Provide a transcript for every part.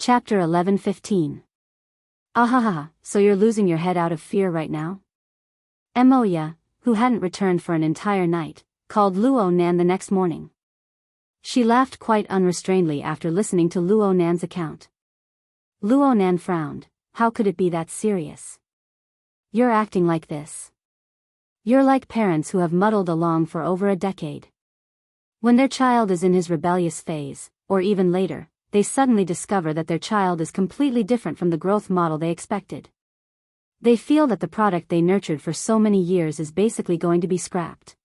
Chapter 11:15. Ahaha, so you're losing your head out of fear right now? Emoya, who hadn't returned for an entire night, called Luo Nan the next morning. She laughed quite unrestrainedly after listening to Luo Nan's account. Luo Nan frowned. How could it be that serious? You're acting like this. You're like parents who have muddled along for over a decade. When their child is in his rebellious phase, or even later, they suddenly discover that their child is completely different from the growth model they expected. They feel that the product they nurtured for so many years is basically going to be scrapped.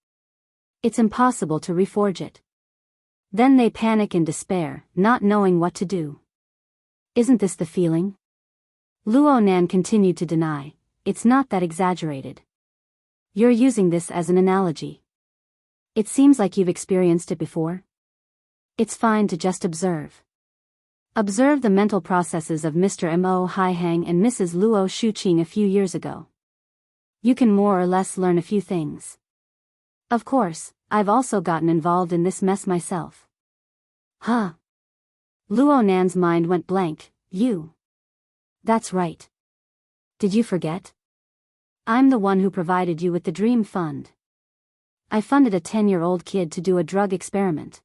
It's impossible to reforge it. Then they panic in despair, not knowing what to do. Isn't this the feeling? Luo Nan continued to deny. It's not that exaggerated. You're using this as an analogy. It seems like you've experienced it before. It's fine to just observe. Observe the mental processes of Mr. Mo Haihang and Mrs. Luo Shuqing a few years ago. You can more or less learn a few things. Of course, I've also gotten involved in this mess myself. Huh? Luo Nan's mind went blank. You? That's right. Did you forget? I'm the one who provided you with the Dream Fund. I funded a 10-year-old kid to do a drug experiment.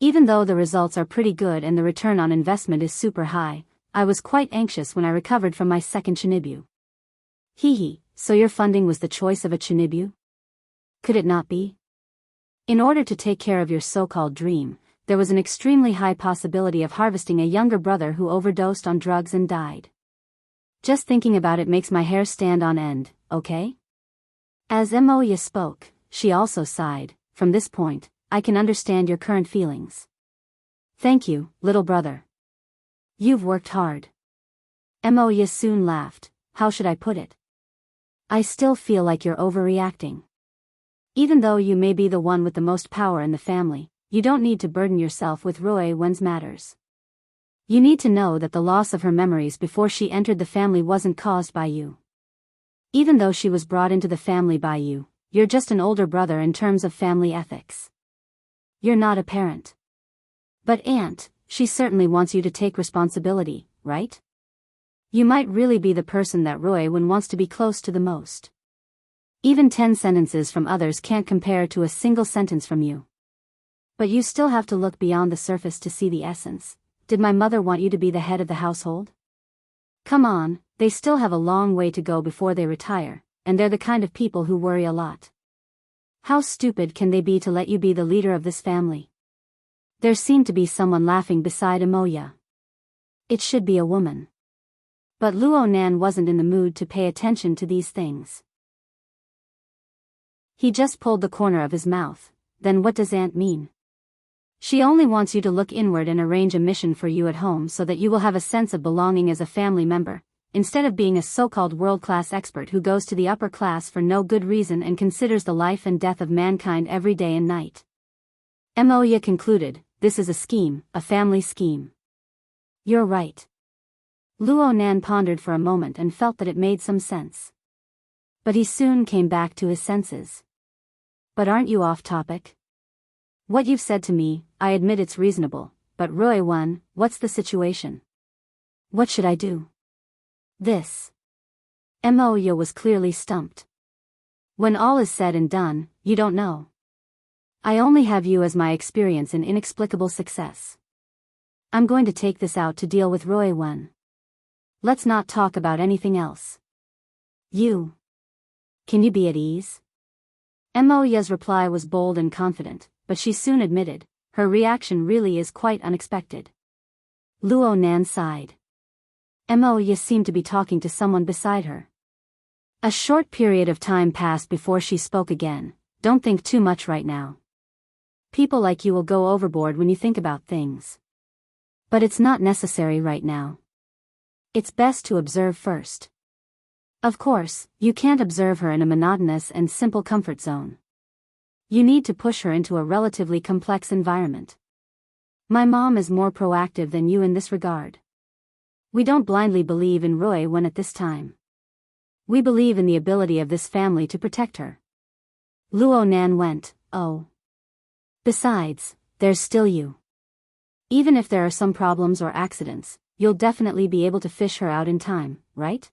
Even though the results are pretty good and the return on investment is super high, I was quite anxious when I recovered from my second Chinibu. Hee, so your funding was the choice of a Chinibu? Could it not be? In order to take care of your so-called dream, there was an extremely high possibility of harvesting a younger brother who overdosed on drugs and died. Just thinking about it makes my hair stand on end, okay? As Emoya spoke, she also sighed. From this point, I can understand your current feelings. Thank you, little brother. You've worked hard. Emoya soon laughed. How should I put it? I still feel like you're overreacting. Even though you may be the one with the most power in the family, you don't need to burden yourself with Rui Wen's matters. You need to know that the loss of her memories before she entered the family wasn't caused by you. Even though she was brought into the family by you, you're just an older brother in terms of family ethics. You're not a parent. But Aunt, she certainly wants you to take responsibility, right? You might really be the person that Rui Wen wants to be close to the most. Even 10 sentences from others can't compare to a single sentence from you. But you still have to look beyond the surface to see the essence. Did my mother want you to be the head of the household? Come on, they still have a long way to go before they retire, and they're the kind of people who worry a lot. How stupid can they be to let you be the leader of this family? There seemed to be someone laughing beside Emoya. It should be a woman. But Luo Nan wasn't in the mood to pay attention to these things. He just pulled the corner of his mouth. Then what does Aunt mean? She only wants you to look inward and arrange a mission for you at home so that you will have a sense of belonging as a family member, instead of being a so-called world-class expert who goes to the upper class for no good reason and considers the life and death of mankind every day and night. Emoya concluded, this is a scheme, a family scheme. You're right. Luo Nan pondered for a moment and felt that it made some sense. But he soon came back to his senses. But aren't you off topic? What you've said to me, I admit it's reasonable, but Rui Wen, what's the situation? What should I do? This. Emoya was clearly stumped. When all is said and done, you don't know. I only have you as my experience in inexplicable success. I'm going to take this out to deal with Rui Wen. Let's not talk about anything else. You. Can you be at ease? Emoya's reply was bold and confident, but she soon admitted, her reaction really is quite unexpected. Luo Nan sighed. Emoya seemed to be talking to someone beside her. A short period of time passed before she spoke again. Don't think too much right now. People like you will go overboard when you think about things. But it's not necessary right now. It's best to observe first. Of course, you can't observe her in a monotonous and simple comfort zone. You need to push her into a relatively complex environment. My mom is more proactive than you in this regard. We don't blindly believe in Rui Wen at this time. We believe in the ability of this family to protect her. Luo Nan went, oh. Besides, there's still you. Even if there are some problems or accidents, you'll definitely be able to fish her out in time, right?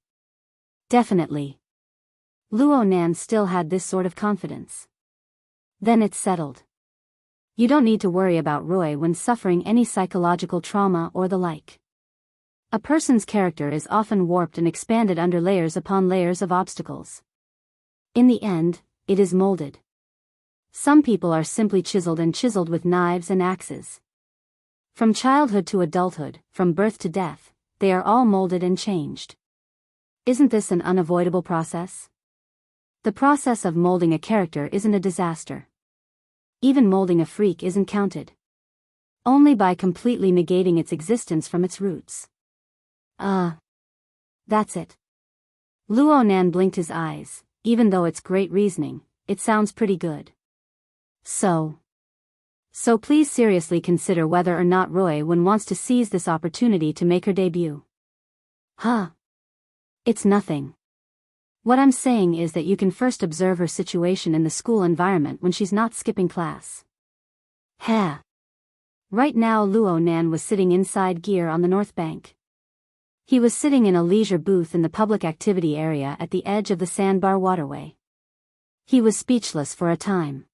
Definitely. Luo Nan still had this sort of confidence. Then it's settled. You don't need to worry about Roy when suffering any psychological trauma or the like. A person's character is often warped and expanded under layers upon layers of obstacles. In the end, it is molded. Some people are simply chiseled with knives and axes. From childhood to adulthood, from birth to death, they are all molded and changed. Isn't this an unavoidable process? The process of molding a character isn't a disaster. Even molding a freak isn't counted. Only by completely negating its existence from its roots. That's it. Luo Nan blinked his eyes. Even though it's great reasoning, it sounds pretty good. So please seriously consider whether or not Roy wants to seize this opportunity to make her debut. It's nothing. What I'm saying is that you can first observe her situation in the school environment when she's not skipping class. Right now Luo Nan was sitting inside gear on the north bank. He was sitting in a leisure booth in the public activity area at the edge of the sandbar waterway. He was speechless for a time.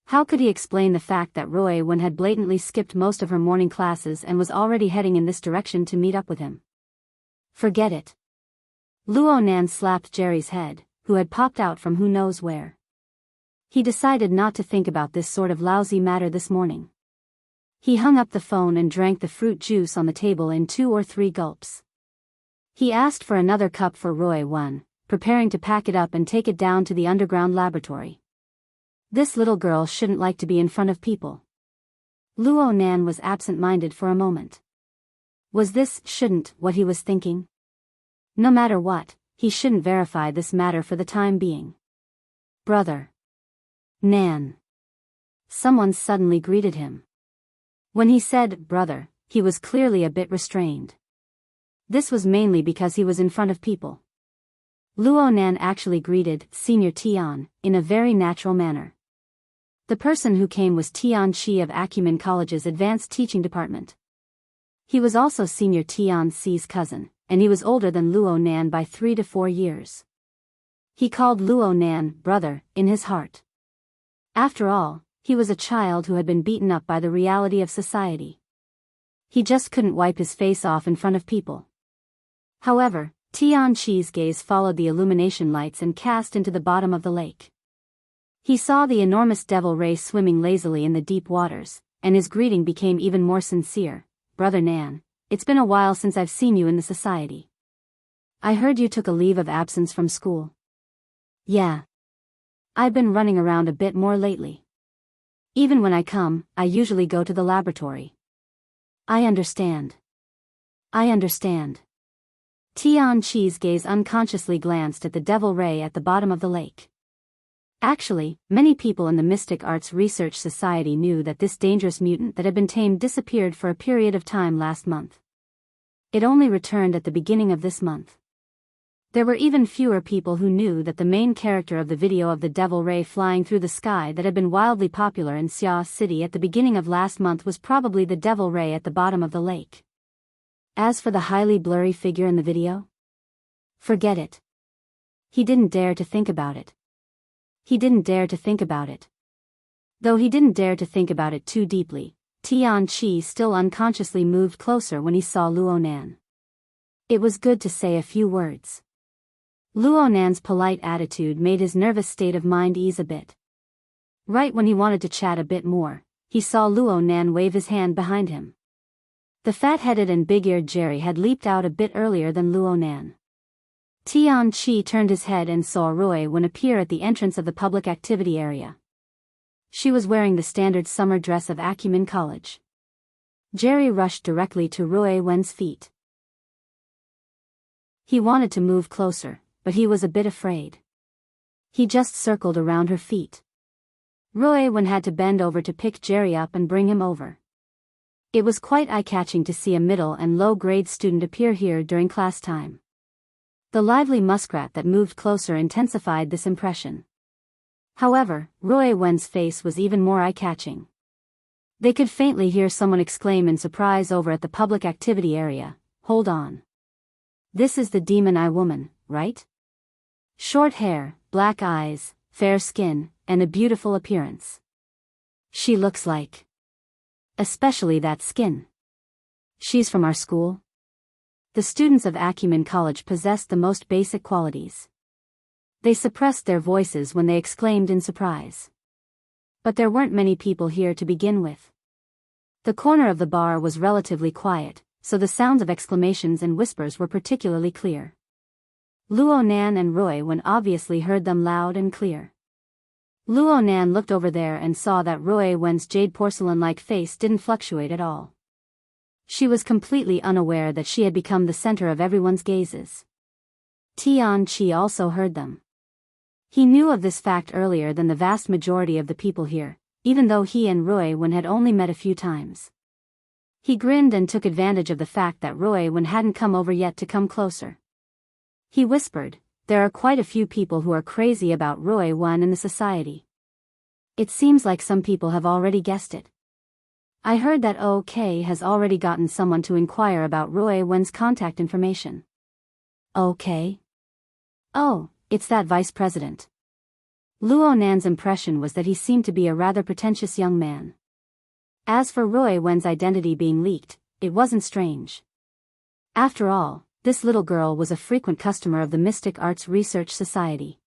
How could he explain the fact that Roy had blatantly skipped most of her morning classes and was already heading in this direction to meet up with him? Forget it. Luo Nan slapped Jerry's head, who had popped out from who knows where. He decided not to think about this sort of lousy matter this morning. He hung up the phone and drank the fruit juice on the table in 2 or 3 gulps. He asked for another cup for Roy, preparing to pack it up and take it down to the underground laboratory. This little girl shouldn't like to be in front of people. Luo Nan was absent-minded for a moment. Was this "shouldn't" what he was thinking? No matter what, he shouldn't verify this matter for the time being. Brother. Nan. Someone suddenly greeted him. When he said brother, he was clearly a bit restrained. This was mainly because he was in front of people. Luo Nan actually greeted Senior Tian in a very natural manner. The person who came was Tian Chi of Acumen College's Advanced Teaching Department. He was also Senior Tian Ci's cousin, and he was older than Luo Nan by 3 to 4 years. He called Luo Nan brother in his heart. After all, he was a child who had been beaten up by the reality of society. He just couldn't wipe his face off in front of people. However, Tian Chi's gaze followed the illumination lights and cast into the bottom of the lake. He saw the enormous devil ray swimming lazily in the deep waters, and his greeting became even more sincere. Brother Nan, it's been a while since I've seen you in the society. I heard you took a leave of absence from school. Yeah. I've been running around a bit more lately. Even when I come, I usually go to the laboratory. I understand. Tian Chi's gaze unconsciously glanced at the devil ray at the bottom of the lake. Actually, many people in the Mystic Arts Research Society knew that this dangerous mutant that had been tamed disappeared for a period of time last month. It only returned at the beginning of this month. There were even fewer people who knew that the main character of the video of the devil ray flying through the sky that had been wildly popular in Xia City at the beginning of last month was probably the devil ray at the bottom of the lake. As for the highly blurry figure in the video, forget it. He didn't dare to think about it. Though he didn't dare to think about it too deeply, Tian Chi still unconsciously moved closer when he saw Luo Nan. It was good to say a few words. Luo Nan's polite attitude made his nervous state of mind ease a bit. Right when he wanted to chat a bit more, he saw Luo Nan wave his hand behind him. The fat-headed and big-eared Jerry had leaped out a bit earlier than Luo Nan. Tian Chi turned his head and saw Roy appear at the entrance of the public activity area. She was wearing the standard summer dress of Acumen College. Jerry rushed directly to Roy Wen's feet. He wanted to move closer, but he was a bit afraid. He just circled around her feet. Roy had to bend over to pick Jerry up and bring him over. It was quite eye-catching to see a middle and low-grade student appear here during class time. The lively muskrat that moved closer intensified this impression. However, Roy Wen's face was even more eye-catching. They could faintly hear someone exclaim in surprise over at the public activity area, "Hold on. This is the Demon Eye woman, right? Short hair, black eyes, fair skin, and a beautiful appearance. She looks like. Especially that skin. She's from our school." The students of Acumen College possessed the most basic qualities. They suppressed their voices when they exclaimed in surprise. But there weren't many people here to begin with. The corner of the bar was relatively quiet, so the sounds of exclamations and whispers were particularly clear. Luo Nan and Roy Wen obviously heard them loud and clear. Luo Nan looked over there and saw that Roy Wen's jade porcelain-like face didn't fluctuate at all. She was completely unaware that she had become the center of everyone's gazes. Tian Qi also heard them. He knew of this fact earlier than the vast majority of the people here, even though he and Roy Wen had only met a few times. He grinned and took advantage of the fact that Roy Wen hadn't come over yet to come closer. He whispered, "There are quite a few people who are crazy about Roy Wen in the society. It seems like some people have already guessed it. I heard that OK has already gotten someone to inquire about Roy Wen's contact information." "OK? Oh, it's that vice president." Luo Nan's impression was that he seemed to be a rather pretentious young man. As for Roy Wen's identity being leaked, it wasn't strange. After all, this little girl was a frequent customer of the Mystic Arts Research Society.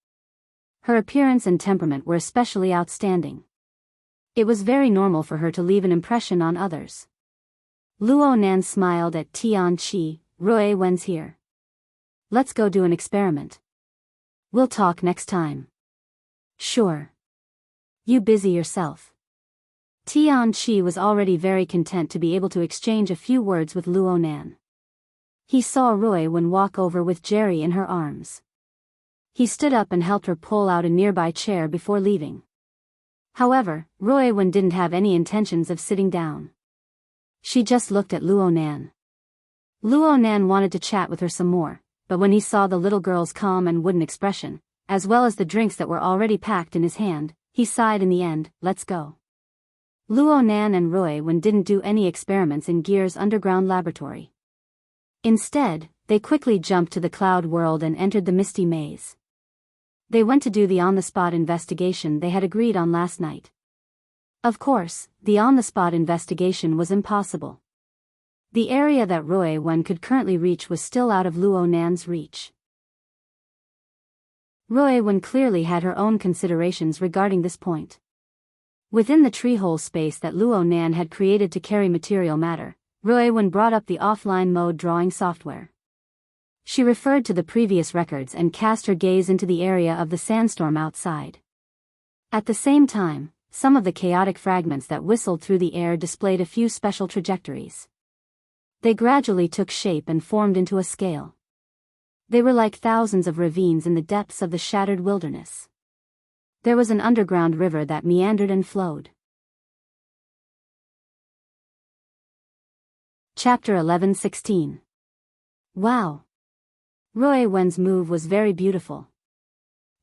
Her appearance and temperament were especially outstanding. It was very normal for her to leave an impression on others. Luo Nan smiled at Tian Qi. "Roy Wen's here. Let's go do an experiment. We'll talk next time." "Sure. You busy yourself." Tian Qi was already very content to be able to exchange a few words with Luo Nan. He saw Roy Wen walk over with Jerry in her arms. He stood up and helped her pull out a nearby chair before leaving. However, Roy Wen didn't have any intentions of sitting down. She just looked at Luo Nan. Luo Nan wanted to chat with her some more, but when he saw the little girl's calm and wooden expression, as well as the drinks that were already packed in his hand, he sighed in the end, "Let's go." Luo Nan and Roy Wen didn't do any experiments in Gear's underground laboratory. Instead, they quickly jumped to the cloud world and entered the misty maze. They went to do the on-the-spot investigation they had agreed on last night. Of course, the on-the-spot investigation was impossible. The area that Roy Wen could currently reach was still out of Luo Nan's reach. Roy Wen clearly had her own considerations regarding this point. Within the tree-hole space that Luo Nan had created to carry material matter, Roy Wen brought up the offline mode drawing software. She referred to the previous records and cast her gaze into the area of the sandstorm outside. At the same time, some of the chaotic fragments that whistled through the air displayed a few special trajectories. They gradually took shape and formed into a scale. They were like thousands of ravines in the depths of the shattered wilderness. There was an underground river that meandered and flowed. Chapter 11:16. Wow! Roy Wen's move was very beautiful.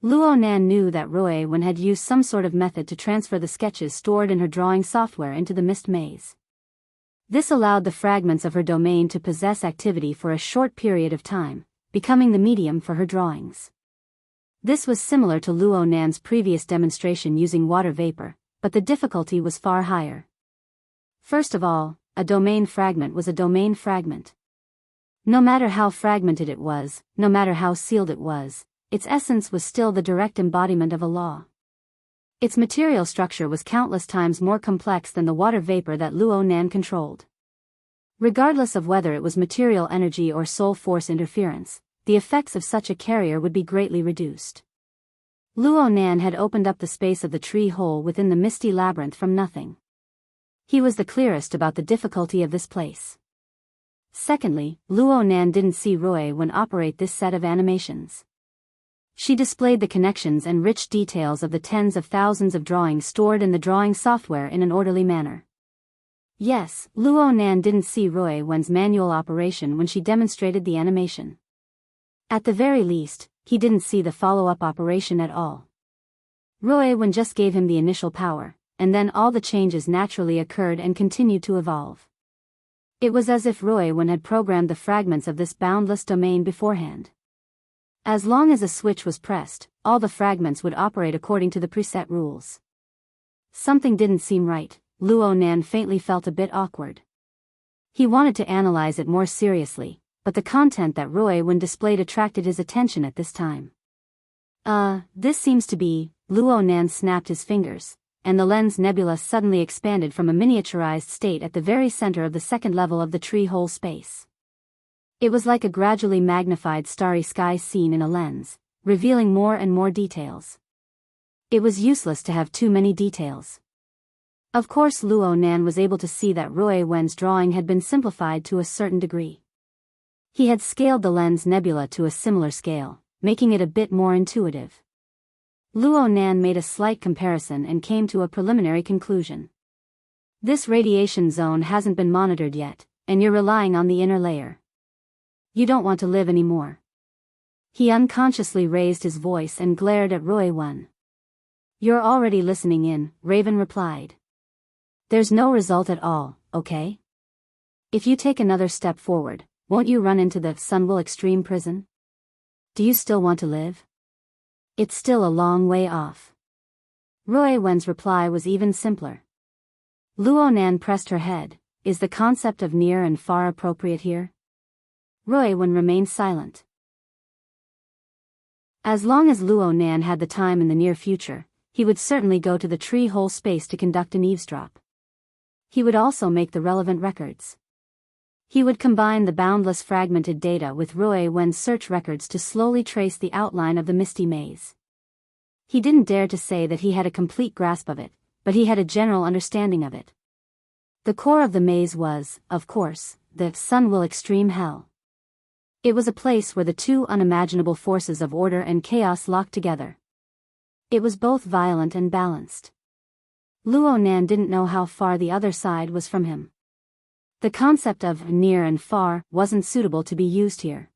Luo Nan knew that Roy Wen had used some sort of method to transfer the sketches stored in her drawing software into the mist maze. This allowed the fragments of her domain to possess activity for a short period of time, becoming the medium for her drawings. This was similar to Luo Nan's previous demonstration using water vapor, but the difficulty was far higher. First of all, a domain fragment was a domain fragment. No matter how fragmented it was, no matter how sealed it was, its essence was still the direct embodiment of a law. Its material structure was countless times more complex than the water vapor that Luo Nan controlled. Regardless of whether it was material energy or soul force interference, the effects of such a carrier would be greatly reduced. Luo Nan had opened up the space of the tree hole within the misty labyrinth from nothing. He was the clearest about the difficulty of this place. Secondly, Luo Nan didn't see Roy Wen operate this set of animations. She displayed the connections and rich details of the tens of thousands of drawings stored in the drawing software in an orderly manner. Yes, Luo Nan didn't see Roy Wen's manual operation when she demonstrated the animation. At the very least, he didn't see the follow-up operation at all. Roy Wen just gave him the initial power, and then all the changes naturally occurred and continued to evolve. It was as if Roy had programmed the fragments of this boundless domain beforehand. As long as a switch was pressed, all the fragments would operate according to the preset rules. Something didn't seem right. Luo Nan faintly felt a bit awkward. He wanted to analyze it more seriously, but the content that Roy displayed attracted his attention at this time. This seems to be, Luo Nan snapped his fingers, and the lens nebula suddenly expanded from a miniaturized state at the very center of the second level of the tree hole space. It was like a gradually magnified starry sky seen in a lens, revealing more and more details. It was useless to have too many details. Of course Luo Nan was able to see that Roy's drawing had been simplified to a certain degree. He had scaled the lens nebula to a similar scale, making it a bit more intuitive. Luo Nan made a slight comparison and came to a preliminary conclusion. This radiation zone hasn't been monitored yet, and you're relying on the inner layer. You don't want to live anymore. He unconsciously raised his voice and glared at Roy. You're already listening in, Raven replied. There's no result at all, okay? If you take another step forward, won't you run into the Sunwell Extreme prison? Do you still want to live? It's still a long way off. Roy's reply was even simpler. Luo Nan pressed her head. Is the concept of near and far appropriate here? Roy remained silent. As long as Luo Nan had the time in the near future, he would certainly go to the tree hole space to conduct an eavesdrop. He would also make the relevant records. He would combine the boundless fragmented data with Roy's search records to slowly trace the outline of the misty maze. He didn't dare to say that he had a complete grasp of it, but he had a general understanding of it. The core of the maze was, of course, the Sunwell Extreme Hell. It was a place where the two unimaginable forces of order and chaos locked together. It was both violent and balanced. Luo Nan didn't know how far the other side was from him. The concept of near and far wasn't suitable to be used here.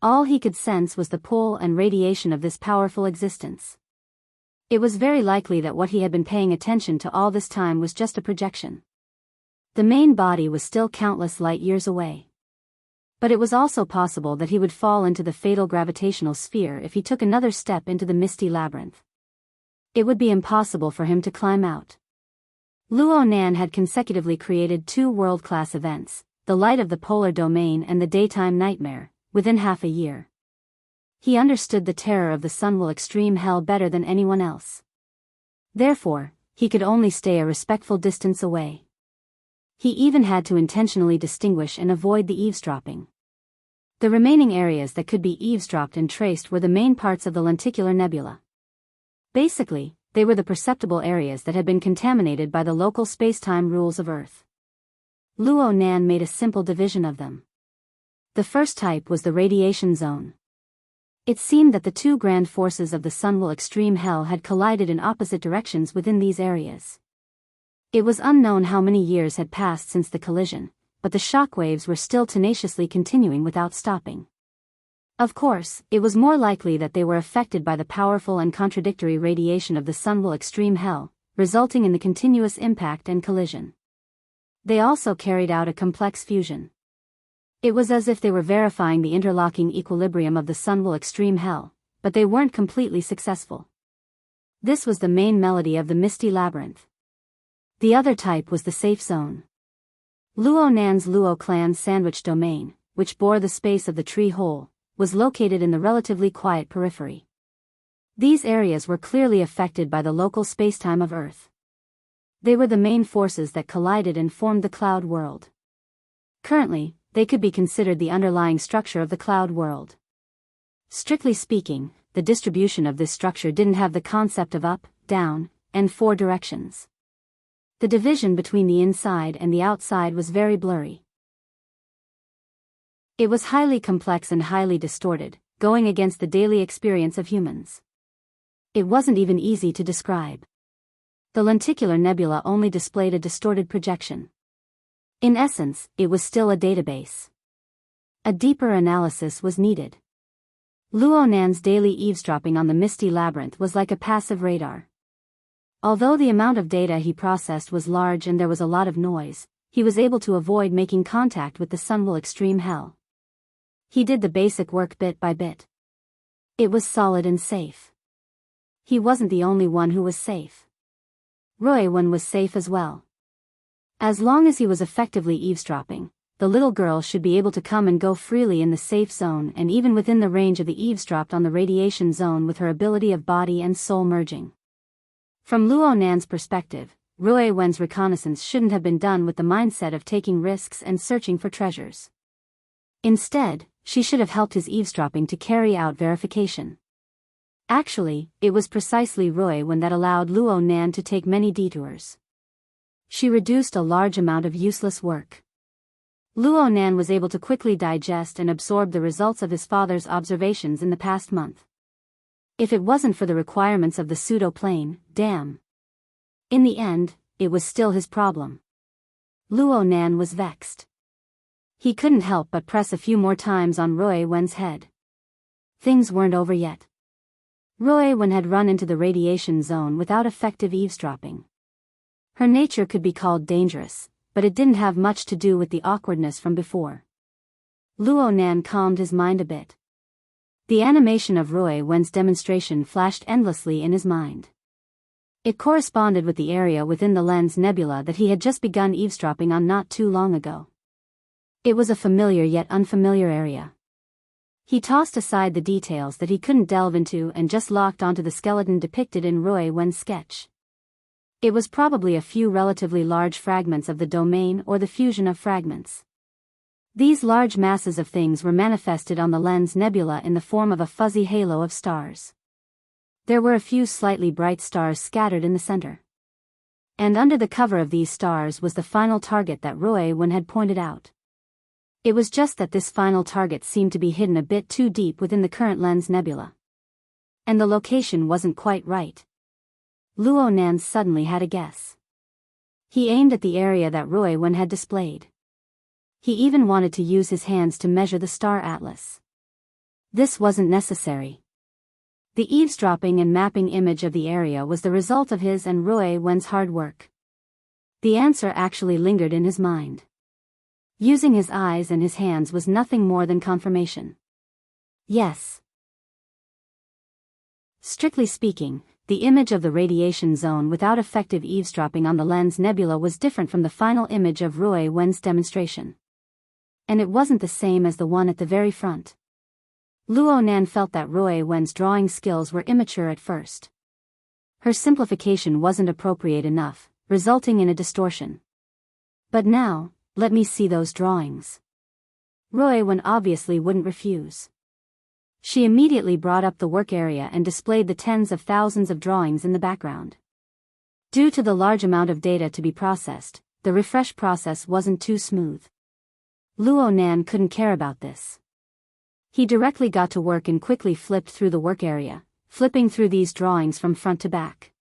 All he could sense was the pull and radiation of this powerful existence. It was very likely that what he had been paying attention to all this time was just a projection. The main body was still countless light years away. But it was also possible that he would fall into the fatal gravitational sphere if he took another step into the misty labyrinth. It would be impossible for him to climb out. Luo Nan had consecutively created two world-class events, the light of the polar domain and the daytime nightmare, within half a year. He understood the terror of the Sunwell Extreme Hell better than anyone else. Therefore, he could only stay a respectful distance away. He even had to intentionally distinguish and avoid the eavesdropping. The remaining areas that could be eavesdropped and traced were the main parts of the lenticular nebula. Basically, they were the perceptible areas that had been contaminated by the local space-time rules of Earth. Luo Nan made a simple division of them. The first type was the radiation zone. It seemed that the two grand forces of the Sunwell Extreme Hell had collided in opposite directions within these areas. It was unknown how many years had passed since the collision, but the shockwaves were still tenaciously continuing without stopping. Of course, it was more likely that they were affected by the powerful and contradictory radiation of the Sunwell Extreme Hell, resulting in the continuous impact and collision. They also carried out a complex fusion. It was as if they were verifying the interlocking equilibrium of the Sunwell Extreme Hell, but they weren't completely successful. This was the main melody of the misty labyrinth. The other type was the safe zone. Luo Nan's Luo clan's sandwich domain, which bore the space of the tree hole, was located in the relatively quiet periphery. These areas were clearly affected by the local spacetime of Earth. They were the main forces that collided and formed the cloud world. Currently, they could be considered the underlying structure of the cloud world. Strictly speaking, the distribution of this structure didn't have the concept of up, down, and four directions. The division between the inside and the outside was very blurry. It was highly complex and highly distorted, going against the daily experience of humans. It wasn't even easy to describe. The lenticular nebula only displayed a distorted projection. In essence, it was still a database. A deeper analysis was needed. Luo Nan's daily eavesdropping on the misty labyrinth was like a passive radar. Although the amount of data he processed was large and there was a lot of noise, he was able to avoid making contact with the sun while extreme hell. He did the basic work bit by bit. It was solid and safe. He wasn't the only one who was safe. Roy-Wen was safe as well. As long as he was effectively eavesdropping, the little girl should be able to come and go freely in the safe zone and even within the range of the eavesdropped on the radiation zone with her ability of body and soul merging. From Luo Nan's perspective, Roy-Wen's reconnaissance shouldn't have been done with the mindset of taking risks and searching for treasures. Instead, she should have helped his eavesdropping to carry out verification. Actually, it was precisely Roy-Wen that allowed Luo Nan to take many detours. She reduced a large amount of useless work. Luo Nan was able to quickly digest and absorb the results of his father's observations in the past month. If it wasn't for the requirements of the pseudo-plane, damn. In the end, it was still his problem. Luo Nan was vexed. He couldn't help but press a few more times on Roy-Wen's head. Things weren't over yet. Roy-Wen had run into the radiation zone without effective eavesdropping. Her nature could be called dangerous, but it didn't have much to do with the awkwardness from before. Luo Nan calmed his mind a bit. The animation of Roy-Wen's demonstration flashed endlessly in his mind. It corresponded with the area within the lens nebula that he had just begun eavesdropping on not too long ago. It was a familiar yet unfamiliar area. He tossed aside the details that he couldn't delve into and just locked onto the skeleton depicted in Roy-Wen's sketch. It was probably a few relatively large fragments of the domain or the fusion of fragments. These large masses of things were manifested on the lens nebula in the form of a fuzzy halo of stars. There were a few slightly bright stars scattered in the center. And under the cover of these stars was the final target that Roy-Wen had pointed out. It was just that this final target seemed to be hidden a bit too deep within the current lens nebula. And the location wasn't quite right. Luo Nan suddenly had a guess. He aimed at the area that Roy-Wen had displayed. He even wanted to use his hands to measure the star atlas. This wasn't necessary. The eavesdropping and mapping image of the area was the result of his and Roy-Wen's hard work. The answer actually lingered in his mind. Using his eyes and his hands was nothing more than confirmation. Yes. Strictly speaking, the image of the radiation zone without effective eavesdropping on the lens nebula was different from the final image of Roy-Wen's demonstration. And it wasn't the same as the one at the very front. Luo Nan felt that Roy-Wen's drawing skills were immature at first. Her simplification wasn't appropriate enough, resulting in a distortion. But now, let me see those drawings. Roy-Wen obviously wouldn't refuse. She immediately brought up the work area and displayed the tens of thousands of drawings in the background. Due to the large amount of data to be processed, the refresh process wasn't too smooth. Luo Nan couldn't care about this. He directly got to work and quickly flipped through the work area, flipping through these drawings from front to back.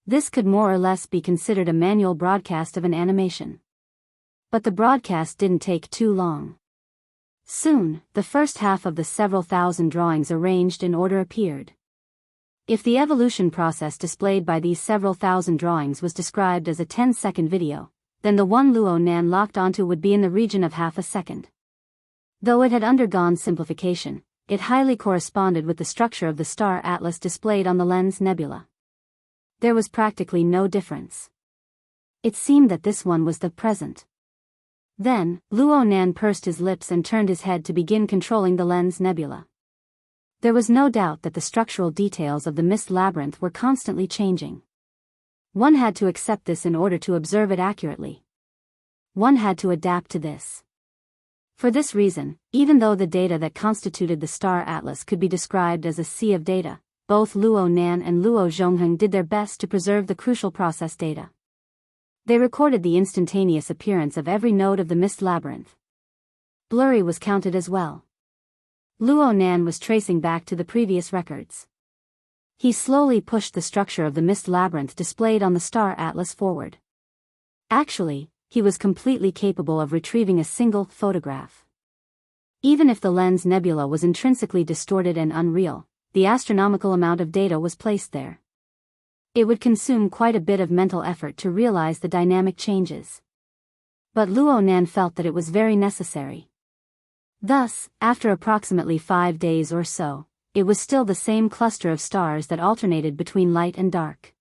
This could more or less be considered a manual broadcast of an animation. But the broadcast didn't take too long. Soon, the first half of the several thousand drawings arranged in order appeared. If the evolution process displayed by these several thousand drawings was described as a 10-second video, then the one Luo Nan locked onto would be in the region of half a second. Though it had undergone simplification, it highly corresponded with the structure of the star atlas displayed on the lens nebula. There was practically no difference. It seemed that this one was the present. Then, Luo Nan pursed his lips and turned his head to begin controlling the lens nebula. There was no doubt that the structural details of the mist labyrinth were constantly changing. One had to accept this in order to observe it accurately. One had to adapt to this. For this reason, even though the data that constituted the star atlas could be described as a sea of data, both Luo Nan and Luo Zhongheng did their best to preserve the crucial process data. They recorded the instantaneous appearance of every node of the mist labyrinth. Blurry was counted as well. Luo Nan was tracing back to the previous records. He slowly pushed the structure of the mist labyrinth displayed on the star atlas forward. Actually, he was completely capable of retrieving a single photograph. Even if the lens nebula was intrinsically distorted and unreal, the astronomical amount of data was placed there. It would consume quite a bit of mental effort to realize the dynamic changes. But Luo Nan felt that it was very necessary. Thus, after approximately 5 days or so, it was still the same cluster of stars that alternated between light and dark.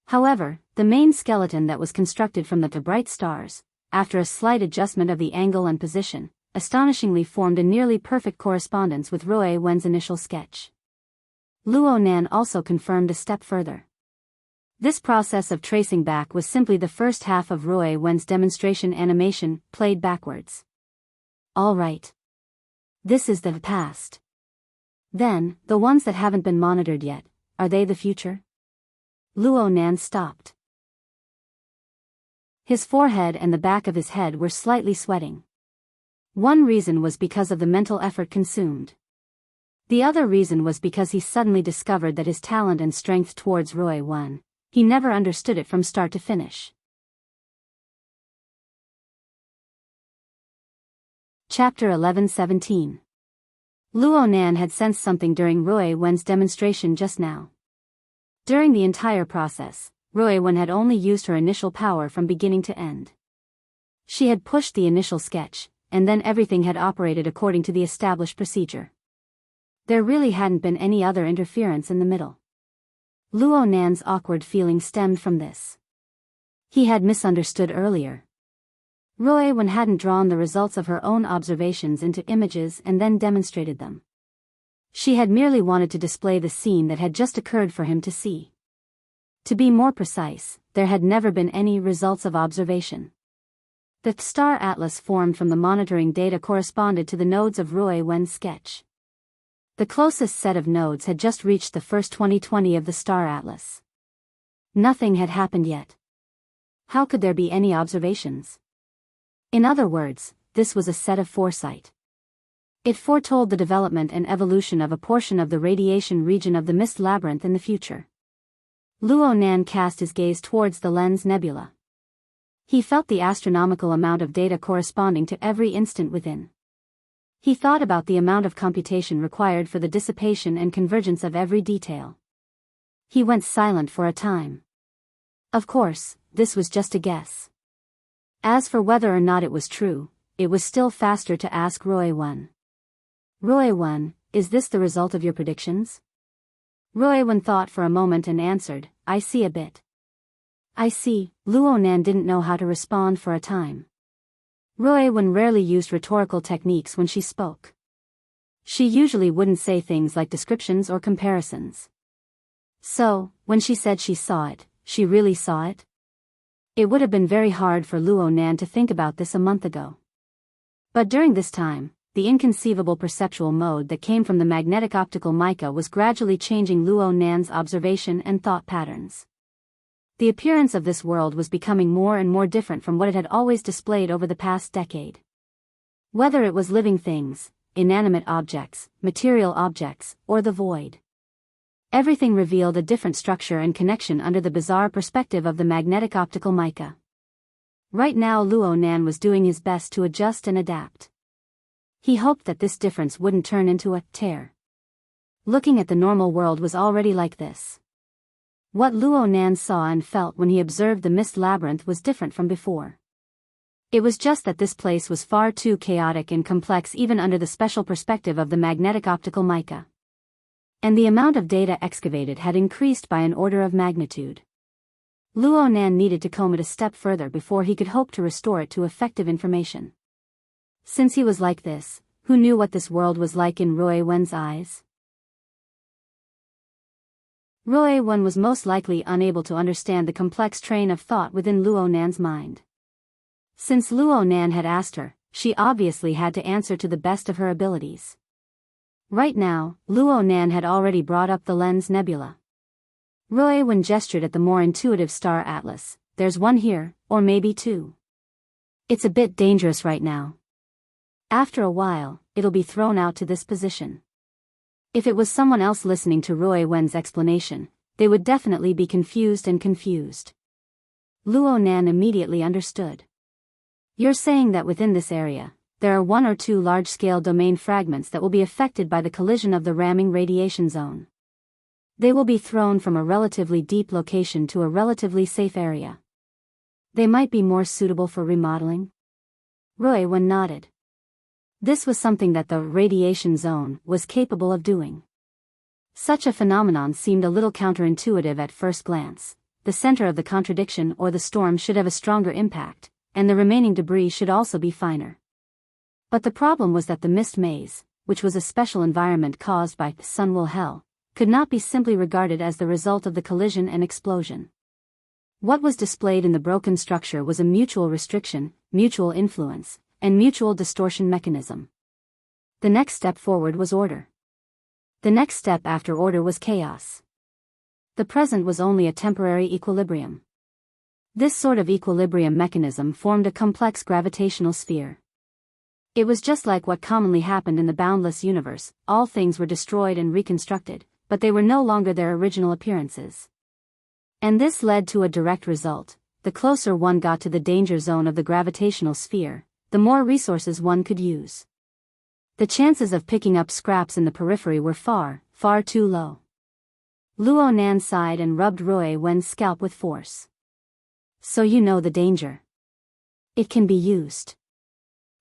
However, the main skeleton that was constructed from the bright stars, after a slight adjustment of the angle and position, astonishingly formed a nearly perfect correspondence with Rui Wen's initial sketch. Luo Nan also confirmed a step further. This process of tracing back was simply the first half of Rui Wen's demonstration animation, played backwards. All right. This is the past. Then, the ones that haven't been monitored yet, are they the future? Luo Nan stopped. His forehead and the back of his head were slightly sweating. One reason was because of the mental effort consumed. The other reason was because he suddenly discovered that his talent and strength towards Rui Wen, he never understood it from start to finish. Chapter 11:17. Luo Nan had sensed something during Rui Wen's demonstration just now. During the entire process, Rui Wen had only used her initial power from beginning to end. She had pushed the initial sketch, and then everything had operated according to the established procedure. There really hadn't been any other interference in the middle. Luo Nan's awkward feeling stemmed from this. He had misunderstood earlier. Rui Wen hadn't drawn the results of her own observations into images and then demonstrated them. She had merely wanted to display the scene that had just occurred for him to see. To be more precise, there had never been any results of observation. The star atlas formed from the monitoring data corresponded to the nodes of Rui Wen's sketch. The closest set of nodes had just reached the first 2020 of the star atlas. Nothing had happened yet. How could there be any observations? In other words, this was a set of foresight. It foretold the development and evolution of a portion of the radiation region of the mist labyrinth in the future. Luo Nan cast his gaze towards the lens nebula. He felt the astronomical amount of data corresponding to every instant within. He thought about the amount of computation required for the dissipation and convergence of every detail. He went silent for a time. Of course, this was just a guess. As for whether or not it was true, it was still faster to ask Rui Wen. Rui Wen, is this the result of your predictions? Rui Wen thought for a moment and answered, I see a bit. I see. Luo Nan didn't know how to respond for a time. Rui Wen rarely used rhetorical techniques when she spoke. She usually wouldn't say things like descriptions or comparisons. So, when she said she saw it, she really saw it? It would have been very hard for Luo Nan to think about this a month ago. But during this time, the inconceivable perceptual mode that came from the magnetic optical mica was gradually changing Luo Nan's observation and thought patterns. The appearance of this world was becoming more and more different from what it had always displayed over the past decade. Whether it was living things, inanimate objects, material objects, or the void. Everything revealed a different structure and connection under the bizarre perspective of the magnetic optical mica. Right now Luo Nan was doing his best to adjust and adapt. He hoped that this difference wouldn't turn into a tear. Looking at the normal world was already like this. What Luo Nan saw and felt when he observed the mist labyrinth was different from before. It was just that this place was far too chaotic and complex even under the special perspective of the magnetic optical mica. And the amount of data excavated had increased by an order of magnitude. Luo Nan needed to comb it a step further before he could hope to restore it to effective information. Since he was like this, who knew what this world was like in Rui Wen's eyes? Rui Wen was most likely unable to understand the complex train of thought within Luo Nan's mind. Since Luo Nan had asked her, she obviously had to answer to the best of her abilities. Right now, Luo Nan had already brought up the lens nebula. Rui Wen gestured at the more intuitive star atlas. There's one here, or maybe two. It's a bit dangerous right now. After a while, it'll be thrown out to this position. If it was someone else listening to Rui Wen's explanation, they would definitely be confused. Luo Nan immediately understood. You're saying that within this area, there are 1 or 2 large-scale domain fragments that will be affected by the collision of the ramming radiation zone. They will be thrown from a relatively deep location to a relatively safe area. They might be more suitable for remodeling. Roy nodded. This was something that the radiation zone was capable of doing. Such a phenomenon seemed a little counterintuitive at first glance. The center of the contradiction or the storm should have a stronger impact, and the remaining debris should also be finer. But the problem was that the mist maze, which was a special environment caused by Sunwell Hell, could not be simply regarded as the result of the collision and explosion. What was displayed in the broken structure was a mutual restriction, mutual influence, and mutual distortion mechanism. The next step forward was order. The next step after order was chaos. The present was only a temporary equilibrium. This sort of equilibrium mechanism formed a complex gravitational sphere. It was just like what commonly happened in the boundless universe. All things were destroyed and reconstructed, but they were no longer their original appearances. And this led to a direct result. The closer one got to the danger zone of the gravitational sphere, the more resources one could use. The chances of picking up scraps in the periphery were far, far too low. Luo Nan sighed and rubbed Roy Wen's scalp with force. So you know the danger. It can be used.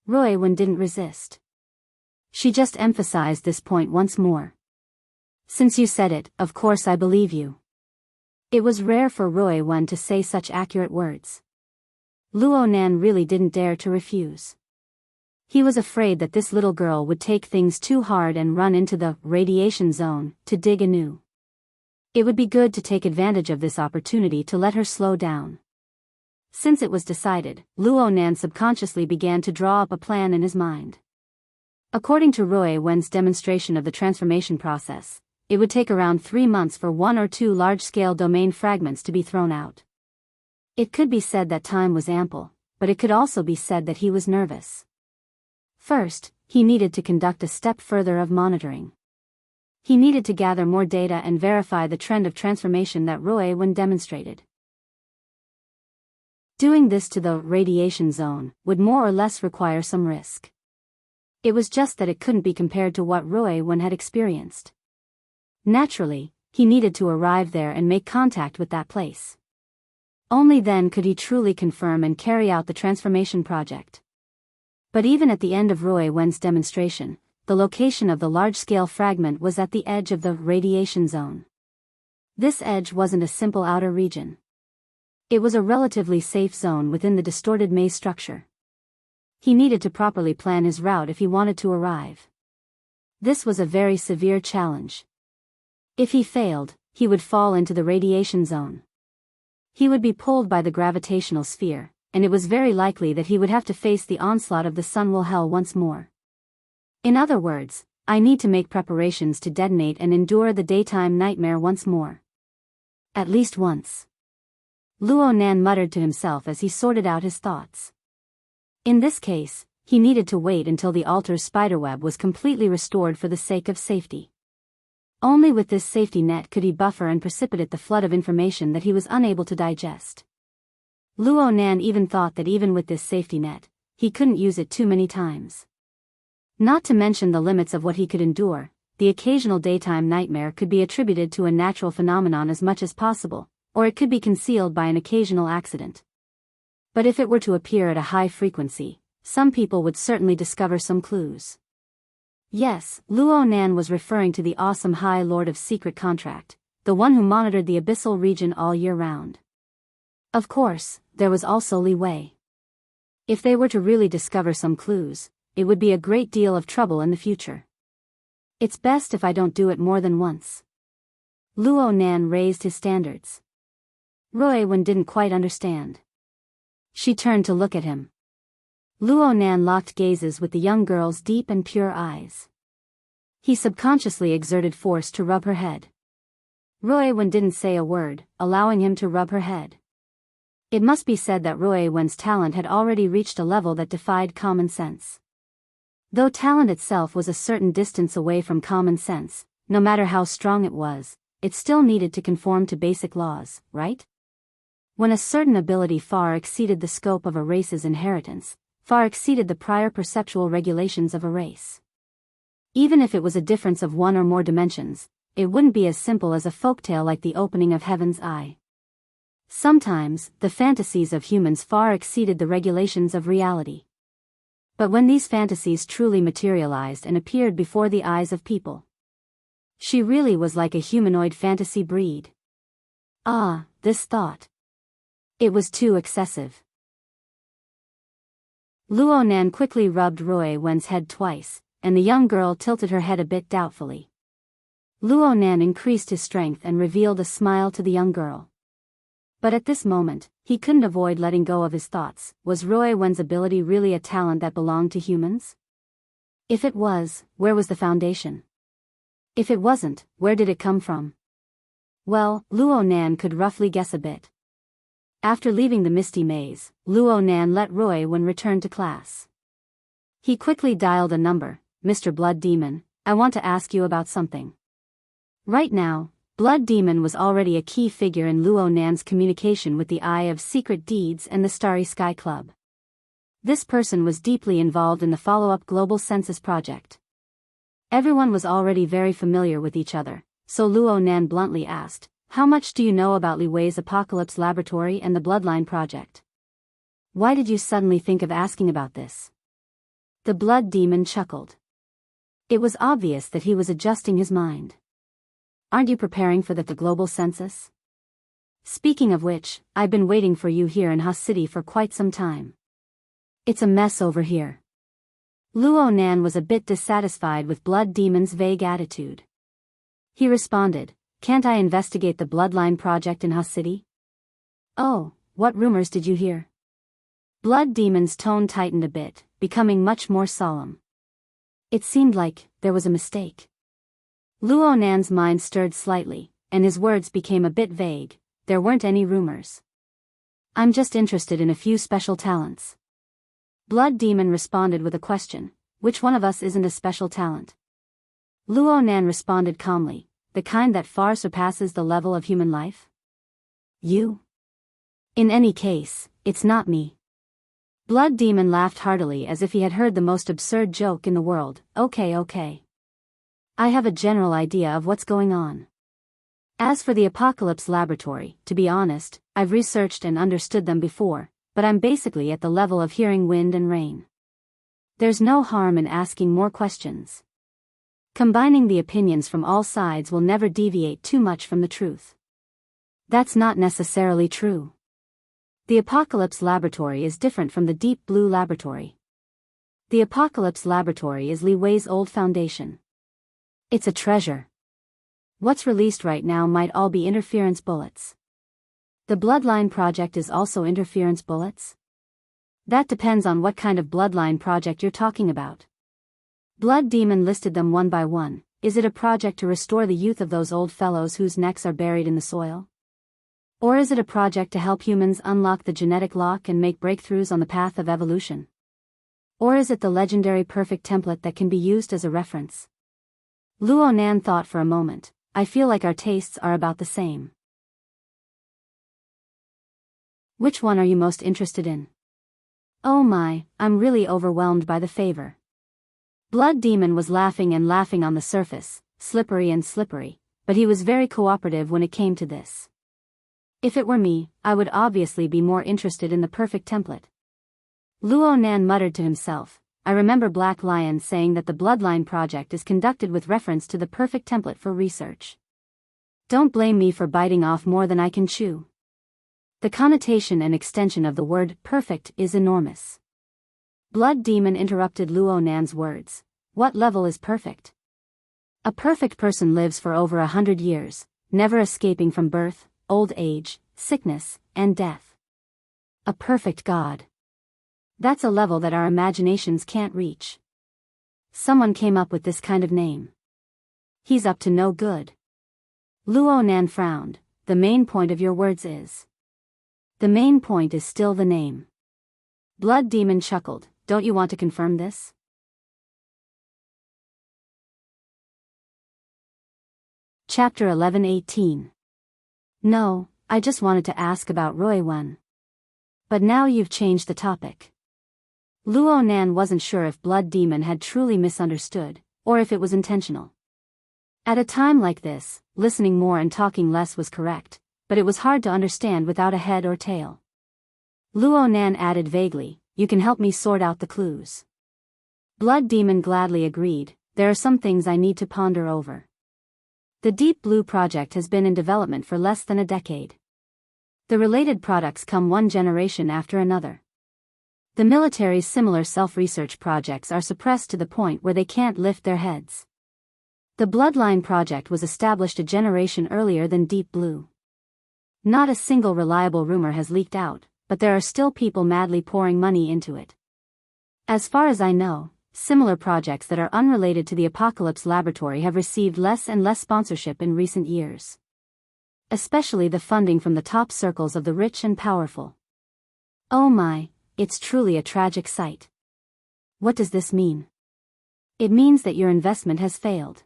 Roy Wen didn't resist. She just emphasized this point once more. Since you said it, of course I believe you. It was rare for Roy Wen to say such accurate words. Luo Nan really didn't dare to refuse. He was afraid that this little girl would take things too hard and run into the radiation zone to dig anew. It would be good to take advantage of this opportunity to let her slow down. Since it was decided, Luo Nan subconsciously began to draw up a plan in his mind. According to Roy Wen's demonstration of the transformation process, it would take around 3 months for 1 or 2 large-scale domain fragments to be thrown out. It could be said that time was ample, but it could also be said that he was nervous. First, he needed to conduct a step further of monitoring. He needed to gather more data and verify the trend of transformation that Roy Wen demonstrated. Doing this to the radiation zone would more or less require some risk. It was just that it couldn't be compared to what Roy Wen had experienced. Naturally, he needed to arrive there and make contact with that place. Only then could he truly confirm and carry out the transformation project. But even at the end of Roy Wen's demonstration, the location of the large-scale fragment was at the edge of the radiation zone. This edge wasn't a simple outer region. It was a relatively safe zone within the distorted maze structure. He needed to properly plan his route if he wanted to arrive. This was a very severe challenge. If he failed, he would fall into the radiation zone. He would be pulled by the gravitational sphere, and it was very likely that he would have to face the onslaught of the Sunwell Hell once more. In other words, I need to make preparations to detonate and endure the daytime nightmare once more. At least once. Luo Nan muttered to himself as he sorted out his thoughts. In this case, he needed to wait until the altar's spiderweb was completely restored for the sake of safety. Only with this safety net could he buffer and precipitate the flood of information that he was unable to digest. Luo Nan even thought that even with this safety net, he couldn't use it too many times. Not to mention the limits of what he could endure, the occasional daytime nightmare could be attributed to a natural phenomenon as much as possible, or it could be concealed by an occasional accident. But if it were to appear at a high frequency, some people would certainly discover some clues. Yes, Luo Nan was referring to the awesome High Lord of Secret Contract, the one who monitored the abyssal region all year round. Of course, there was also Li Wei. If they were to really discover some clues, it would be a great deal of trouble in the future. It's best if I don't do it more than once. Luo Nan raised his standards. Roy Wen didn't quite understand. She turned to look at him. Luo Nan locked gazes with the young girl's deep and pure eyes. He subconsciously exerted force to rub her head. Roy Wen didn't say a word, allowing him to rub her head. It must be said that Roy Wen's talent had already reached a level that defied common sense. Though talent itself was a certain distance away from common sense, no matter how strong it still needed to conform to basic laws, right? When a certain ability far exceeded the scope of a race's inheritance, far exceeded the prior perceptual regulations of a race. Even if it was a difference of 1 or more dimensions, it wouldn't be as simple as a folktale like the opening of Heaven's Eye. Sometimes, the fantasies of humans far exceeded the regulations of reality. But when these fantasies truly materialized and appeared before the eyes of people, she really was like a humanoid fantasy breed. Ah, this thought. It was too excessive. Luo Nan quickly rubbed Roy Wen's head twice, and the young girl tilted her head a bit doubtfully. Luo Nan increased his strength and revealed a smile to the young girl. But at this moment, he couldn't avoid letting go of his thoughts. Was Roy Wen's ability really a talent that belonged to humans? If it was, where was the foundation? If it wasn't, where did it come from? Well, Luo Nan could roughly guess a bit. After leaving the misty maze, Luo Nan let Roy Wen return to class. He quickly dialed a number. "Mr. Blood Demon, I want to ask you about something." Right now, Blood Demon was already a key figure in Luo Nan's communication with the Eye of Secret Deeds and the Starry Sky Club. This person was deeply involved in the follow-up global census project. Everyone was already very familiar with each other, so Luo Nan bluntly asked, "How much do you know about Li Wei's Apocalypse Laboratory and the Bloodline Project? Why did you suddenly think of asking about this?" The Blood Demon chuckled. It was obvious that he was adjusting his mind. "Aren't you preparing for the global census? Speaking of which, I've been waiting for you here in Ha City for quite some time. It's a mess over here." Luo Nan was a bit dissatisfied with Blood Demon's vague attitude. He responded, "Can't I investigate the Bloodline Project in Ha City?" "Oh, what rumors did you hear?" Blood Demon's tone tightened a bit, becoming much more solemn. It seemed like there was a mistake. Luo Nan's mind stirred slightly, and his words became a bit vague. "There weren't any rumors. I'm just interested in a few special talents." Blood Demon responded with a question, "Which one of us isn't a special talent?" Luo Nan responded calmly, "The kind that far surpasses the level of human life." "You? In any case, it's not me." Blood Demon laughed heartily as if he had heard the most absurd joke in the world. Okay. I have a general idea of what's going on. As for the Apocalypse Laboratory, to be honest, I've researched and understood them before, but I'm basically at the level of hearing wind and rain. There's no harm in asking more questions. Combining the opinions from all sides will never deviate too much from the truth. That's not necessarily true. The Apocalypse Laboratory is different from the Deep Blue Laboratory. The Apocalypse Laboratory is Li Wei's old foundation. It's a treasure. What's released right now might all be interference bullets. The Bloodline Project is also interference bullets? That depends on what kind of Bloodline Project you're talking about. Blood Demon listed them one by one. Is it a project to restore the youth of those old fellows whose necks are buried in the soil? Or is it a project to help humans unlock the genetic lock and make breakthroughs on the path of evolution? Or is it the legendary perfect template that can be used as a reference? Luo Nan thought for a moment. I feel like our tastes are about the same. Which one are you most interested in? Oh my, I'm really overwhelmed by the favor. Blood Demon was laughing and laughing on the surface, slippery and slippery, but he was very cooperative when it came to this. If it were me, I would obviously be more interested in the perfect template. Luo Nan muttered to himself, I remember Black Lion saying that the Bloodline Project is conducted with reference to the perfect template for research. Don't blame me for biting off more than I can chew. The connotation and extension of the word perfect is enormous. Blood Demon interrupted Luo Nan's words. What level is perfect? A perfect person lives for over 100 years, never escaping from birth, old age, sickness, and death. A perfect God. That's a level that our imaginations can't reach. Someone came up with this kind of name. He's up to no good. Luo Nan frowned. The main point of your words is. The main point is still the name. Blood Demon chuckled. Don't you want to confirm this? Chapter 11:18. No, I just wanted to ask about Roy Wen. But now you've changed the topic. Luo Nan wasn't sure if Blood Demon had truly misunderstood, or if it was intentional. At a time like this, listening more and talking less was correct, but it was hard to understand without a head or tail. Luo Nan added vaguely, "You can help me sort out the clues." Blood Demon gladly agreed, "There are some things I need to ponder over." The Deep Blue project has been in development for less than a decade. The related products come one generation after another. The military's similar self-research projects are suppressed to the point where they can't lift their heads. The Bloodline project was established a generation earlier than Deep Blue. Not a single reliable rumor has leaked out, but there are still people madly pouring money into it. As far as I know, similar projects that are unrelated to the Apocalypse Laboratory have received less and less sponsorship in recent years. Especially the funding from the top circles of the rich and powerful. Oh my, it's truly a tragic sight. What does this mean? It means that your investment has failed.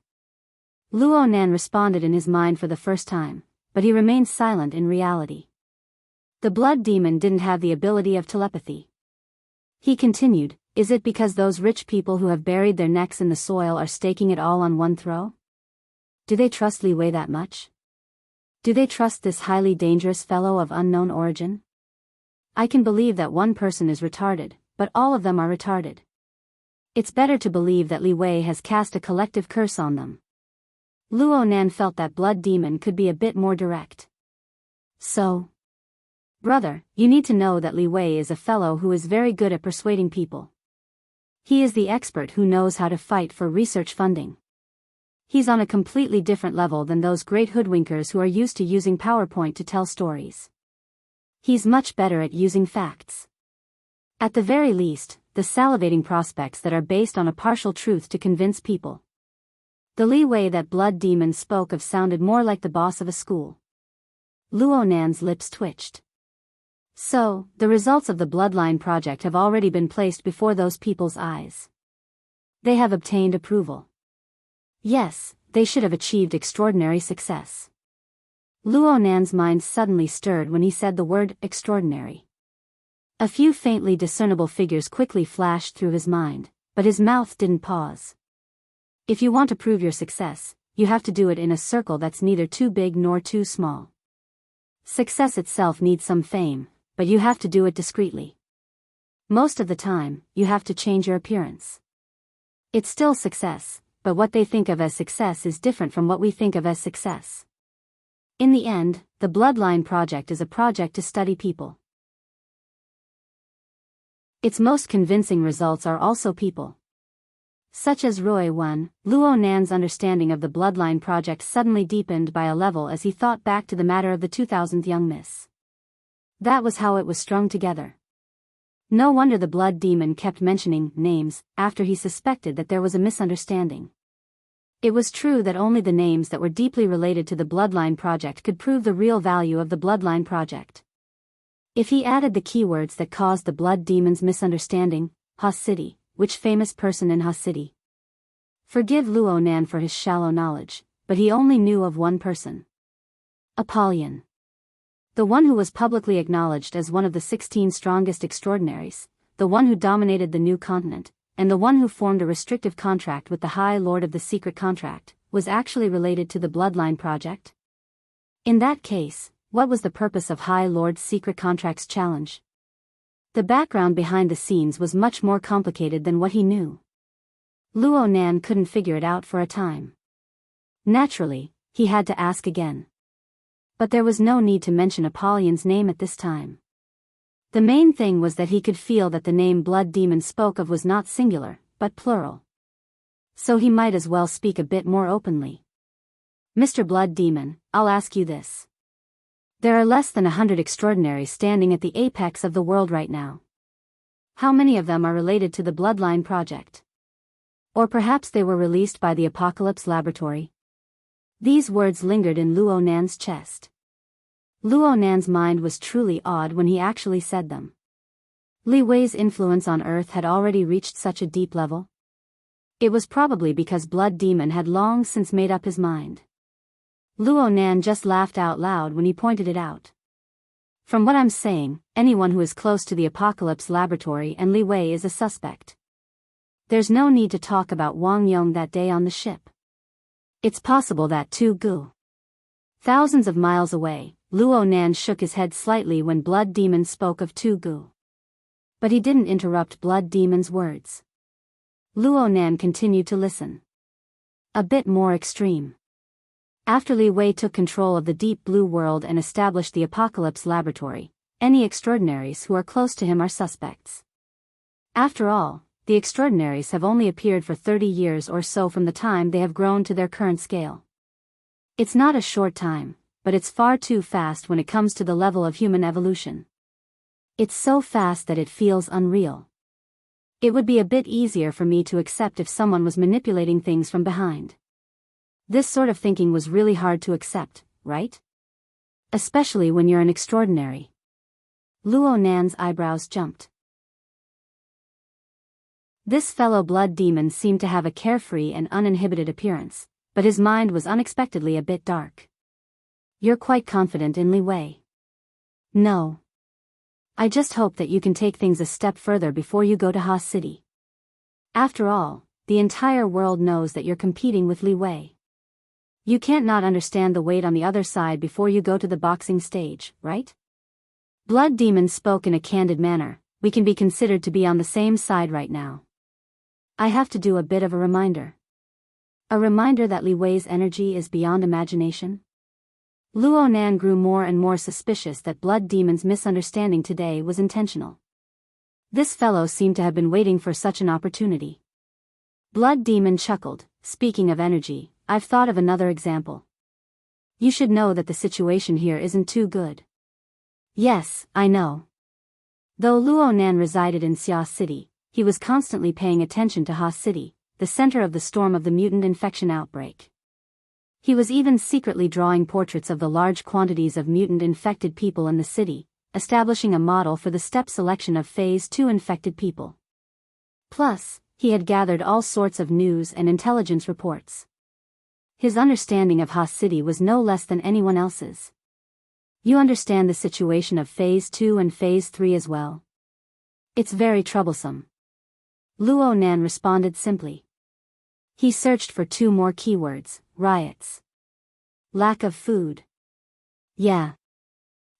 Luo Nan responded in his mind for the first time, but he remained silent in reality. The Blood Demon didn't have the ability of telepathy. He continued, "Is it because those rich people who have buried their necks in the soil are staking it all on one throw? Do they trust Li Wei that much? Do they trust this highly dangerous fellow of unknown origin? I can believe that one person is retarded, but all of them are retarded. It's better to believe that Li Wei has cast a collective curse on them." Luo Nan felt that Blood Demon could be a bit more direct. "So, brother, you need to know that Li Wei is a fellow who is very good at persuading people. He is the expert who knows how to fight for research funding. He's on a completely different level than those great hoodwinkers who are used to using PowerPoint to tell stories. He's much better at using facts. At the very least, the salivating prospects that are based on a partial truth to convince people." The Li Wei that Blood Demon spoke of sounded more like the boss of a school. Luo Nan's lips twitched. So, the results of the Bloodline project have already been placed before those people's eyes. They have obtained approval. Yes, they should have achieved extraordinary success. Luo Nan's mind suddenly stirred when he said the word extraordinary. A few faintly discernible figures quickly flashed through his mind, but his mouth didn't pause. If you want to prove your success, you have to do it in a circle that's neither too big nor too small. Success itself needs some fame, but you have to do it discreetly. Most of the time, you have to change your appearance. It's still success, but what they think of as success is different from what we think of as success. In the end, the Bloodline project is a project to study people. Its most convincing results are also people. Such as Roy 1, Luo Nan's understanding of the Bloodline project suddenly deepened by a level as he thought back to the matter of the 2000th young miss. That was how it was strung together. No wonder the Blood Demon kept mentioning names after he suspected that there was a misunderstanding. It was true that only the names that were deeply related to the Bloodline project could prove the real value of the Bloodline project. If he added the keywords that caused the Blood Demon's misunderstanding, Ha City, which famous person in Ha City? Forgive Luo Nan for his shallow knowledge, but he only knew of one person. Apollyon. The one who was publicly acknowledged as one of the 16 strongest extraordinaries, the one who dominated the new continent, and the one who formed a restrictive contract with the High Lord of the Secret Contract, was actually related to the Bloodline project? In that case, what was the purpose of High Lord's Secret Contract's challenge? The background behind the scenes was much more complicated than what he knew. Luo Nan couldn't figure it out for a time. Naturally, he had to ask again. But there was no need to mention Apollyon's name at this time. The main thing was that he could feel that the name Blood Demon spoke of was not singular, but plural. So he might as well speak a bit more openly. "Mr. Blood Demon, I'll ask you this. There are less than 100 extraordinaries standing at the apex of the world right now. How many of them are related to the Bloodline project? Or perhaps they were released by the Apocalypse Laboratory?" These words lingered in Luo Nan's chest. Luo Nan's mind was truly awed when he actually said them. Li Wei's influence on Earth had already reached such a deep level. It was probably because Blood Demon had long since made up his mind. Luo Nan just laughed out loud when he pointed it out. "From what I'm saying, anyone who is close to the Apocalypse Laboratory and Li Wei is a suspect. There's no need to talk about Wang Yong that day on the ship. It's possible that Tu Gu. Thousands of miles away, Luo Nan shook his head slightly when Blood Demon spoke of Tu Gu. But he didn't interrupt Blood Demon's words. Luo Nan continued to listen. A bit more extreme. After Li Wei took control of the Deep Blue World and established the Apocalypse Laboratory, any extraordinaries who are close to him are suspects. After all, the extraordinaries have only appeared for 30 years or so from the time they have grown to their current scale. It's not a short time, but it's far too fast when it comes to the level of human evolution. It's so fast that it feels unreal. It would be a bit easier for me to accept if someone was manipulating things from behind. This sort of thinking was really hard to accept, right? Especially when you're an extraordinary. Luo Nan's eyebrows jumped. This fellow Blood Demon seemed to have a carefree and uninhibited appearance, but his mind was unexpectedly a bit dark. You're quite confident in Li Wei. No. I just hope that you can take things a step further before you go to Ha City. After all, the entire world knows that you're competing with Li Wei. You can't not understand the weight on the other side before you go to the boxing stage, right? Blood Demon spoke in a candid manner. We can be considered to be on the same side right now. I have to do a bit of a reminder. A reminder that Li Wei's energy is beyond imagination? Luo Nan grew more and more suspicious that Blood Demon's misunderstanding today was intentional. This fellow seemed to have been waiting for such an opportunity. Blood Demon chuckled. Speaking of energy, I've thought of another example. You should know that the situation here isn't too good. Yes, I know. Though Luo Nan resided in Xia City, he was constantly paying attention to Ha City, the center of the storm of the mutant infection outbreak. He was even secretly drawing portraits of the large quantities of mutant-infected people in the city, establishing a model for the step selection of Phase 2 infected people. Plus, he had gathered all sorts of news and intelligence reports. His understanding of Ha City was no less than anyone else's. You understand the situation of Phase 2 and Phase 3 as well? It's very troublesome. Luo Nan responded simply. He searched for two more keywords: riots. Lack of food. Yeah.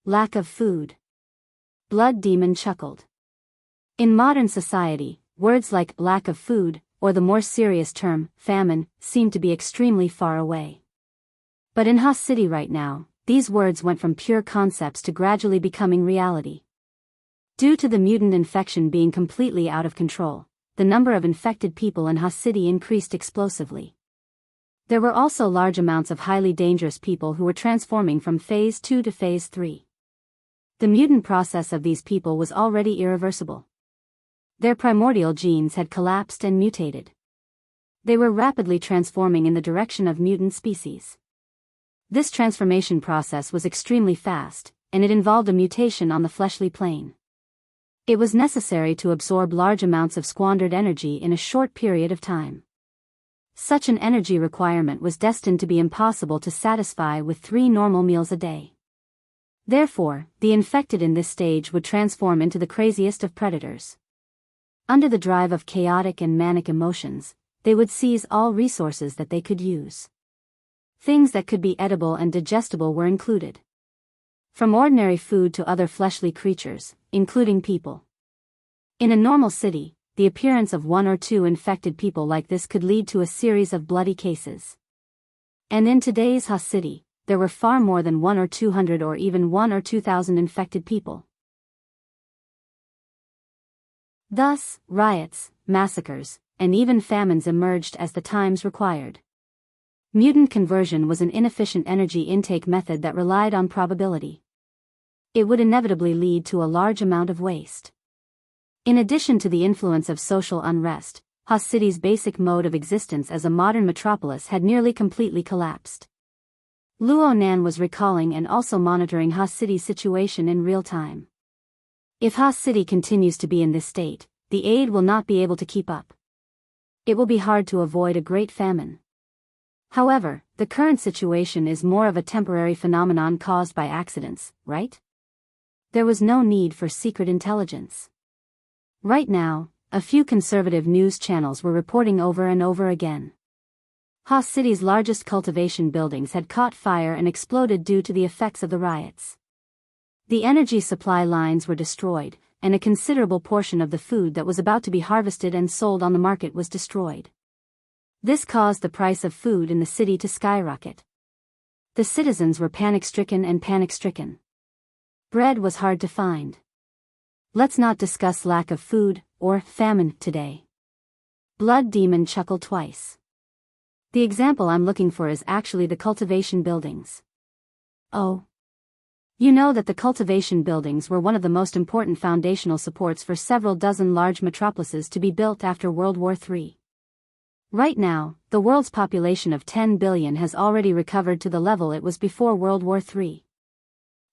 Lack of food. Blood Demon chuckled. In modern society, words like lack of food, or the more serious term, famine, seem to be extremely far away. But in Ha City right now, these words went from pure concepts to gradually becoming reality. Due to the mutant infection being completely out of control, the number of infected people in Ha City increased explosively. There were also large amounts of highly dangerous people who were transforming from Phase 2 to Phase 3. The mutant process of these people was already irreversible. Their primordial genes had collapsed and mutated. They were rapidly transforming in the direction of mutant species. This transformation process was extremely fast, and it involved a mutation on the fleshly plane. It was necessary to absorb large amounts of squandered energy in a short period of time. Such an energy requirement was destined to be impossible to satisfy with 3 normal meals a day. Therefore, the infected in this stage would transform into the craziest of predators. Under the drive of chaotic and manic emotions, they would seize all resources that they could use. Things that could be edible and digestible were included. From ordinary food to other fleshly creatures, including people. In a normal city, the appearance of 1 or 2 infected people like this could lead to a series of bloody cases. And in today's Ha City, there were far more than 1 or 200 or even 1 or 2,000 infected people. Thus, riots, massacres, and even famines emerged as the times required. Mutant conversion was an inefficient energy intake method that relied on probability. It would inevitably lead to a large amount of waste. In addition to the influence of social unrest, Ha City's basic mode of existence as a modern metropolis had nearly completely collapsed. Luo Nan was recalling and also monitoring Ha City's situation in real time. If Ha City continues to be in this state, the aid will not be able to keep up. It will be hard to avoid a great famine. However, the current situation is more of a temporary phenomenon caused by accidents, right? There was no need for secret intelligence. Right now, a few conservative news channels were reporting over and over again. Ha City's largest cultivation buildings had caught fire and exploded due to the effects of the riots. The energy supply lines were destroyed, and a considerable portion of the food that was about to be harvested and sold on the market was destroyed. This caused the price of food in the city to skyrocket. The citizens were panic-stricken. Bread was hard to find. Let's not discuss lack of food, or famine, today. Blood Demon chuckled twice. The example I'm looking for is actually the cultivation buildings. Oh. You know that the cultivation buildings were one of the most important foundational supports for several dozen large metropolises to be built after World War III. Right now, the world's population of 10 billion has already recovered to the level it was before World War III.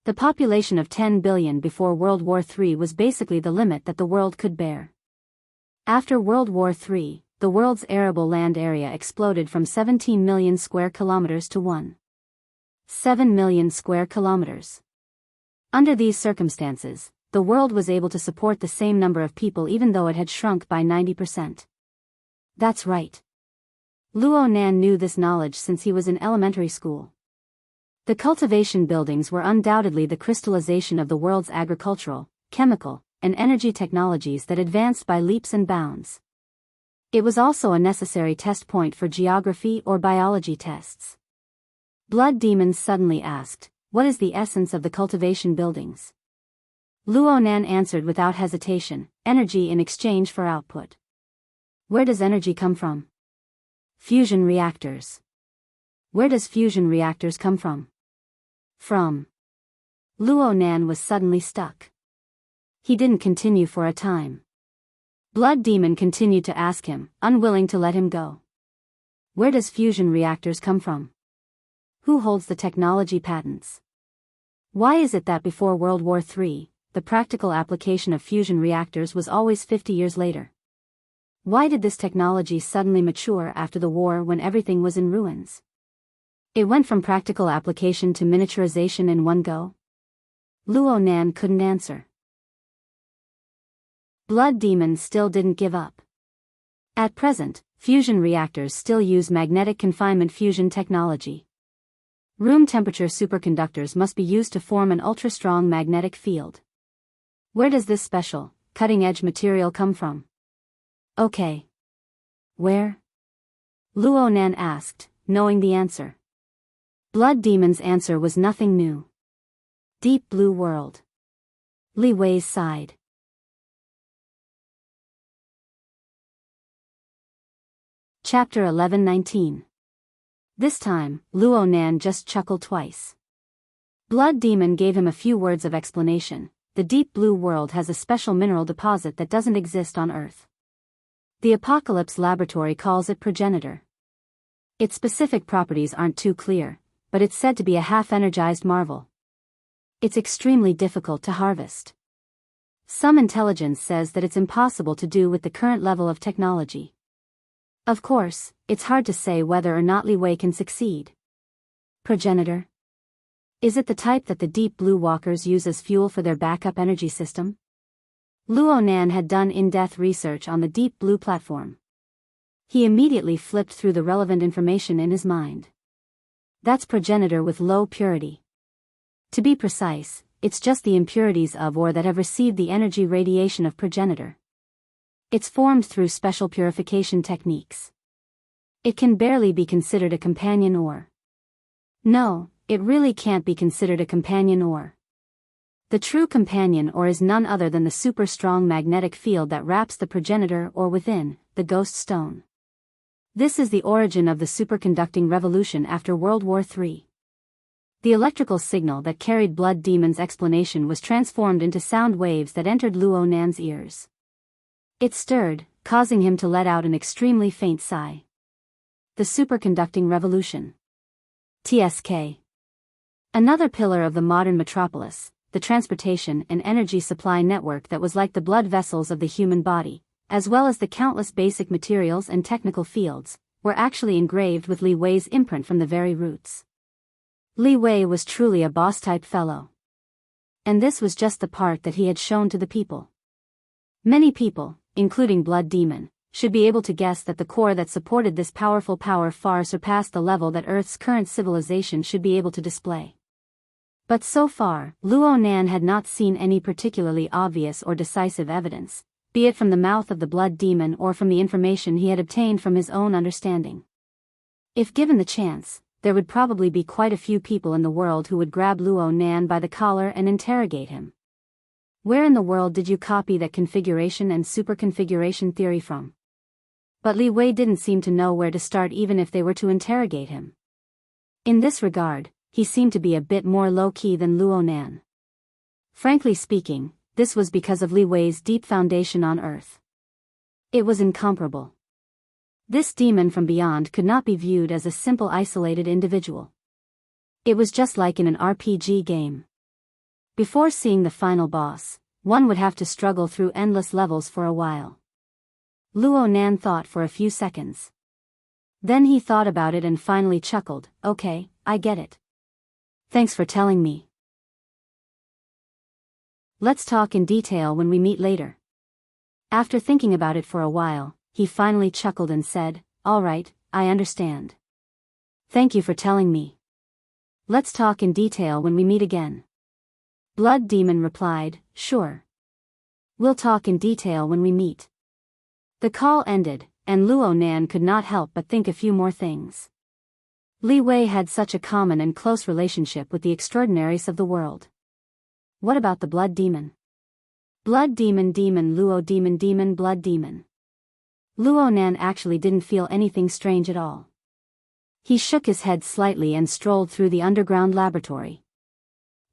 The population of 10 billion before World War III was basically the limit that the world could bear. After World War III, the world's arable land area exploded from 17 million square kilometers to 1.7 million square kilometers. Under these circumstances, the world was able to support the same number of people even though it had shrunk by 90%. That's right. Luo Nan knew this knowledge since he was in elementary school. The cultivation buildings were undoubtedly the crystallization of the world's agricultural, chemical, and energy technologies that advanced by leaps and bounds. It was also a necessary test point for geography or biology tests. Blood Demon suddenly asked, "What is the essence of the cultivation buildings?" Luo Nan answered without hesitation, "Energy in exchange for output." Where does energy come from? Fusion reactors. Where does fusion reactors come from? From. Luo Nan was suddenly stuck. He didn't continue for a time. Blood Demon continued to ask him, unwilling to let him go. Where does fusion reactors come from? Who holds the technology patents? Why is it that before World War III, the practical application of fusion reactors was always 50 years later? Why did this technology suddenly mature after the war when everything was in ruins? It went from practical application to miniaturization in one go? Luo Nan couldn't answer. Blood Demon still didn't give up. At present, fusion reactors still use magnetic confinement fusion technology. Room temperature superconductors must be used to form an ultra-strong magnetic field. Where does this special, cutting-edge material come from? Okay. Where? Luo Nan asked, knowing the answer. Blood Demon's answer was nothing new. Deep Blue World. Li Wei sighed. Chapter 11:19. This time, Luo Nan just chuckled twice. Blood Demon gave him a few words of explanation. The Deep Blue World has a special mineral deposit that doesn't exist on Earth. The Apocalypse Laboratory calls it progenitor. Its specific properties aren't too clear, but it's said to be a half-energized marvel. It's extremely difficult to harvest. Some intelligence says that it's impossible to do with the current level of technology. Of course, it's hard to say whether or not Li Wei can succeed. Progenitor? Is it the type that the Deep Blue Walkers use as fuel for their backup energy system? Luo Nan had done in-depth research on the Deep Blue platform. He immediately flipped through the relevant information in his mind. That's progenitor with low purity. To be precise, it's just the impurities of ore that have received the energy radiation of progenitor. It's formed through special purification techniques. It can barely be considered a companion ore. No, it really can't be considered a companion ore. The true companion ore is none other than the super-strong magnetic field that wraps the progenitor ore within, the ghost stone. This is the origin of the superconducting revolution after World War III. The electrical signal that carried Blood Demon's explanation was transformed into sound waves that entered Luo Nan's ears. It stirred, causing him to let out an extremely faint sigh. The superconducting revolution. TSK. Another pillar of the modern metropolis, the transportation and energy supply network that was like the blood vessels of the human body, as well as the countless basic materials and technical fields, were actually engraved with Li Wei's imprint from the very roots. Li Wei was truly a boss-type fellow. And this was just the part that he had shown to the people. Many people, including Blood Demon, should be able to guess that the core that supported this powerful power far surpassed the level that Earth's current civilization should be able to display. But so far, Luo Nan had not seen any particularly obvious or decisive evidence, be it from the mouth of the blood demon or from the information he had obtained from his own understanding. If given the chance, there would probably be quite a few people in the world who would grab Luo Nan by the collar and interrogate him. Where in the world did you copy that configuration and superconfiguration theory from? But Li Wei didn't seem to know where to start even if they were to interrogate him. In this regard, he seemed to be a bit more low-key than Luo Nan. Frankly speaking, this was because of Li Wei's deep foundation on Earth. It was incomparable. This demon from beyond could not be viewed as a simple isolated individual. It was just like in an RPG game. Before seeing the final boss, one would have to struggle through endless levels for a while. Luo Nan thought for a few seconds. Then he thought about it and finally chuckled, "Okay, I get it. Thanks for telling me. Let's talk in detail when we meet later." After thinking about it for a while, he finally chuckled and said, "All right, I understand. Thank you for telling me. Let's talk in detail when we meet again." Blood Demon replied, "Sure. We'll talk in detail when we meet." The call ended, and Luo Nan could not help but think a few more things. Li Wei had such a common and close relationship with the extraordinaries of the world. What about the Blood Demon? Blood Demon Demon Luo Demon Demon Blood Demon. Luo Nan actually didn't feel anything strange at all. He shook his head slightly and strolled through the underground laboratory.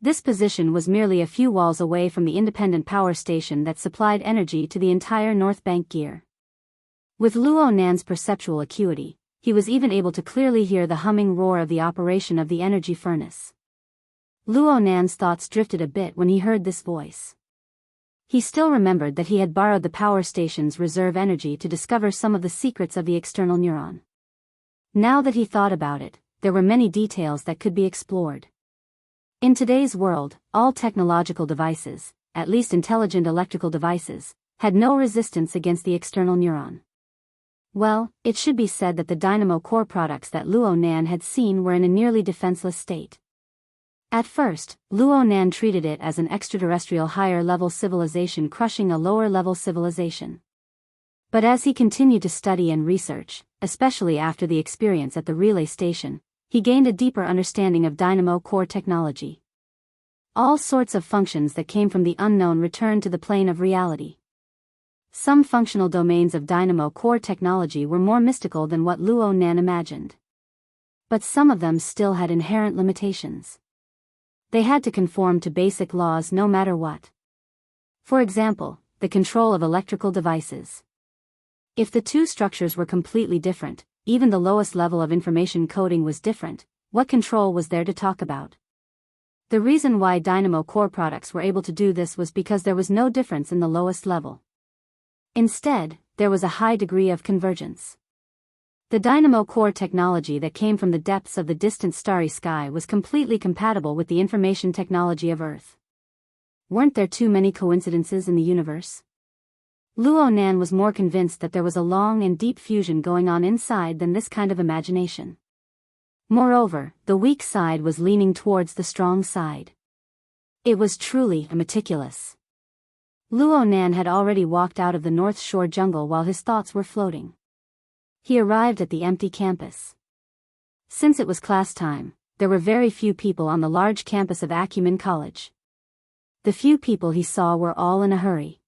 This position was merely a few walls away from the independent power station that supplied energy to the entire North Bank gear. With Luo Nan's perceptual acuity, he was even able to clearly hear the humming roar of the operation of the energy furnace. Luo Nan's thoughts drifted a bit when he heard this voice. He still remembered that he had borrowed the power station's reserve energy to discover some of the secrets of the external neuron. Now that he thought about it, there were many details that could be explored. In today's world, all technological devices, at least intelligent electrical devices, had no resistance against the external neuron. Well, it should be said that the dynamo core products that Luo Nan had seen were in a nearly defenseless state. At first, Luo Nan treated it as an extraterrestrial higher-level civilization crushing a lower-level civilization. But as he continued to study and research, especially after the experience at the relay station, he gained a deeper understanding of dynamo core technology. All sorts of functions that came from the unknown returned to the plane of reality. Some functional domains of dynamo core technology were more mystical than what Luo Nan imagined. But some of them still had inherent limitations. They had to conform to basic laws no matter what. For example, the control of electrical devices. If the two structures were completely different, even the lowest level of information coding was different, what control was there to talk about? The reason why dynamo core products were able to do this was because there was no difference in the lowest level. Instead, there was a high degree of convergence. The dynamo core technology that came from the depths of the distant starry sky was completely compatible with the information technology of Earth. Weren't there too many coincidences in the universe? Luo Nan was more convinced that there was a long and deep fusion going on inside than this kind of imagination. Moreover, the weak side was leaning towards the strong side. It was truly meticulous. Luo Nan had already walked out of the North Shore jungle while his thoughts were floating. He arrived at the empty campus. Since it was class time, there were very few people on the large campus of Acumen College. The few people he saw were all in a hurry.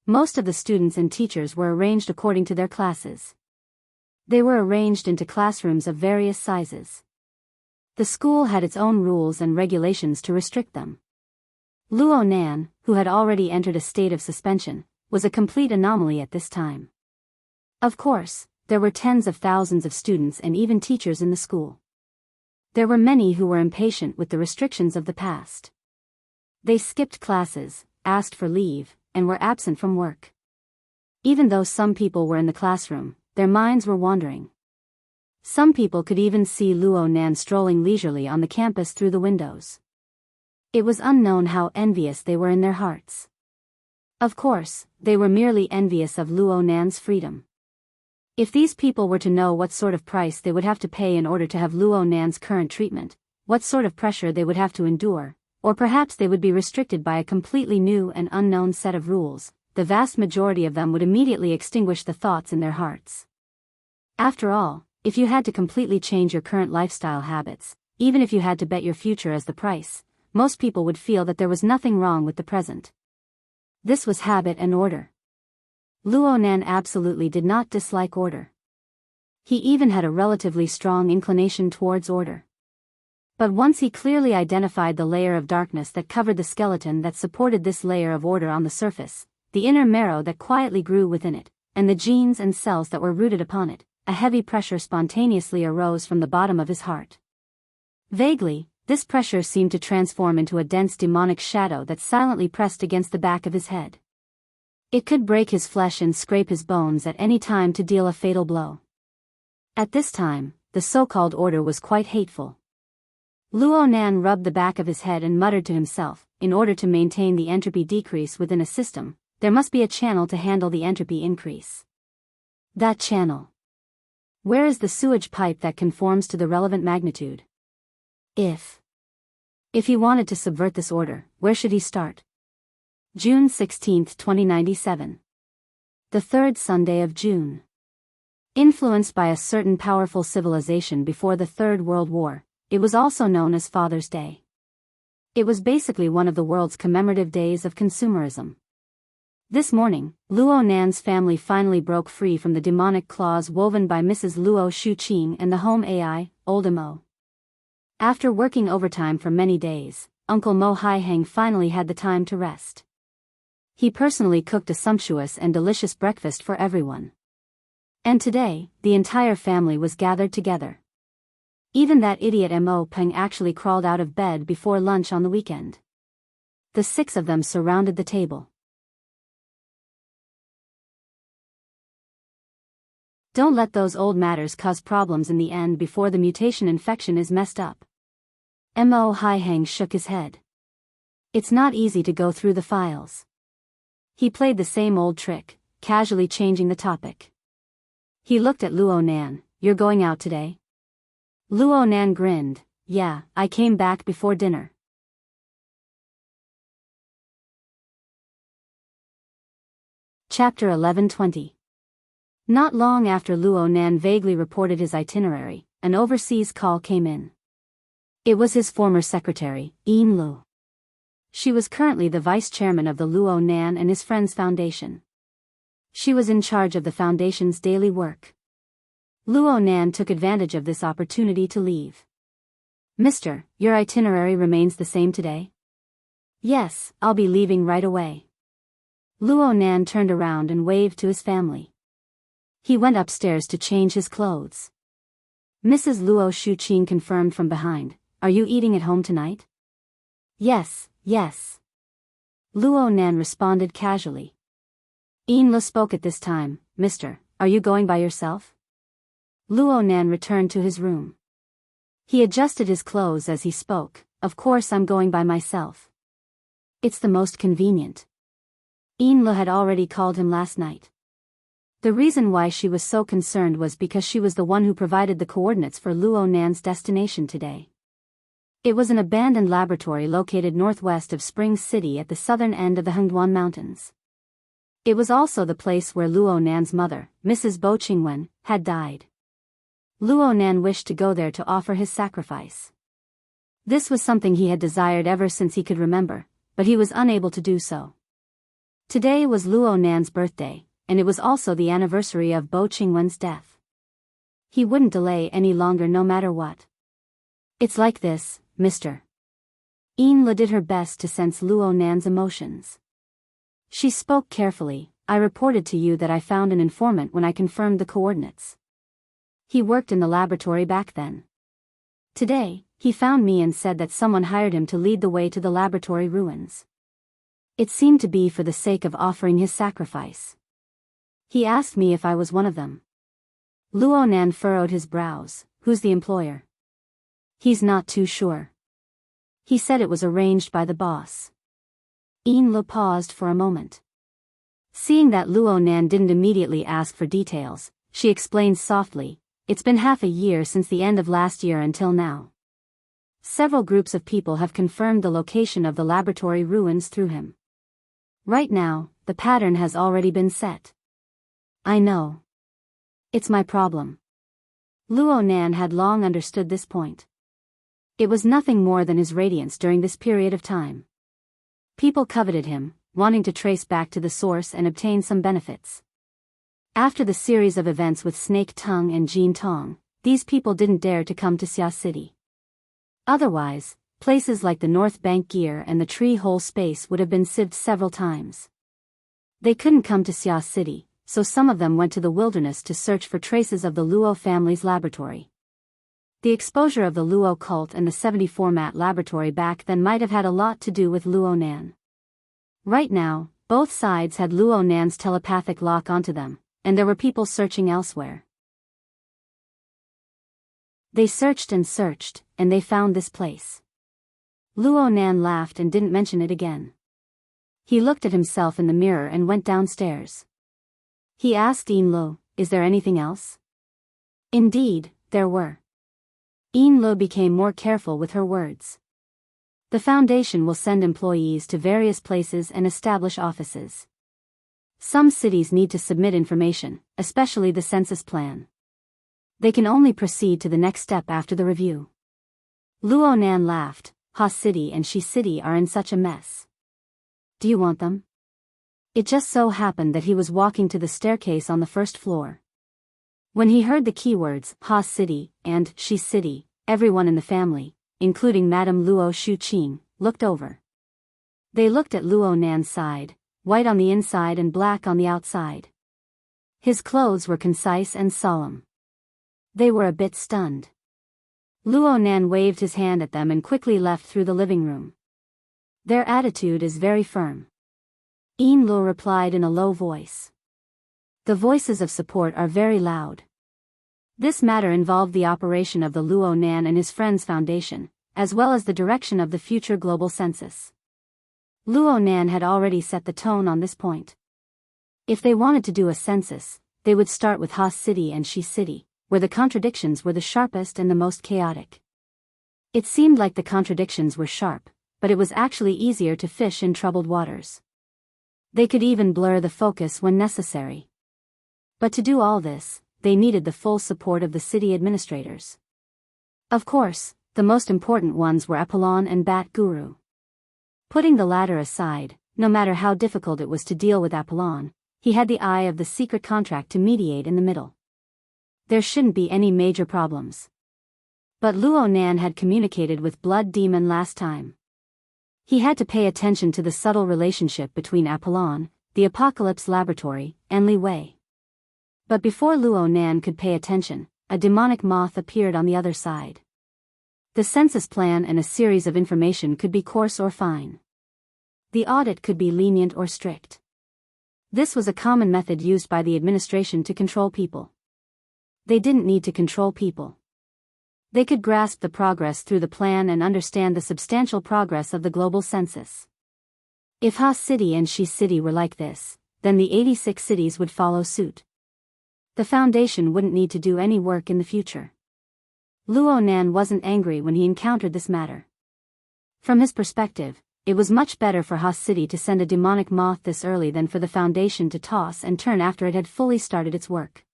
Most of the students and teachers were arranged according to their classes. They were arranged into classrooms of various sizes. The school had its own rules and regulations to restrict them. Luo Nan, who had already entered a state of suspension, was a complete anomaly at this time. Of course, there were tens of thousands of students and even teachers in the school. There were many who were impatient with the restrictions of the past. They skipped classes, asked for leave, and were absent from work. Even though some people were in the classroom, their minds were wandering. Some people could even see Luo Nan strolling leisurely on the campus through the windows. It was unknown how envious they were in their hearts. Of course, they were merely envious of Luo Nan's freedom. If these people were to know what sort of price they would have to pay in order to have Luo Nan's current treatment, what sort of pressure they would have to endure, or perhaps they would be restricted by a completely new and unknown set of rules, the vast majority of them would immediately extinguish the thoughts in their hearts. After all, if you had to completely change your current lifestyle habits, even if you had to bet your future as the price, most people would feel that there was nothing wrong with the present. This was habit and order. Luo Nan absolutely did not dislike order. He even had a relatively strong inclination towards order. But once he clearly identified the layer of darkness that covered the skeleton that supported this layer of order on the surface, the inner marrow that quietly grew within it, and the genes and cells that were rooted upon it, a heavy pressure spontaneously arose from the bottom of his heart. Vaguely, this pressure seemed to transform into a dense demonic shadow that silently pressed against the back of his head. It could break his flesh and scrape his bones at any time to deal a fatal blow. At this time, the so-called order was quite hateful. Luo Nan rubbed the back of his head and muttered to himself, in order to maintain the entropy decrease within a system, there must be a channel to handle the entropy increase. That channel. Where is the sewage pipe that conforms to the relevant magnitude? If he wanted to subvert this order, where should he start? June 16, 2097. The third Sunday of June. Influenced by a certain powerful civilization before the Third World War, it was also known as Father's Day. It was basically one of the world's commemorative days of consumerism. This morning, Luo Nan's family finally broke free from the demonic claws woven by Mrs. Luo Shuqing and the home AI, Old Mo. After working overtime for many days, Uncle Mo Haiheng finally had the time to rest. He personally cooked a sumptuous and delicious breakfast for everyone. And today, the entire family was gathered together. Even that idiot Mo Peng actually crawled out of bed before lunch on the weekend. The 6 of them surrounded the table. Don't let those old matters cause problems in the end before the mutation infection is messed up. Mo Haiheng shook his head. It's not easy to go through the files. He played the same old trick, casually changing the topic. He looked at Luo Nan. You're going out today? Luo Nan grinned. Yeah, I came back before dinner. Chapter 11:20. Not long after Luo Nan vaguely reported his itinerary, an overseas call came in. It was his former secretary, Yin Lu. She was currently the vice chairman of the Luo Nan and his Friends Foundation. She was in charge of the foundation's daily work. Luo Nan took advantage of this opportunity to leave. Mister, your itinerary remains the same today? Yes, I'll be leaving right away. Luo Nan turned around and waved to his family. He went upstairs to change his clothes. Mrs. Luo Shuqing confirmed from behind, are you eating at home tonight? Yes. Yes. Luo Nan responded casually. Yin Lu spoke at this time, Mister, are you going by yourself? Luo Nan returned to his room. He adjusted his clothes as he spoke, of course I'm going by myself. It's the most convenient. Yin Lu had already called him last night. The reason why she was so concerned was because she was the one who provided the coordinates for Luo Nan's destination today. It was an abandoned laboratory located northwest of Spring City at the southern end of the Hengduan Mountains. It was also the place where Luo Nan's mother, Mrs. Bo Qingwen, had died. Luo Nan wished to go there to offer his sacrifice. This was something he had desired ever since he could remember, but he was unable to do so. Today was Luo Nan's birthday, and it was also the anniversary of Bo Qingwen's death. He wouldn't delay any longer no matter what. It's like this, Mister. Yin Lu did her best to sense Luo Nan's emotions. She spoke carefully, I reported to you that I found an informant when I confirmed the coordinates. He worked in the laboratory back then. Today, he found me and said that someone hired him to lead the way to the laboratory ruins. It seemed to be for the sake of offering his sacrifice. He asked me if I was one of them. Luo Nan furrowed his brows. Who's the employer? He's not too sure. He said it was arranged by the boss. Yin Lu paused for a moment. Seeing that Luo Nan didn't immediately ask for details, she explained softly, "It's been half a year since the end of last year until now. Several groups of people have confirmed the location of the laboratory ruins through him. Right now, the pattern has already been set." "I know. It's my problem." Luo Nan had long understood this point. It was nothing more than his radiance during this period of time. People coveted him, wanting to trace back to the source and obtain some benefits. After the series of events with Snake Tongue and Jean Tong, these people didn't dare to come to Xia City. Otherwise, places like the North Bank Gear and the Tree Hole Space would have been sieved several times. They couldn't come to Xia City, so some of them went to the wilderness to search for traces of the Luo family's laboratory. The exposure of the Luo cult and the 70-format laboratory back then might have had a lot to do with Luo Nan. Right now, both sides had Luo Nan's telepathic lock onto them, and there were people searching elsewhere. They searched, and they found this place. Luo Nan laughed and didn't mention it again. He looked at himself in the mirror and went downstairs. He asked Yin Lo, "Is there anything else?" Indeed, there were. Yin Lo became more careful with her words. "The Foundation will send employees to various places and establish offices. Some cities need to submit information, especially the census plan. They can only proceed to the next step after the review." Luo Nan laughed. "Ha City and Shi City are in such a mess. Do you want them?" It just so happened that he was walking to the staircase on the first floor. When he heard the keywords, Ha City, and Shi City, everyone in the family, including Madame Luo Shuqing, looked over. They looked at Luo Nan's side, white on the inside and black on the outside. His clothes were concise and solemn. They were a bit stunned. Luo Nan waved his hand at them and quickly left through the living room. "Their attitude is very firm." Yin Lo replied in a low voice. "The voices of support are very loud." This matter involved the operation of the Luo Nan and his friends' foundation, as well as the direction of the future global census. Luo Nan had already set the tone on this point. If they wanted to do a census, they would start with Ha City and Shi City, where the contradictions were the sharpest and the most chaotic. It seemed like the contradictions were sharp, but it was actually easier to fish in troubled waters. They could even blur the focus when necessary. But to do all this, they needed the full support of the city administrators. Of course, the most important ones were Apollon and Bat Guru. Putting the latter aside, no matter how difficult it was to deal with Apollon, he had the eye of the secret contract to mediate in the middle. There shouldn't be any major problems. But Luo Nan had communicated with Blood Demon last time. He had to pay attention to the subtle relationship between Apollon, the Apocalypse Laboratory, and Li Wei. But before Luo Nan could pay attention, a demonic moth appeared on the other side. The census plan and a series of information could be coarse or fine. The audit could be lenient or strict. This was a common method used by the administration to control people. They didn't need to control people. They could grasp the progress through the plan and understand the substantial progress of the global census. If Ha City and Shi City were like this, then the 86 cities would follow suit. The Foundation wouldn't need to do any work in the future. Luo Nan wasn't angry when he encountered this matter. From his perspective, it was much better for Ha City to send a demonic moth this early than for the Foundation to toss and turn after it had fully started its work.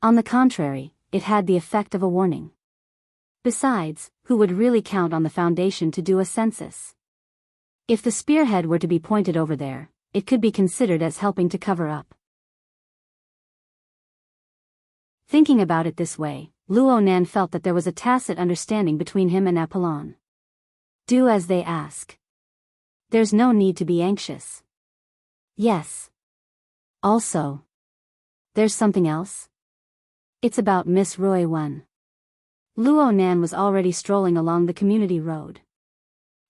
On the contrary, it had the effect of a warning. Besides, who would really count on the Foundation to do a census? If the spearhead were to be pointed over there, it could be considered as helping to cover up. Thinking about it this way, Luo Nan felt that there was a tacit understanding between him and Apollon. Do as they ask. There's no need to be anxious. Yes. Also, there's something else. It's about Miss Roy Wen. Luo Nan was already strolling along the community road.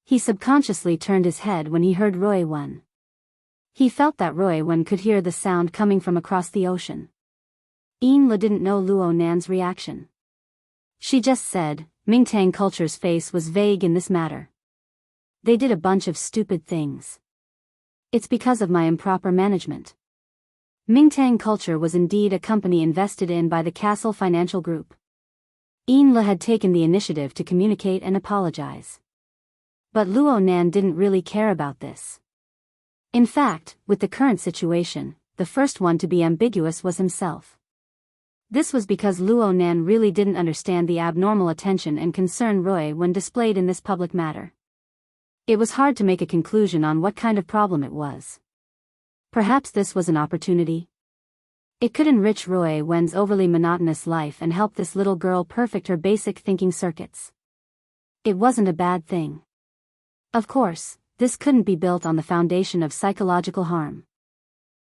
He subconsciously turned his head when he heard Roy Wen. He felt that Roy Wen could hear the sound coming from across the ocean. Yin Le didn't know Luo Nan's reaction. She just said, Mingtang Culture's face was vague in this matter. They did a bunch of stupid things. It's because of my improper management. Mingtang Culture was indeed a company invested in by the Castle Financial Group. Yin Le had taken the initiative to communicate and apologize. But Luo Nan didn't really care about this. In fact, with the current situation, the first one to be ambiguous was himself. This was because Luo Nan really didn't understand the abnormal attention and concern Roy when displayed in this public matter. It was hard to make a conclusion on what kind of problem it was. Perhaps this was an opportunity. It could enrich Roy Wen's overly monotonous life and help this little girl perfect her basic thinking circuits. It wasn't a bad thing. Of course, this couldn't be built on the foundation of psychological harm.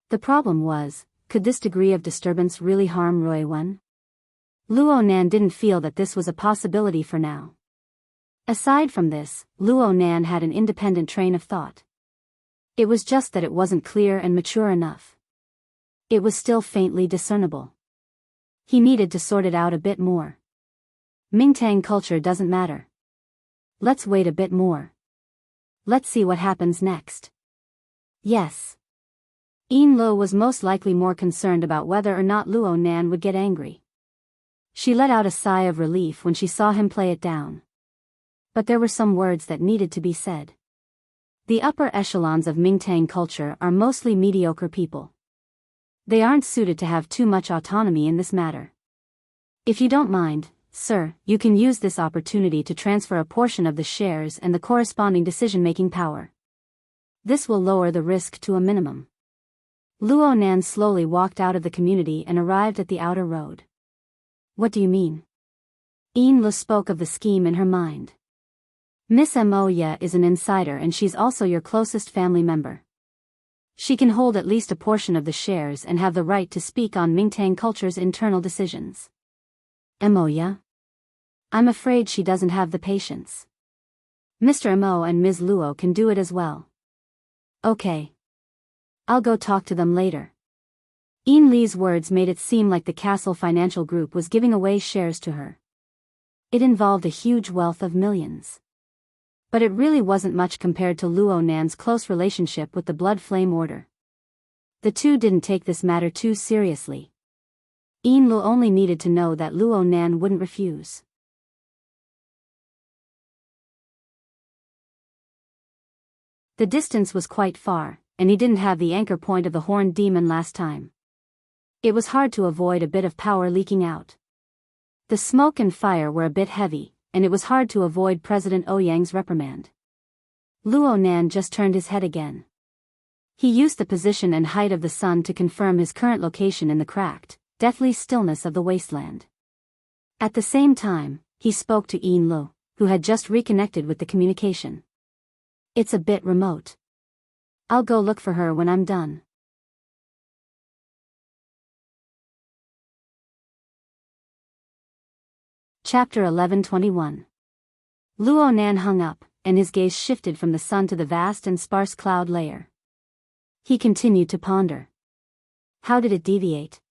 The problem was, could this degree of disturbance really harm Roy Wen? Luo Nan didn't feel that this was a possibility for now. Aside from this, Luo Nan had an independent train of thought. It was just that it wasn't clear and mature enough. It was still faintly discernible. He needed to sort it out a bit more. Mingtang Culture doesn't matter. Let's wait a bit more. Let's see what happens next. Yes. Yin Lo was most likely more concerned about whether or not Luo Nan would get angry. She let out a sigh of relief when she saw him play it down. But there were some words that needed to be said. The upper echelons of Mingtang Culture are mostly mediocre people. They aren't suited to have too much autonomy in this matter. If you don't mind, sir, you can use this opportunity to transfer a portion of the shares and the corresponding decision-making power. This will lower the risk to a minimum. Luo Nan slowly walked out of the community and arrived at the outer road. What do you mean? Yin Le spoke of the scheme in her mind. Miss Mo Ye is an insider and she's also your closest family member. She can hold at least a portion of the shares and have the right to speak on Mingtang Culture's internal decisions. Mo Ye? I'm afraid she doesn't have the patience. Mr. Mo and Ms. Luo can do it as well. Okay. I'll go talk to them later. Yin Li's words made it seem like the Castle Financial Group was giving away shares to her. It involved a huge wealth of millions. But it really wasn't much compared to Luo Nan's close relationship with the Blood Flame Order. The two didn't take this matter too seriously. Yin Lu only needed to know that Luo Nan wouldn't refuse. The distance was quite far, and he didn't have the anchor point of the Horned Demon last time. It was hard to avoid a bit of power leaking out. The smoke and fire were a bit heavy, and it was hard to avoid President Ouyang's reprimand. Luo Nan just turned his head again. He used the position and height of the sun to confirm his current location in the cracked, deathly stillness of the wasteland. At the same time, he spoke to Yin Lu, who had just reconnected with the communication. It's a bit remote. I'll go look for her when I'm done. Chapter 11:21. Luo Nan hung up, and his gaze shifted from the sun to the vast and sparse cloud layer. He continued to ponder. How did it deviate?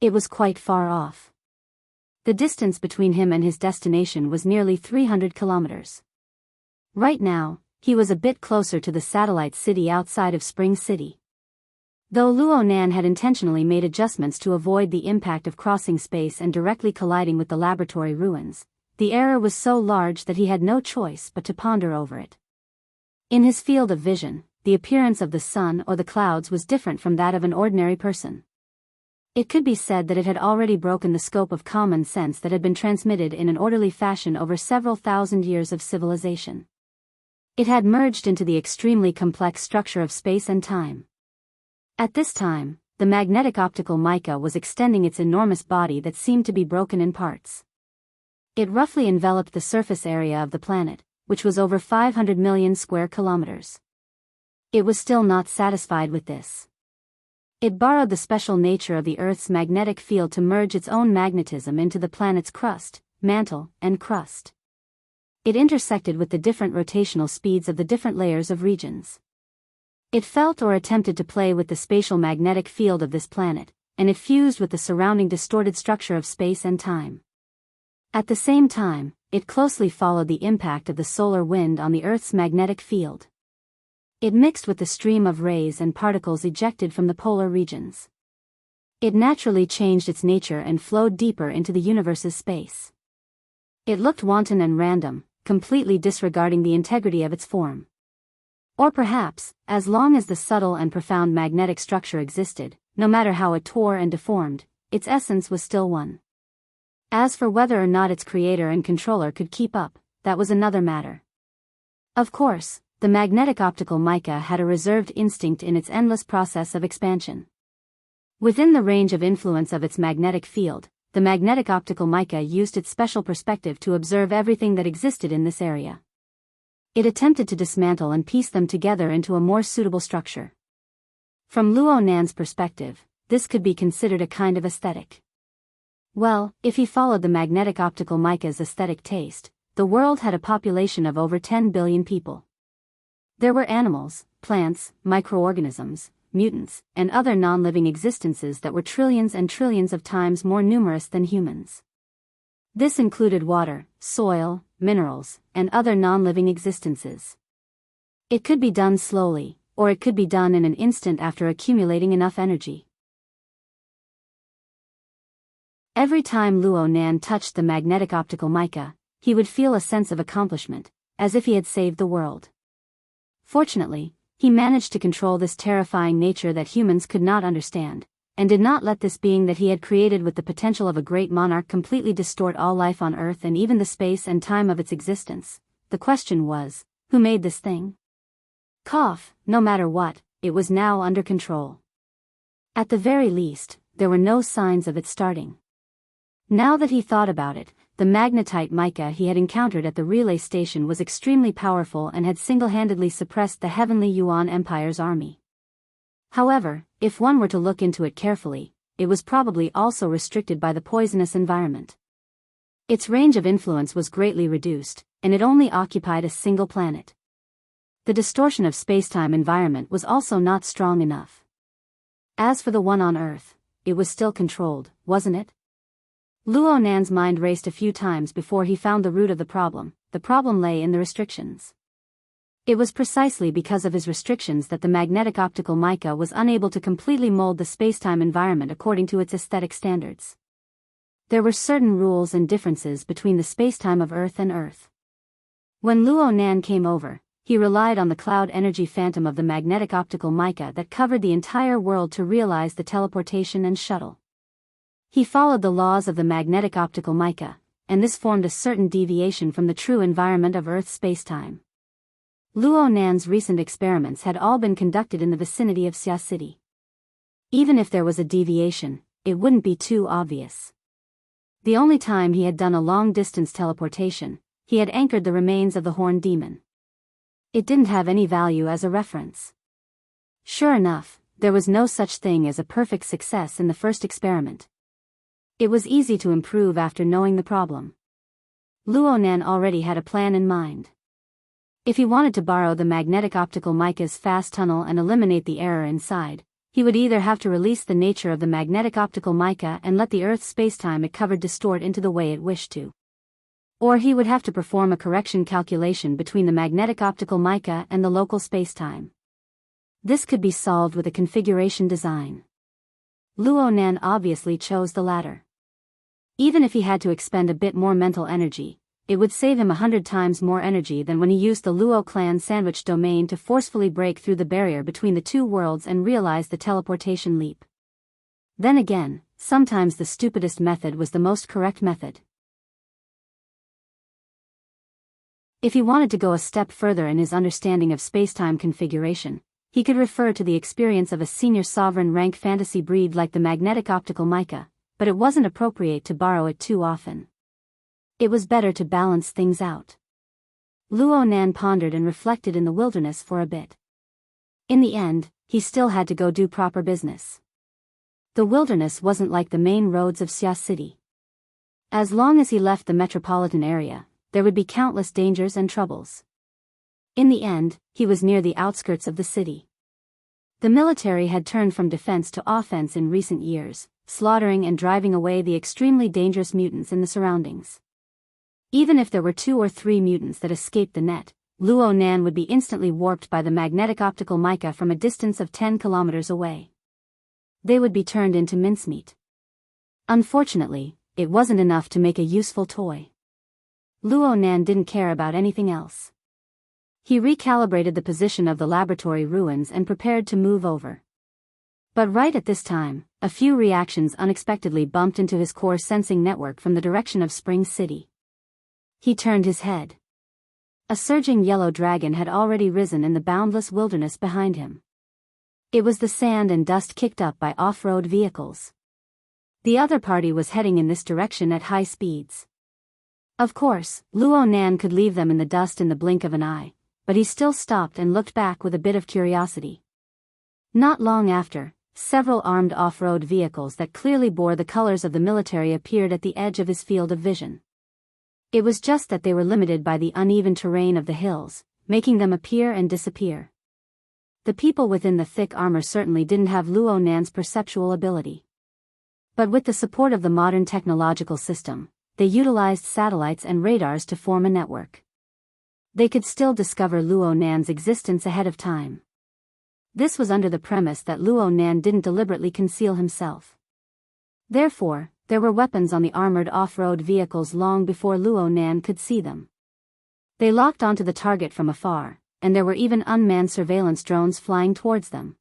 It was quite far off. The distance between him and his destination was nearly 300 kilometers. Right now, he was a bit closer to the satellite city outside of Spring City. Though Luo Nan had intentionally made adjustments to avoid the impact of crossing space and directly colliding with the laboratory ruins, the error was so large that he had no choice but to ponder over it. In his field of vision, the appearance of the sun or the clouds was different from that of an ordinary person. It could be said that it had already broken the scope of common sense that had been transmitted in an orderly fashion over several thousand years of civilization. It had merged into the extremely complex structure of space and time. At this time, the magnetic optical mica was extending its enormous body that seemed to be broken in parts. It roughly enveloped the surface area of the planet, which was over 500 million square kilometers. It was still not satisfied with this. It borrowed the special nature of the Earth's magnetic field to merge its own magnetism into the planet's crust, mantle, and crust. It intersected with the different rotational speeds of the different layers of regions. It felt or attempted to play with the spatial magnetic field of this planet, and it fused with the surrounding distorted structure of space and time. At the same time, it closely followed the impact of the solar wind on the Earth's magnetic field. It mixed with the stream of rays and particles ejected from the polar regions. It naturally changed its nature and flowed deeper into the universe's space. It looked wanton and random, completely disregarding the integrity of its form. Or perhaps, as long as the subtle and profound magnetic structure existed, no matter how it tore and deformed, its essence was still one. As for whether or not its creator and controller could keep up, that was another matter. Of course, the magnetic optical mica had a reserved instinct in its endless process of expansion. Within the range of influence of its magnetic field, the magnetic optical mica used its special perspective to observe everything that existed in this area. It attempted to dismantle and piece them together into a more suitable structure. From Luo Nan's perspective, this could be considered a kind of aesthetic. Well, if he followed the magnetic optical mica's aesthetic taste, the world had a population of over 10 billion people. There were animals, plants, microorganisms, mutants, and other non-living existences that were trillions and trillions of times more numerous than humans. This included water, soil, minerals, and other non-living existences. It could be done slowly, or it could be done in an instant after accumulating enough energy. Every time Luo Nan touched the magnetic optical mica, he would feel a sense of accomplishment, as if he had saved the world. Fortunately, he managed to control this terrifying nature that humans could not understand, and did not let this being that he had created with the potential of a great monarch completely distort all life on Earth and even the space and time of its existence. The question was, who made this thing? No matter what, it was now under control. At the very least, there were no signs of it starting. Now that he thought about it, the magnetite mica he had encountered at the relay station was extremely powerful and had single-handedly suppressed the heavenly Yuan Empire's army. However, if one were to look into it carefully, it was probably also restricted by the poisonous environment. Its range of influence was greatly reduced, and it only occupied a single planet. The distortion of space-time environment was also not strong enough. As for the one on Earth, it was still controlled, wasn't it? Luo Nan's mind raced a few times before he found the root of the problem. The problem lay in the restrictions. It was precisely because of his restrictions that the magnetic optical mica was unable to completely mold the spacetime environment according to its aesthetic standards. There were certain rules and differences between the spacetime of Earth and Earth. When Luo Nan came over, he relied on the cloud energy phantom of the magnetic optical mica that covered the entire world to realize the teleportation and shuttle. He followed the laws of the magnetic optical mica, and this formed a certain deviation from the true environment of Earth's spacetime. Luo Nan's recent experiments had all been conducted in the vicinity of Xia City. Even if there was a deviation, it wouldn't be too obvious. The only time he had done a long-distance teleportation, he had anchored the remains of the horned demon. It didn't have any value as a reference. Sure enough, there was no such thing as a perfect success in the first experiment. It was easy to improve after knowing the problem. Luo Nan already had a plan in mind. If he wanted to borrow the magnetic optical mica's fast tunnel and eliminate the error inside, he would either have to release the nature of the magnetic optical mica and let the Earth's spacetime it covered distort into the way it wished to. Or he would have to perform a correction calculation between the magnetic optical mica and the local spacetime. This could be solved with a configuration design. Luo Nan obviously chose the latter. Even if he had to expend a bit more mental energy, it would save him 100 times more energy than when he used the Luo clan sandwich domain to forcefully break through the barrier between the two worlds and realize the teleportation leap. Then again, sometimes the stupidest method was the most correct method. If he wanted to go a step further in his understanding of spacetime configuration, he could refer to the experience of a senior sovereign rank fantasy breed like the magnetic optical mica, but it wasn't appropriate to borrow it too often. It was better to balance things out. Luo Nan pondered and reflected in the wilderness for a bit. In the end, he still had to go do proper business. The wilderness wasn't like the main roads of Xia City. As long as he left the metropolitan area, there would be countless dangers and troubles. In the end, he was near the outskirts of the city. The military had turned from defense to offense in recent years, slaughtering and driving away the extremely dangerous mutants in the surroundings. Even if there were 2 or 3 mutants that escaped the net, Luo Nan would be instantly warped by the magnetic optical mica from a distance of 10 kilometers away. they would be turned into mincemeat. Unfortunately, it wasn't enough to make a useful toy. Luo Nan didn't care about anything else. He recalibrated the position of the laboratory ruins and prepared to move over. But right at this time, a few reactions unexpectedly bumped into his core sensing network from the direction of Spring City. He turned his head. A surging yellow dragon had already risen in the boundless wilderness behind him. It was the sand and dust kicked up by off-road vehicles. The other party was heading in this direction at high speeds. Of course, Luo Nan could leave them in the dust in the blink of an eye, but he still stopped and looked back with a bit of curiosity. Not long after, several armed off-road vehicles that clearly bore the colors of the military appeared at the edge of his field of vision. It was just that they were limited by the uneven terrain of the hills, making them appear and disappear. The people within the thick armor certainly didn't have Luo Nan's perceptual ability. But with the support of the modern technological system, they utilized satellites and radars to form a network. They could still discover Luo Nan's existence ahead of time. This was under the premise that Luo Nan didn't deliberately conceal himself. Therefore, there were weapons on the armored off-road vehicles long before Luo Nan could see them. They locked onto the target from afar, and there were even unmanned surveillance drones flying towards them.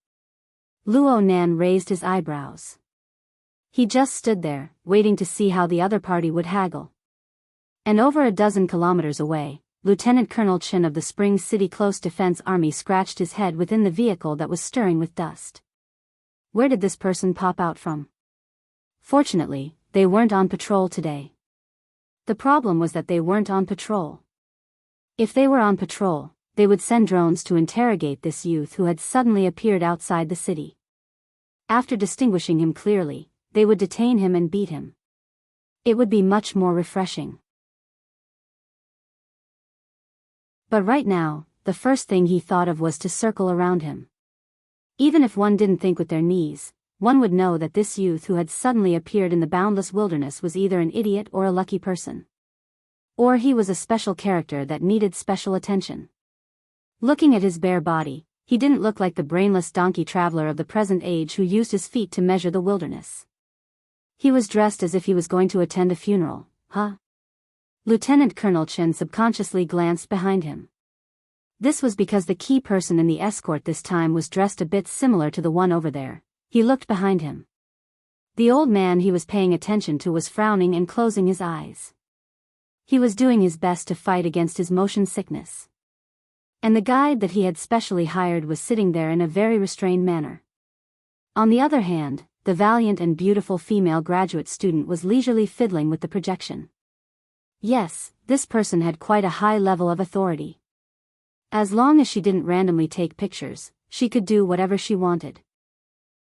Luo Nan raised his eyebrows. He just stood there, waiting to see how the other party would haggle. And over a dozen kilometers away, Lieutenant Colonel Chen of the Spring City Close Defense Army scratched his head within the vehicle that was stirring with dust. Where did this person pop out from? Fortunately, they weren't on patrol today. The problem was that they weren't on patrol. If they were on patrol, they would send drones to interrogate this youth who had suddenly appeared outside the city. After distinguishing him clearly, they would detain him and beat him. It would be much more refreshing. But right now, the first thing he thought of was to circle around him. Even if one didn't think with their knees, one would know that this youth who had suddenly appeared in the boundless wilderness was either an idiot or a lucky person. Or he was a special character that needed special attention. Looking at his bare body, he didn't look like the brainless donkey traveler of the present age who used his feet to measure the wilderness. He was dressed as if he was going to attend a funeral, huh? Lieutenant Colonel Chen subconsciously glanced behind him. This was because the key person in the escort this time was dressed a bit similar to the one over there. He looked behind him. The old man he was paying attention to was frowning and closing his eyes. He was doing his best to fight against his motion sickness. And the guide that he had specially hired was sitting there in a very restrained manner. On the other hand, the valiant and beautiful female graduate student was leisurely fiddling with the projection. Yes, this person had quite a high level of authority. As long as she didn't randomly take pictures, she could do whatever she wanted.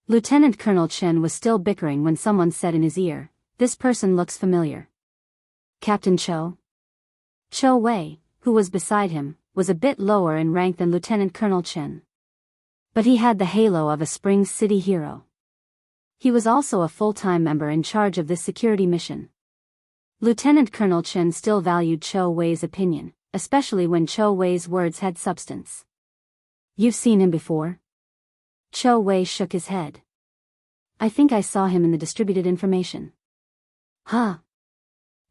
Lieutenant Colonel Chen was still bickering when someone said in his ear, "This person looks familiar." Captain Cho? Cho Wei, who was beside him, was a bit lower in rank than Lieutenant Colonel Chen. But he had the halo of a Spring City hero. He was also a full-time member in charge of this security mission. Lieutenant Colonel Chen still valued Cho Wei's opinion, especially when Cho Wei's words had substance. "You've seen him before?" Cho Wei shook his head. "I think I saw him in the distributed information." "Huh?"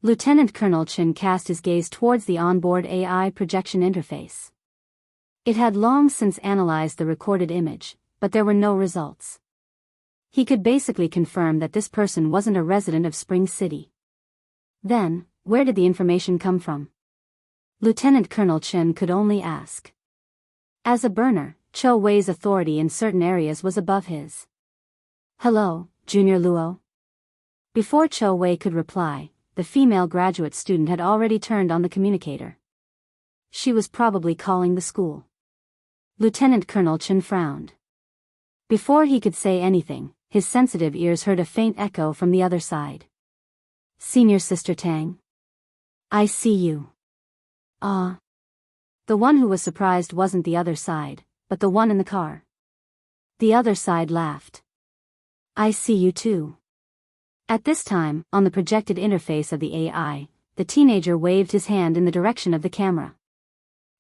Lieutenant Colonel Chen cast his gaze towards the onboard AI projection interface. It had long since analyzed the recorded image, but there were no results. He could basically confirm that this person wasn't a resident of Spring City. Then, where did the information come from? Lieutenant Colonel Chen could only ask. As a burner, Cho Wei's authority in certain areas was above his. "Hello, Junior Luo." Before Cho Wei could reply, the female graduate student had already turned on the communicator. She was probably calling the school. Lieutenant Colonel Chen frowned. Before he could say anything, his sensitive ears heard a faint echo from the other side. "Senior Sister Tang? I see you." Ah. The one who was surprised wasn't the other side, but the one in the car. The other side laughed. "I see you too." At this time, on the projected interface of the AI, the teenager waved his hand in the direction of the camera.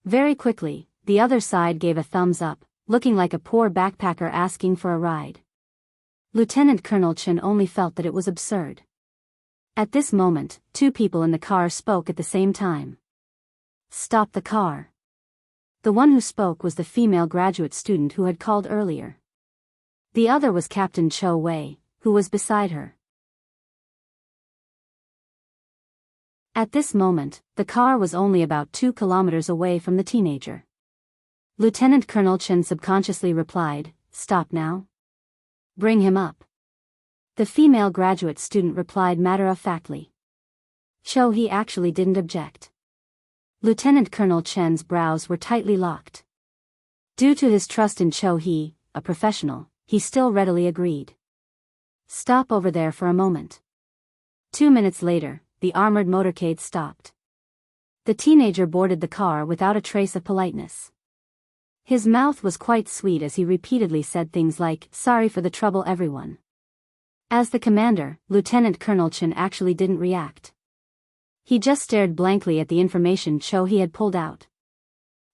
Very quickly, the other side gave a thumbs up, looking like a poor backpacker asking for a ride. Lieutenant Colonel Chen only felt that it was absurd. At this moment, two people in the car spoke at the same time. Stop the car. The one who spoke was the female graduate student who had called earlier. The other was Captain Cho Wei, who was beside her. At this moment, the car was only about 2 kilometers away from the teenager. Lieutenant Colonel Chen subconsciously replied, "Stop now. Bring him up." The female graduate student replied matter-of-factly. Cho He actually didn't object. Lieutenant Colonel Chen's brows were tightly locked. Due to his trust in Cho He, a professional, he still readily agreed. Stop over there for a moment. 2 minutes later, the armored motorcade stopped. The teenager boarded the car without a trace of politeness. His mouth was quite sweet as he repeatedly said things like, "Sorry for the trouble, everyone." As the commander, Lieutenant Colonel Chen actually didn't react. He just stared blankly at the information Cho He had pulled out.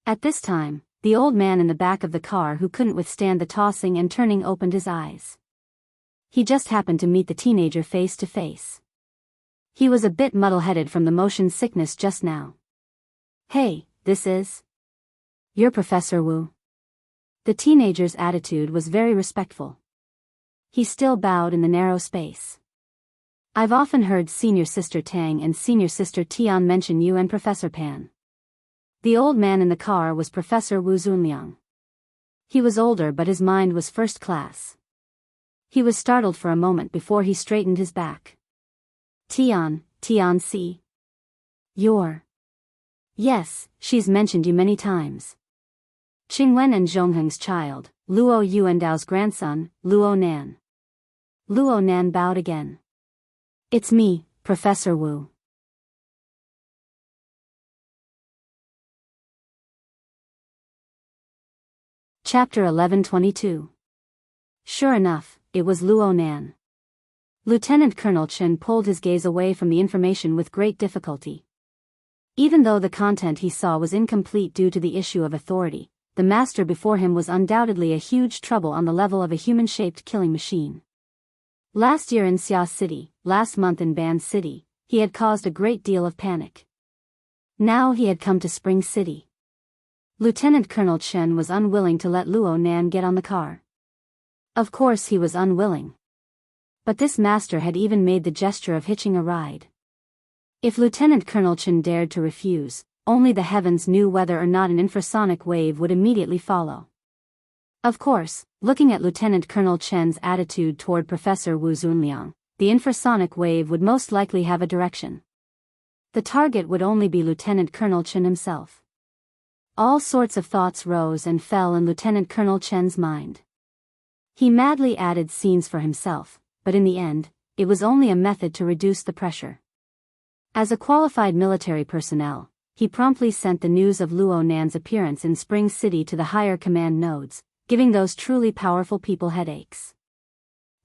At this time, the old man in the back of the car who couldn't withstand the tossing and turning opened his eyes. He just happened to meet the teenager face to face. He was a bit muddle-headed from the motion sickness just now. "Hey, this is... You're Professor Wu." The teenager's attitude was very respectful. He still bowed in the narrow space. "I've often heard Senior Sister Tang and Senior Sister Tian mention you and Professor Pan." The old man in the car was Professor Wu Zunliang. He was older but his mind was first class. He was startled for a moment before he straightened his back. Tian Si. You're... Yes, she's mentioned you many times. Qingwen and Zhongheng's child, Luo Yuandao's grandson, Luo Nan. Luo Nan bowed again. "It's me, Professor Wu." Chapter 1122. Sure enough, it was Luo Nan. Lieutenant Colonel Chen pulled his gaze away from the information with great difficulty. Even though the content he saw was incomplete due to the issue of authority, the master before him was undoubtedly a huge trouble on the level of a human-shaped killing machine. Last year in Xia City, last month in Ban City, he had caused a great deal of panic. Now he had come to Spring City. Lieutenant Colonel Chen was unwilling to let Luo Nan get on the car. Of course he was unwilling. But this master had even made the gesture of hitching a ride. If Lieutenant Colonel Chen dared to refuse, only the heavens knew whether or not an infrasonic wave would immediately follow. Of course, looking at Lieutenant Colonel Chen's attitude toward Professor Wu Zunliang, the infrasonic wave would most likely have a direction. The target would only be Lieutenant Colonel Chen himself. All sorts of thoughts rose and fell in Lieutenant Colonel Chen's mind. He madly added scenes for himself, but in the end, it was only a method to reduce the pressure. As a qualified military personnel, he promptly sent the news of Luo Nan's appearance in Spring City to the higher command nodes, giving those truly powerful people headaches.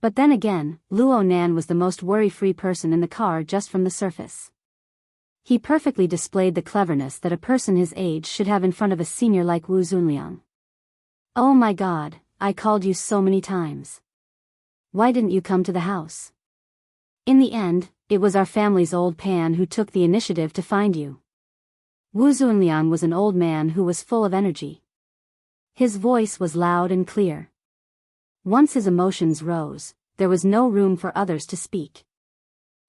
But then again, Luo Nan was the most worry-free person in the car just from the surface. He perfectly displayed the cleverness that a person his age should have in front of a senior like Wu Zunliang. "Oh my God, I called you so many times. Why didn't you come to the house?" "In the end, it was our family's old Pan who took the initiative to find you." Wu Zunliang was an old man who was full of energy. His voice was loud and clear. Once his emotions rose, there was no room for others to speak.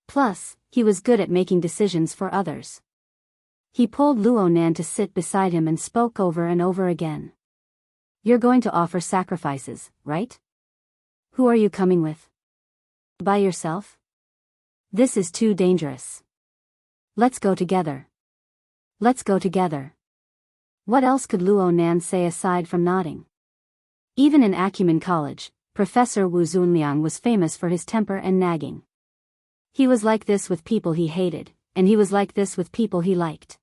Plus, he was good at making decisions for others. He pulled Luo Nan to sit beside him and spoke over and over again. "You're going to offer sacrifices, right? Who are you coming with? By yourself? This is too dangerous. Let's go together. Let's go together." What else could Luo Nan say aside from nodding? Even in Acumen College, Professor Wu Zunliang was famous for his temper and nagging. He was like this with people he hated, and he was like this with people he liked.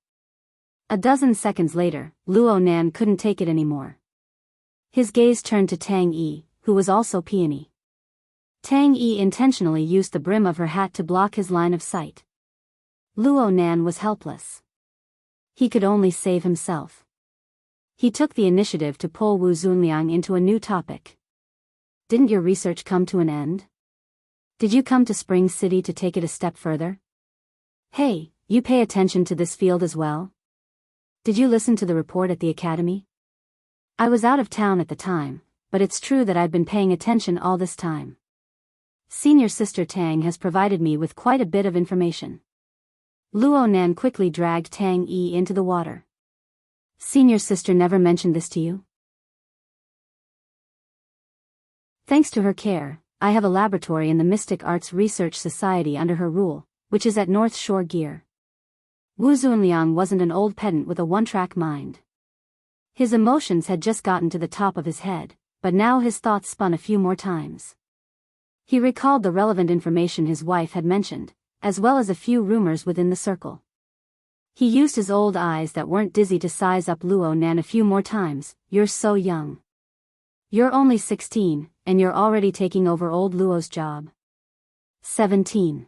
A dozen seconds later, Luo Nan couldn't take it anymore. His gaze turned to Tang Yi, who was also peony. Tang Yi intentionally used the brim of her hat to block his line of sight. Luo Nan was helpless. He could only save himself. He took the initiative to pull Wu Zunliang into a new topic. didn't your research come to an end? Did you come to Spring City to take it a step further? Hey, you pay attention to this field as well? Did you listen to the report at the academy? I was out of town at the time, but it's true that I've been paying attention all this time. Senior Sister Tang has provided me with quite a bit of information. Luo Nan quickly dragged Tang Yi into the water. Senior Sister never mentioned this to you? Thanks to her care, I have a laboratory in the Mystic Arts Research Society under her rule, which is at North Shore Gear. Wu Zunliang wasn't an old pedant with a one-track mind. His emotions had just gotten to the top of his head, but now his thoughts spun a few more times. He recalled the relevant information his wife had mentioned, as well as a few rumors within the circle. He used his old eyes that weren't dizzy to size up Luo Nan a few more times. You're so young. You're only 16, and you're already taking over old Luo's job. 17.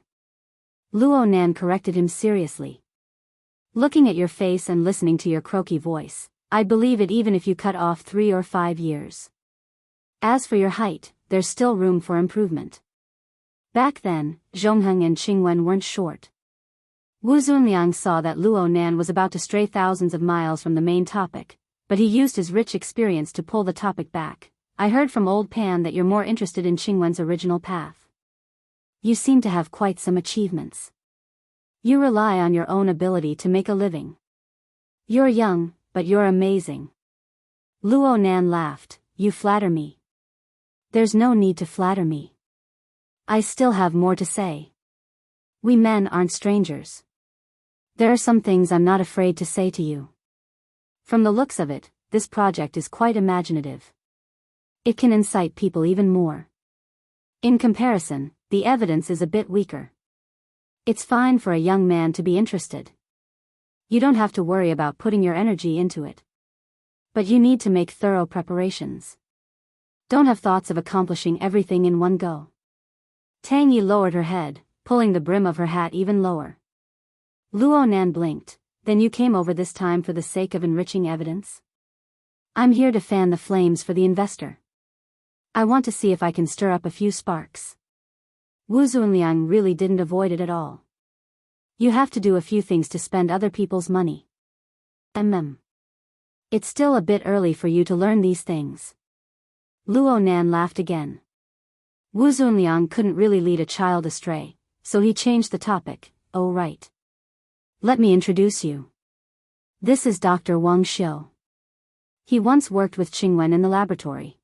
Luo Nan corrected him seriously. Looking at your face and listening to your croaky voice, I'd believe it even if you cut off 3 or 5 years. As for your height, there's still room for improvement. Back then, Zhongheng and Qingwen weren't short. Wu Zunliang saw that Luo Nan was about to stray thousands of miles from the main topic, but he used his rich experience to pull the topic back. I heard from old Pan that you're more interested in Qingwen's original path. You seem to have quite some achievements. You rely on your own ability to make a living. You're young, but you're amazing. Luo Nan laughed. You flatter me. There's no need to flatter me. I still have more to say. We men aren't strangers. There are some things I'm not afraid to say to you. From the looks of it, this project is quite imaginative. It can incite people even more. In comparison, the evidence is a bit weaker. It's fine for a young man to be interested. You don't have to worry about putting your energy into it. But you need to make thorough preparations. Don't have thoughts of accomplishing everything in one go. Tang Yi lowered her head, pulling the brim of her hat even lower. Luo Nan blinked. Then you came over this time for the sake of enriching evidence? I'm here to fan the flames for the investor. I want to see if I can stir up a few sparks. Wu Zunliang really didn't avoid it at all. You have to do a few things to spend other people's money. It's still a bit early for you to learn these things. Luo Nan laughed again. Wu Zunliang couldn't really lead a child astray, so he changed the topic. Oh right. Let me introduce you. This is Dr. Wang Xiu. He once worked with Qingwen in the laboratory.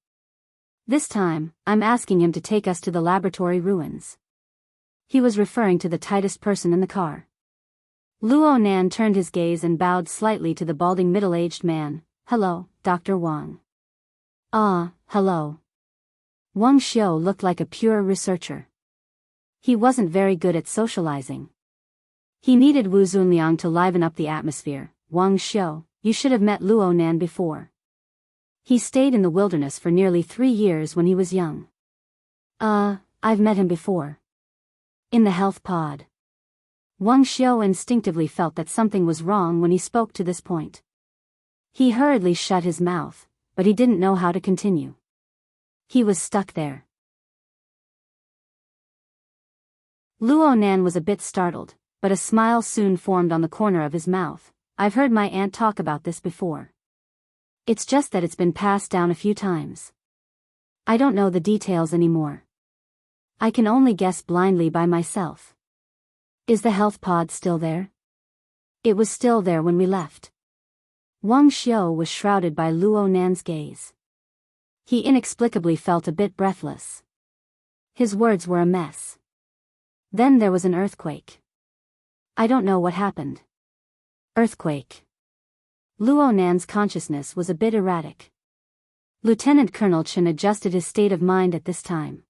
This time, I'm asking him to take us to the laboratory ruins. He was referring to the tightest person in the car. Luo Nan turned his gaze and bowed slightly to the balding middle-aged man. Hello, Dr. Wang. Ah, hello. Wang Xiu looked like a pure researcher. He wasn't very good at socializing. He needed Wu Zunliang to liven up the atmosphere. Wang Xiu, you should have met Luo Nan before. He stayed in the wilderness for nearly 3 years when he was young. I've met him before. In the health pod. Wang Xiu instinctively felt that something was wrong when he spoke to this point. He hurriedly shut his mouth, but he didn't know how to continue. He was stuck there. Luo Nan was a bit startled, but a smile soon formed on the corner of his mouth. I've heard my aunt talk about this before. It's just that it's been passed down a few times. I don't know the details anymore. I can only guess blindly by myself. Is the health pod still there? It was still there when we left. Wang Xiu was shrouded by Luo Nan's gaze. He inexplicably felt a bit breathless. His words were a mess. Then there was an earthquake. I don't know what happened. Earthquake. Luo Nan's consciousness was a bit erratic. Lieutenant Colonel Chen adjusted his state of mind at this time.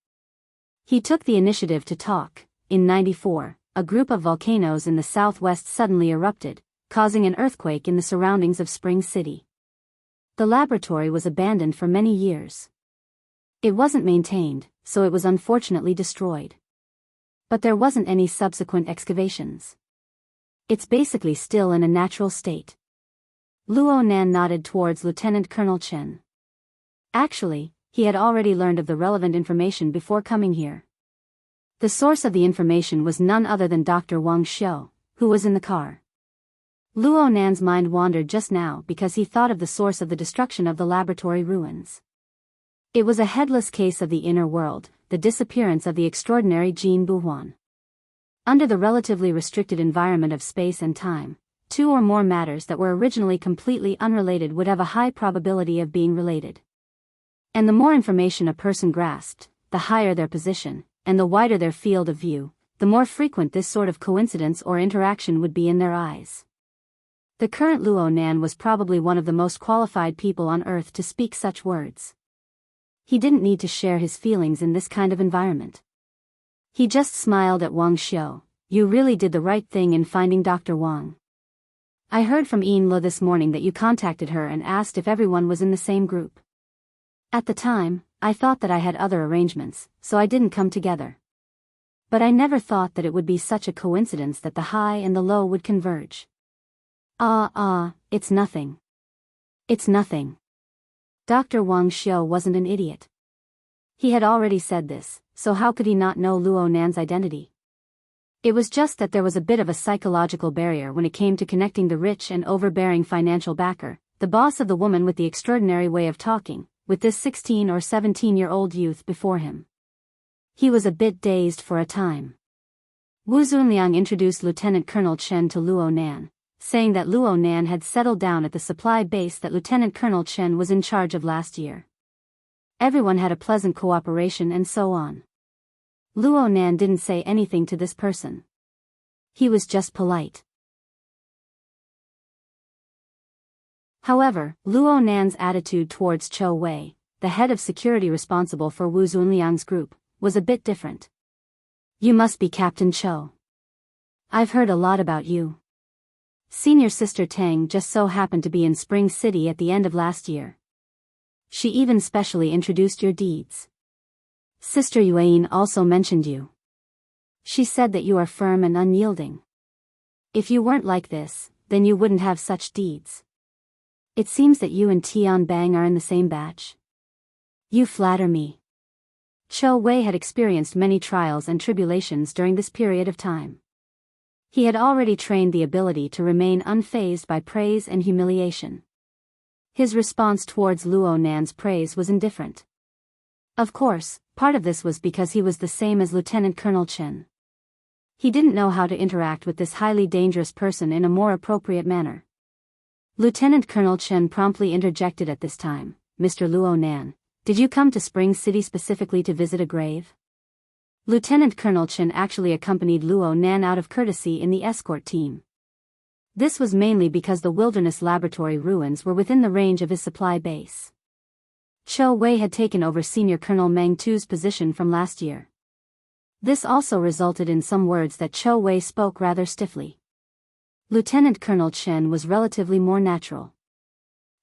He took the initiative to talk. In 94, a group of volcanoes in the southwest suddenly erupted, causing an earthquake in the surroundings of Spring City. The laboratory was abandoned for many years. It wasn't maintained, so it was unfortunately destroyed. But there wasn't any subsequent excavations. It's basically still in a natural state. Luo Nan nodded towards Lieutenant Colonel Chen. Actually, he had already learned of the relevant information before coming here. The source of the information was none other than Dr. Wang Xiu, who was in the car. Luo Nan's mind wandered just now because he thought of the source of the destruction of the laboratory ruins. It was a headless case of the inner world, the disappearance of the extraordinary Jin Buhuan. Under the relatively restricted environment of space and time, two or more matters that were originally completely unrelated would have a high probability of being related. And the more information a person grasped, the higher their position, and the wider their field of view, the more frequent this sort of coincidence or interaction would be in their eyes. The current Luo Nan was probably one of the most qualified people on Earth to speak such words. He didn't need to share his feelings in this kind of environment. He just smiled at Wang Xiu. You really did the right thing in finding Dr. Wang. I heard from Yin Lo this morning that you contacted her and asked if everyone was in the same group. At the time, I thought that I had other arrangements, so I didn't come together. But I never thought that it would be such a coincidence that the high and the low would converge. It's nothing. It's nothing. Dr. Wang Xiu wasn't an idiot. He had already said this, so how could he not know Luo Nan's identity? It was just that there was a bit of a psychological barrier when it came to connecting the rich and overbearing financial backer, the boss of the woman with the extraordinary way of talking, with this 16 or 17-year-old youth before him. He was a bit dazed for a time. Wu Zunliang introduced Lieutenant Colonel Chen to Luo Nan, saying that Luo Nan had settled down at the supply base that Lieutenant Colonel Chen was in charge of last year. Everyone had a pleasant cooperation and so on. Luo Nan didn't say anything to this person. He was just polite. However, Luo Nan's attitude towards Chou Wei, the head of security responsible for Wu Zunliang's group, was a bit different. You must be Captain Chou. I've heard a lot about you. Senior Sister Tang just so happened to be in Spring City at the end of last year. She even specially introduced your deeds. Sister Yuan also mentioned you. She said that you are firm and unyielding. If you weren't like this, then you wouldn't have such deeds. It seems that you and Tian Bang are in the same batch. You flatter me. Chou Wei had experienced many trials and tribulations during this period of time. He had already trained the ability to remain unfazed by praise and humiliation. His response towards Luo Nan's praise was indifferent. Of course, part of this was because he was the same as Lieutenant Colonel Chen. He didn't know how to interact with this highly dangerous person in a more appropriate manner. Lieutenant Colonel Chen promptly interjected at this time, Mr. Luo Nan, did you come to Spring City specifically to visit a grave? Lieutenant Colonel Chen actually accompanied Luo Nan out of courtesy in the escort team. This was mainly because the wilderness laboratory ruins were within the range of his supply base. Chou Wei had taken over Senior Colonel Meng Tu's position from last year. This also resulted in some words that Chou Wei spoke rather stiffly. Lieutenant Colonel Chen was relatively more natural.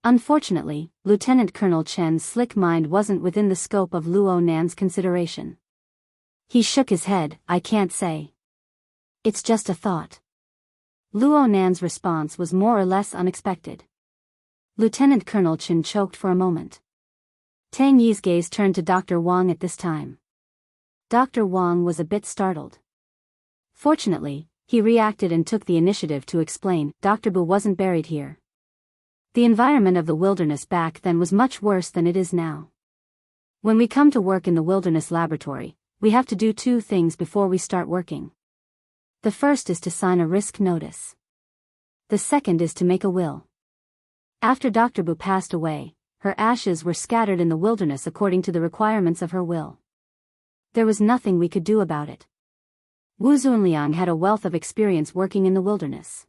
Unfortunately, Lieutenant Colonel Chen's slick mind wasn't within the scope of Luo Nan's consideration. He shook his head, I can't say. It's just a thought. Luo Nan's response was more or less unexpected. Lieutenant Colonel Chen choked for a moment. Tang Yi's gaze turned to Dr. Wang at this time. Dr. Wang was a bit startled. Fortunately, he reacted and took the initiative to explain, Dr. Bu wasn't buried here. The environment of the wilderness back then was much worse than it is now. When we come to work in the wilderness laboratory, we have to do two things before we start working. The first is to sign a risk notice. The second is to make a will. After Dr. Bu passed away, her ashes were scattered in the wilderness according to the requirements of her will. There was nothing we could do about it. Wu Zunliang had a wealth of experience working in the wilderness.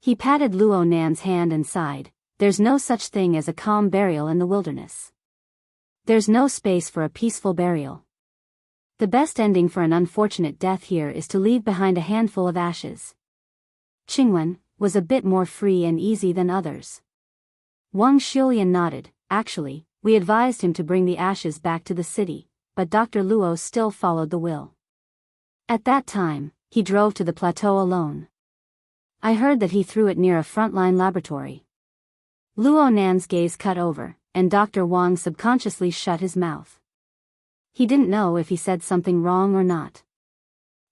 He patted Luo Nan's hand and sighed, there's no such thing as a calm burial in the wilderness. There's no space for a peaceful burial. The best ending for an unfortunate death here is to leave behind a handful of ashes. Qingwen was a bit more free and easy than others. Wang Xulian nodded, actually, we advised him to bring the ashes back to the city, but Dr. Luo still followed the will. At that time, he drove to the plateau alone. I heard that he threw it near a frontline laboratory. Luo Nan's gaze cut over, and Dr. Wang subconsciously shut his mouth. He didn't know if he said something wrong or not.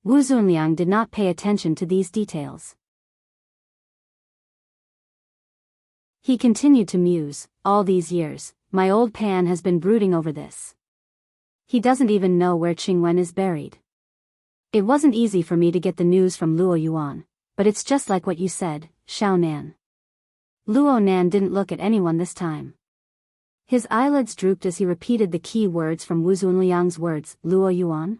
Wu Zunliang did not pay attention to these details. He continued to muse, all these years, my old Pan has been brooding over this. He doesn't even know where Qingwen is buried. It wasn't easy for me to get the news from Luo Yuan, but it's just like what you said, Xiao Nan. Luo Nan didn't look at anyone this time. His eyelids drooped as he repeated the key words from Wu Zunliang's words, Luo Yuan.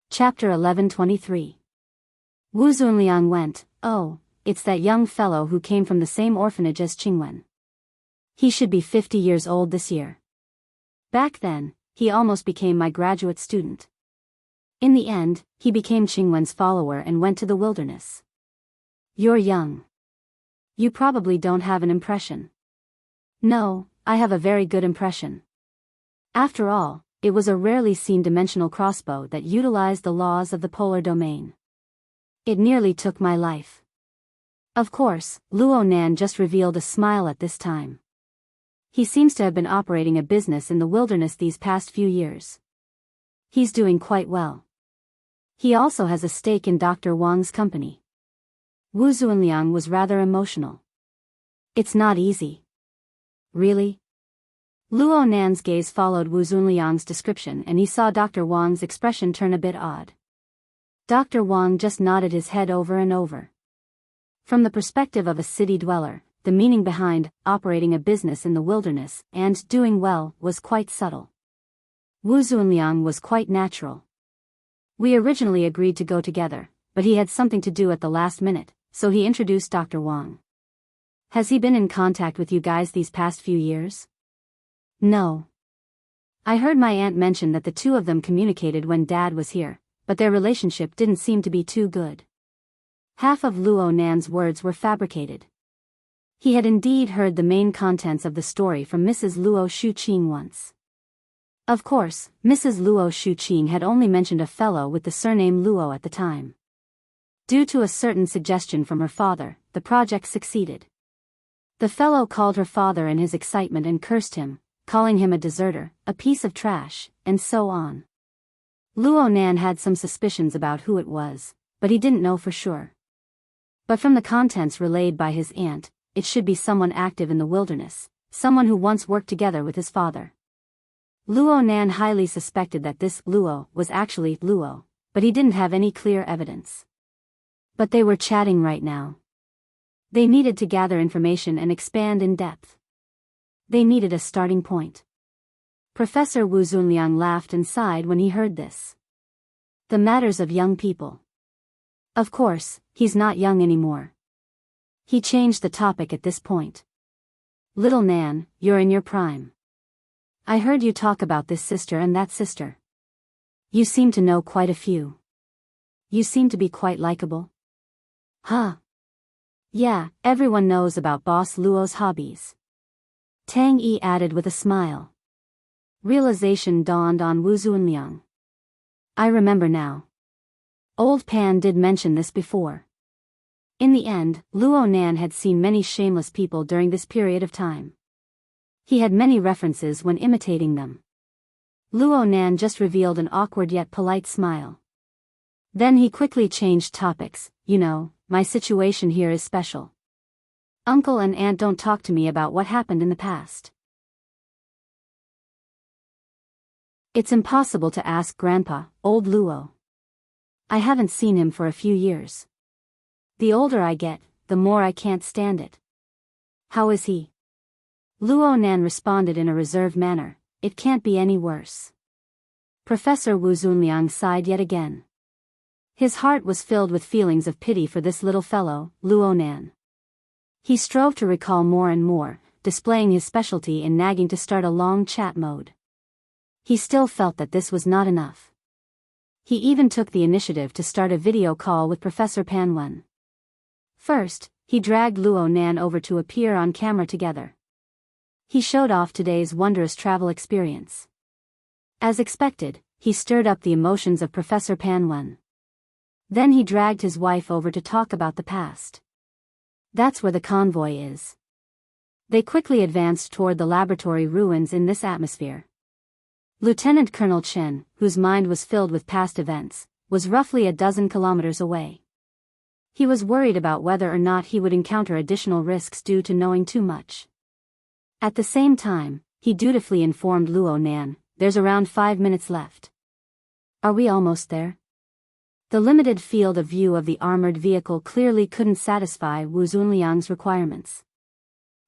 Chapter 11:23. Wu Zunliang went, oh, it's that young fellow who came from the same orphanage as Qingwen. He should be 50 years old this year. Back then, he almost became my graduate student. In the end, he became Qingwen's follower and went to the wilderness. You're young. You probably don't have an impression. No, I have a very good impression. After all, it was a rarely seen dimensional crossbow that utilized the laws of the polar domain. It nearly took my life. Of course, Luo Nan just revealed a smile at this time. He seems to have been operating a business in the wilderness these past few years. He's doing quite well. He also has a stake in Dr. Wang's company. Wu Zunliang was rather emotional. It's not easy. Really? Luo Nan's gaze followed Wu Zunliang's description and he saw Dr. Wang's expression turn a bit odd. Dr. Wang just nodded his head over and over. From the perspective of a city dweller, the meaning behind operating a business in the wilderness and doing well was quite subtle. Wu Zunliang was quite natural. We originally agreed to go together, but he had something to do at the last minute, so he introduced Dr. Wang. Has he been in contact with you guys these past few years? No. I heard my aunt mention that the two of them communicated when Dad was here, but their relationship didn't seem to be too good. Half of Luo Nan's words were fabricated. He had indeed heard the main contents of the story from Mrs. Luo Shuqing once. Of course, Mrs. Luo Shuqing had only mentioned a fellow with the surname Luo at the time. Due to a certain suggestion from her father, the project succeeded. The fellow called her father in his excitement and cursed him, calling him a deserter, a piece of trash, and so on. Luo Nan had some suspicions about who it was, but he didn't know for sure. But from the contents relayed by his aunt, it should be someone active in the wilderness, someone who once worked together with his father. Luo Nan highly suspected that this Luo was actually Luo, but he didn't have any clear evidence. But they were chatting right now. They needed to gather information and expand in depth. They needed a starting point. Professor Wu Zunliang laughed and sighed when he heard this. The matters of young people. Of course, he's not young anymore. He changed the topic at this point. Little Nan, you're in your prime. I heard you talk about this sister and that sister. You seem to know quite a few. You seem to be quite likable. Huh? Yeah, everyone knows about Boss Luo's hobbies. Tang Yi added with a smile. Realization dawned on Wu Zunliang. I remember now. Old Pan did mention this before. In the end, Luo Nan had seen many shameless people during this period of time. He had many references when imitating them. Luo Nan just revealed an awkward yet polite smile. Then he quickly changed topics. You know, my situation here is special. Uncle and aunt don't talk to me about what happened in the past. It's impossible to ask Grandpa, old Luo. I haven't seen him for a few years. The older I get, the more I can't stand it. How is he? Luo Nan responded in a reserved manner, it can't be any worse. Professor Wu Zunliang sighed yet again. His heart was filled with feelings of pity for this little fellow, Luo Nan. He strove to recall more and more, displaying his specialty in nagging to start a long chat mode. He still felt that this was not enough. He even took the initiative to start a video call with Professor Pan Wen. First, he dragged Luo Nan over to appear on camera together. He showed off today's wondrous travel experience. As expected, he stirred up the emotions of Professor Pan Wen. Then he dragged his wife over to talk about the past. That's where the convoy is. They quickly advanced toward the laboratory ruins in this atmosphere. Lieutenant Colonel Chen, whose mind was filled with past events, was roughly a dozen kilometers away. He was worried about whether or not he would encounter additional risks due to knowing too much. At the same time, he dutifully informed Luo Nan, "There's around 5 minutes left." "Are we almost there?" The limited field of view of the armored vehicle clearly couldn't satisfy Wu Zunliang's requirements.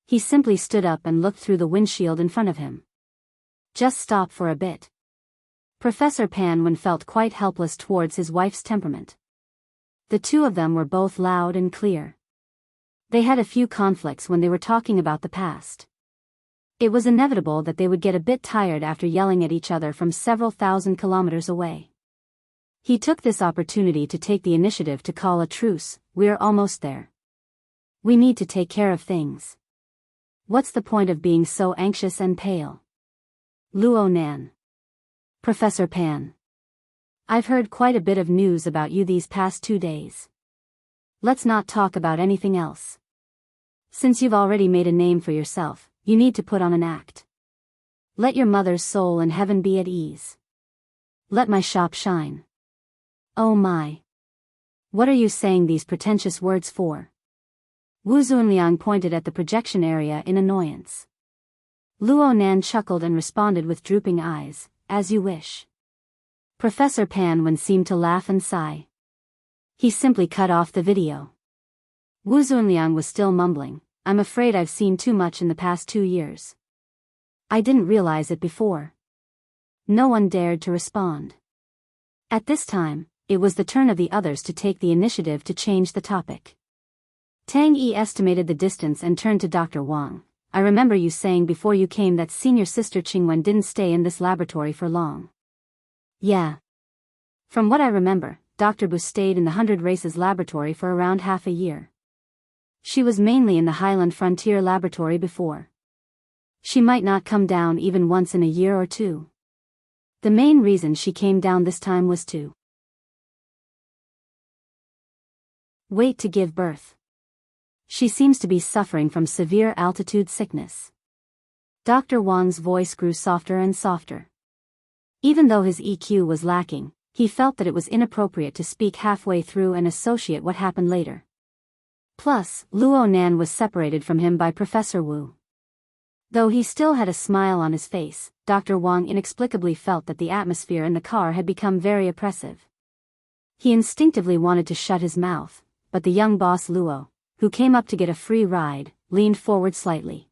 He simply stood up and looked through the windshield in front of him. "Just stop for a bit." Professor Pan felt quite helpless towards his wife's temperament. The two of them were both loud and clear. They had a few conflicts when they were talking about the past. It was inevitable that they would get a bit tired after yelling at each other from several thousand kilometers away. He took this opportunity to take the initiative to call a truce. "We're almost there. We need to take care of things. What's the point of being so anxious and pale?" Luo Nan. "Professor Pan. I've heard quite a bit of news about you these past 2 days. Let's not talk about anything else. Since you've already made a name for yourself, you need to put on an act. Let your mother's soul in heaven be at ease. Let my shop shine." "Oh my. What are you saying these pretentious words for?" Wu Zunliang pointed at the projection area in annoyance. Luo Nan chuckled and responded with drooping eyes, "As you wish." Professor Pan seemed to laugh and sigh. He simply cut off the video. Wu Zunliang was still mumbling, "I'm afraid I've seen too much in the past 2 years. I didn't realize it before." No one dared to respond. At this time, it was the turn of the others to take the initiative to change the topic. Tang Yi estimated the distance and turned to Dr. Wang. "I remember you saying before you came that senior sister Qingwen didn't stay in this laboratory for long." "Yeah. From what I remember, Dr. Bu stayed in the 100 Races laboratory for around half a year. She was mainly in the Highland Frontier laboratory before. She might not come down even once in a year or two. The main reason she came down this time was to wait to give birth. She seems to be suffering from severe altitude sickness." Dr. Wang's voice grew softer and softer. Even though his EQ was lacking, he felt that it was inappropriate to speak halfway through and associate what happened later. Plus, Luo Nan was separated from him by Professor Wu. Though he still had a smile on his face, Dr. Wang inexplicably felt that the atmosphere in the car had become very oppressive. He instinctively wanted to shut his mouth, but the young boss Luo, who came up to get a free ride, leaned forward slightly.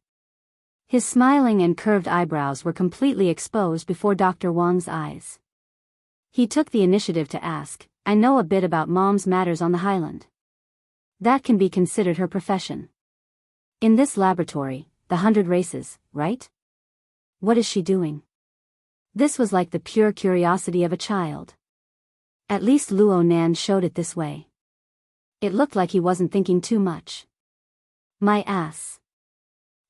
His smiling and curved eyebrows were completely exposed before Dr. Wang's eyes. He took the initiative to ask, "I know a bit about Mom's matters on the Highland. That can be considered her profession. In this laboratory, the 100 Races, right? What is she doing?" This was like the pure curiosity of a child. At least Luo Nan showed it this way. It looked like he wasn't thinking too much. My ass.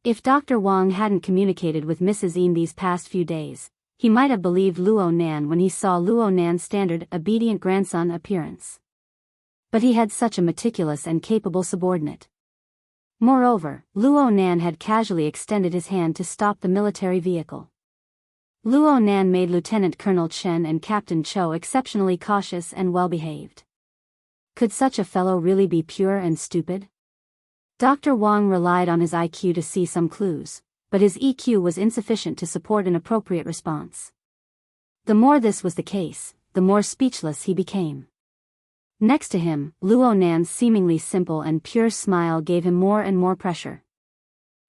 If Dr. Wang hadn't communicated with Mrs. Yin these past few days, he might have believed Luo Nan when he saw Luo Nan's standard obedient grandson appearance. But he had such a meticulous and capable subordinate. Moreover, Luo Nan had casually extended his hand to stop the military vehicle. Luo Nan made Lieutenant Colonel Chen and Captain Cho exceptionally cautious and well-behaved. Could such a fellow really be pure and stupid? Dr. Wang relied on his IQ to see some clues, but his EQ was insufficient to support an appropriate response. The more this was the case, the more speechless he became. Next to him, Luo Nan's seemingly simple and pure smile gave him more and more pressure.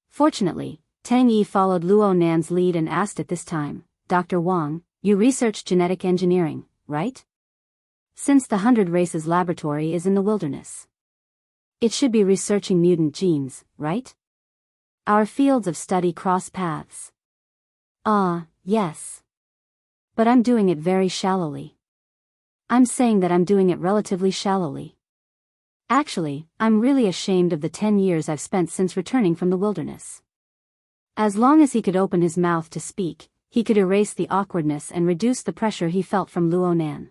Fortunately, Tang Yi followed Luo Nan's lead and asked at this time, "Dr. Wang, you research genetic engineering, right? Since the 100 Races laboratory is in the wilderness, it should be researching mutant genes, right? Our fields of study cross paths." "Ah, yes. But I'm doing it very shallowly. I'm saying that I'm doing it relatively shallowly. Actually, I'm really ashamed of the 10 years I've spent since returning from the wilderness." As long as he could open his mouth to speak, he could erase the awkwardness and reduce the pressure he felt from Luo Nan.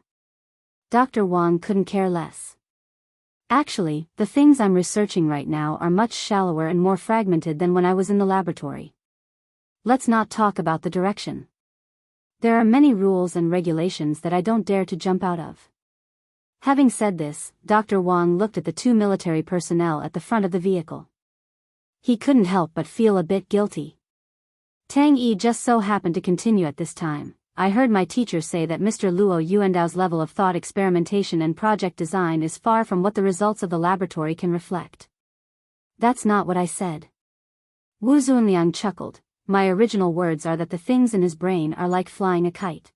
Dr. Wang couldn't care less. Actually, the things I'm researching right now are much shallower and more fragmented than when I was in the laboratory. Let's not talk about the direction. There are many rules and regulations that I don't dare to jump out of. Having said this, Dr. Wang looked at the two military personnel at the front of the vehicle. He couldn't help but feel a bit guilty. Tang Yi just so happened to continue at this time. I heard my teacher say that Mr. Luo Yuandao's level of thought experimentation and project design is far from what the results of the laboratory can reflect. That's not what I said. Wu Zunliang chuckled. My original words are that the things in his brain are like flying a kite.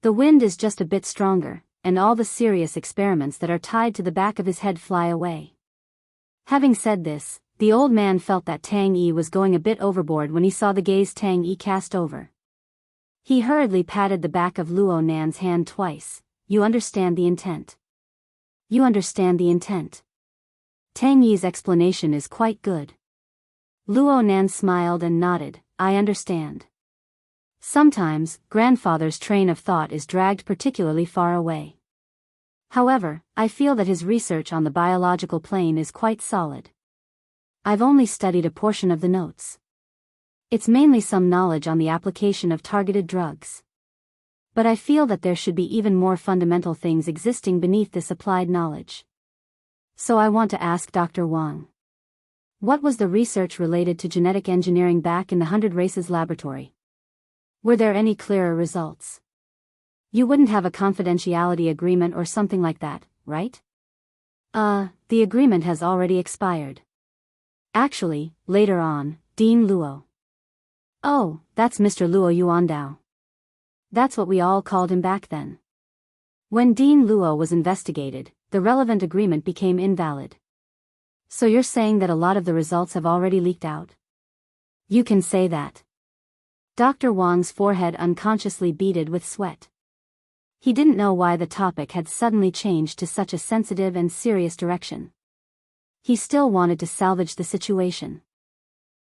The wind is just a bit stronger, and all the serious experiments that are tied to the back of his head fly away. Having said this, the old man felt that Tang Yi was going a bit overboard when he saw the gaze Tang Yi cast over. He hurriedly patted the back of Luo Nan's hand twice. You understand the intent. You understand the intent. Tang Yi's explanation is quite good. Luo Nan smiled and nodded. I understand. Sometimes, grandfather's train of thought is dragged particularly far away. However, I feel that his research on the biological plane is quite solid. I've only studied a portion of the notes. It's mainly some knowledge on the application of targeted drugs. But I feel that there should be even more fundamental things existing beneath this applied knowledge. So I want to ask Dr. Wang. What was the research related to genetic engineering back in the 100 Races laboratory? Were there any clearer results? You wouldn't have a confidentiality agreement or something like that, right? The agreement has already expired. Actually, later on, Dean Luo. Oh, that's Mr. Luo Yuandao. That's what we all called him back then. When Dean Luo was investigated, the relevant agreement became invalid. So you're saying that a lot of the results have already leaked out? You can say that. Dr. Wang's forehead unconsciously beaded with sweat. He didn't know why the topic had suddenly changed to such a sensitive and serious direction. He still wanted to salvage the situation.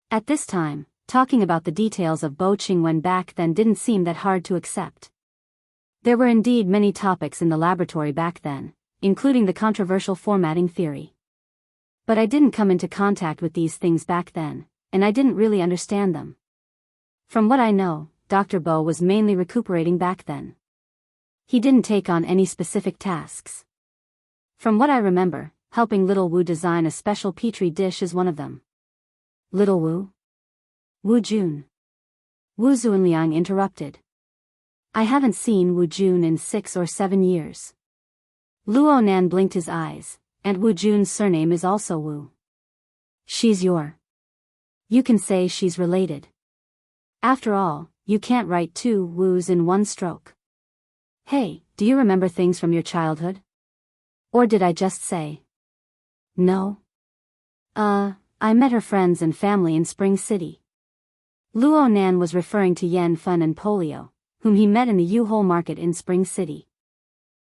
At this time, talking about the details of Bo Qingwen back then didn't seem that hard to accept. There were indeed many topics in the laboratory back then, including the controversial formatting theory. But I didn't come into contact with these things back then, and I didn't really understand them. From what I know, Dr. Bo was mainly recuperating back then. He didn't take on any specific tasks. From what I remember, helping Little Wu design a special petri dish is one of them. Little Wu? Wu Jun. Wu Zunliang interrupted. I haven't seen Wu Jun in 6 or 7 years. Luo Nan blinked his eyes, and Wu Jun's surname is also Wu. She's your. You can say she's related. After all, you can't write 2 Wus in one stroke. Hey, do you remember things from your childhood? Or did I just say? No. I met her friends and family in Spring City. Luo Nan was referring to Yen Fun and Polio, whom he met in the U-Hole market in Spring City.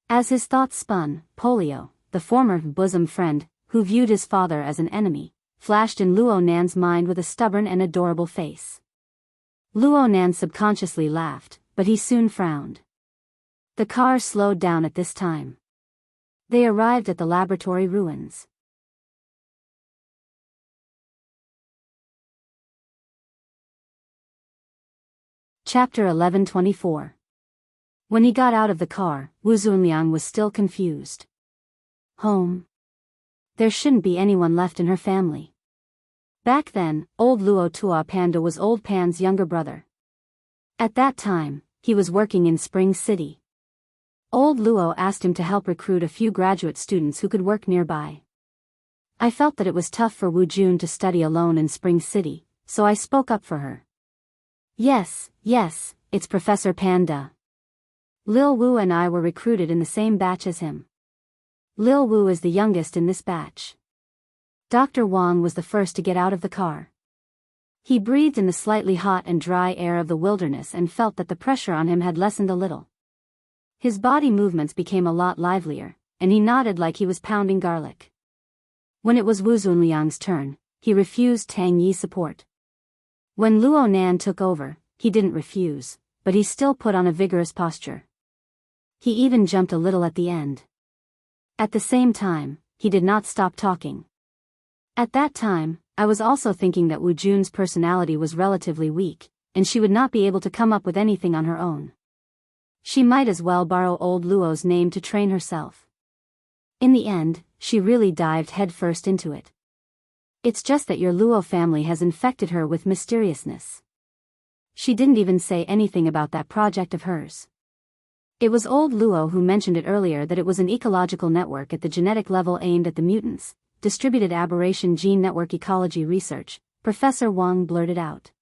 As his thoughts spun, Polio, the former bosom friend, who viewed his father as an enemy, flashed in Luo Nan's mind with a stubborn and adorable face. Luo Nan subconsciously laughed, but he soon frowned. The car slowed down at this time. They arrived at the laboratory ruins. Chapter 1124. When he got out of the car, Wu Zunliang was still confused. Home. There shouldn't be anyone left in her family. Back then, old Luo Tua Panda was old Pan's younger brother. At that time, he was working in Spring City. Old Luo asked him to help recruit a few graduate students who could work nearby. I felt that it was tough for Wu Jun to study alone in Spring City, so I spoke up for her. Yes, it's Professor Panda. Lil Wu and I were recruited in the same batch as him. Lil Wu is the youngest in this batch. Dr. Wang was the first to get out of the car. He breathed in the slightly hot and dry air of the wilderness and felt that the pressure on him had lessened a little. His body movements became a lot livelier, and he nodded like he was pounding garlic. When it was Wu Zunliang's turn, he refused Tang Yi's support. When Luo Nan took over, he didn't refuse, but he still put on a vigorous posture. He even jumped a little at the end. At the same time, he did not stop talking. At that time, I was also thinking that Wu Jun's personality was relatively weak, and she would not be able to come up with anything on her own. She might as well borrow old Luo's name to train herself. In the end, she really dived headfirst into it. It's just that your Luo family has infected her with mysteriousness. She didn't even say anything about that project of hers. It was old Luo who mentioned it earlier that it was an ecological network at the genetic level aimed at the mutants, distributed aberration gene network ecology research, Professor Wang blurted out.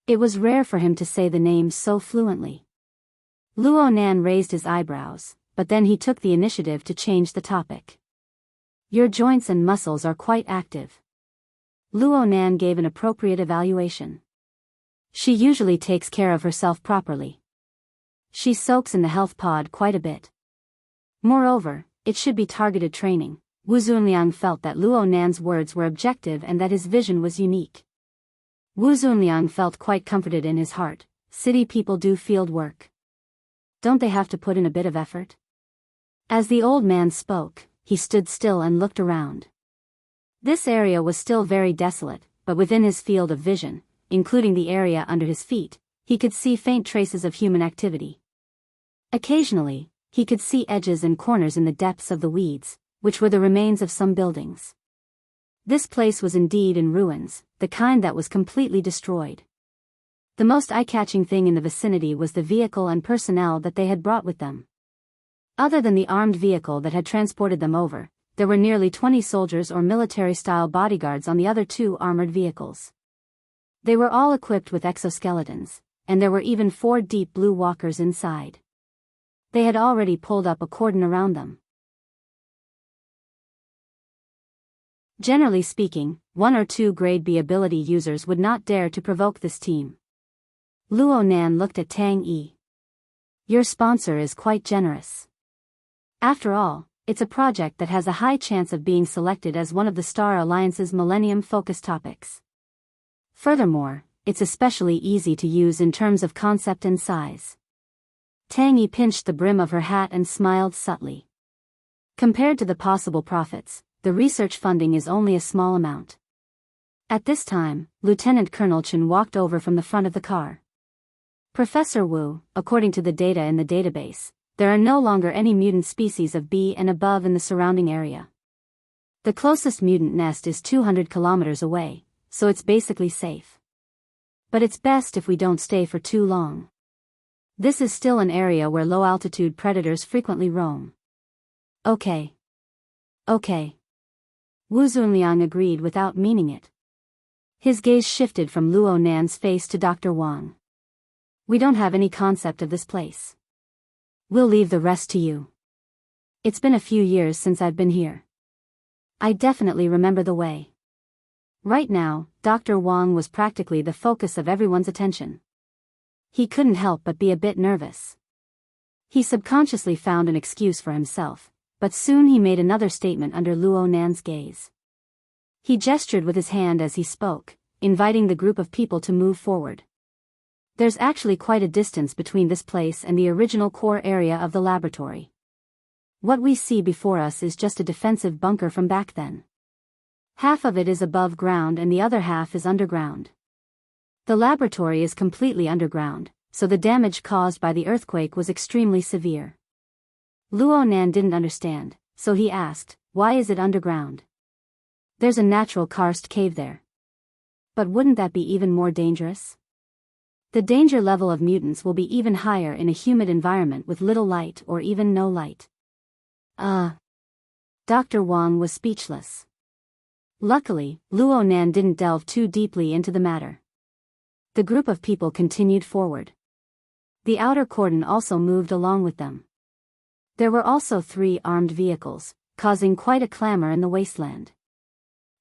It was rare for him to say the name so fluently. Luo Nan raised his eyebrows, but then he took the initiative to change the topic. Your joints and muscles are quite active. Luo Nan gave an appropriate evaluation. She usually takes care of herself properly. She soaks in the health pod quite a bit. Moreover, it should be targeted training. Wu Zunliang felt that Luo Nan's words were objective and that his vision was unique. Wu Zunliang felt quite comforted in his heart. City people do field work. Don't they have to put in a bit of effort? As the old man spoke, he stood still and looked around. This area was still very desolate, but within his field of vision, including the area under his feet, he could see faint traces of human activity. Occasionally, he could see edges and corners in the depths of the weeds, which were the remains of some buildings. This place was indeed in ruins, the kind that was completely destroyed. The most eye-catching thing in the vicinity was the vehicle and personnel that they had brought with them. Other than the armed vehicle that had transported them over, there were nearly 20 soldiers or military-style bodyguards on the other 2 armored vehicles. They were all equipped with exoskeletons, and there were even 4 deep blue walkers inside. They had already pulled up a cordon around them. Generally speaking, 1 or 2 grade B ability users would not dare to provoke this team. Luo Nan looked at Tang Yi. Your sponsor is quite generous. After all, it's a project that has a high chance of being selected as one of the Star Alliance's Millennium Focus topics. Furthermore, it's especially easy to use in terms of concept and size. Tang Yi pinched the brim of her hat and smiled subtly. Compared to the possible profits, the research funding is only a small amount. At this time, Lieutenant Colonel Chen walked over from the front of the car. Professor Wu, according to the data in the database, there are no longer any mutant species of B and above in the surrounding area. The closest mutant nest is 200 kilometers away, so it's basically safe. But it's best if we don't stay for too long. This is still an area where low-altitude predators frequently roam. Okay. Wu Zunliang agreed without meaning it. His gaze shifted from Luo Nan's face to Dr. Wang. We don't have any concept of this place. We'll leave the rest to you. It's been a few years since I've been here. I definitely remember the way. Right now, Dr. Wang was practically the focus of everyone's attention. He couldn't help but be a bit nervous. He subconsciously found an excuse for himself, but soon he made another statement under Luo Nan's gaze. He gestured with his hand as he spoke, inviting the group of people to move forward. There's actually quite a distance between this place and the original core area of the laboratory. What we see before us is just a defensive bunker from back then. Half of it is above ground and the other half is underground. The laboratory is completely underground, so the damage caused by the earthquake was extremely severe. Luo Nan didn't understand, so he asked, why is it underground? There's a natural karst cave there. But wouldn't that be even more dangerous? The danger level of mutants will be even higher in a humid environment with little light or even no light. Dr. Wang was speechless. Luckily, Luo Nan didn't delve too deeply into the matter. The group of people continued forward. The outer cordon also moved along with them. There were also 3 armed vehicles, causing quite a clamor in the wasteland.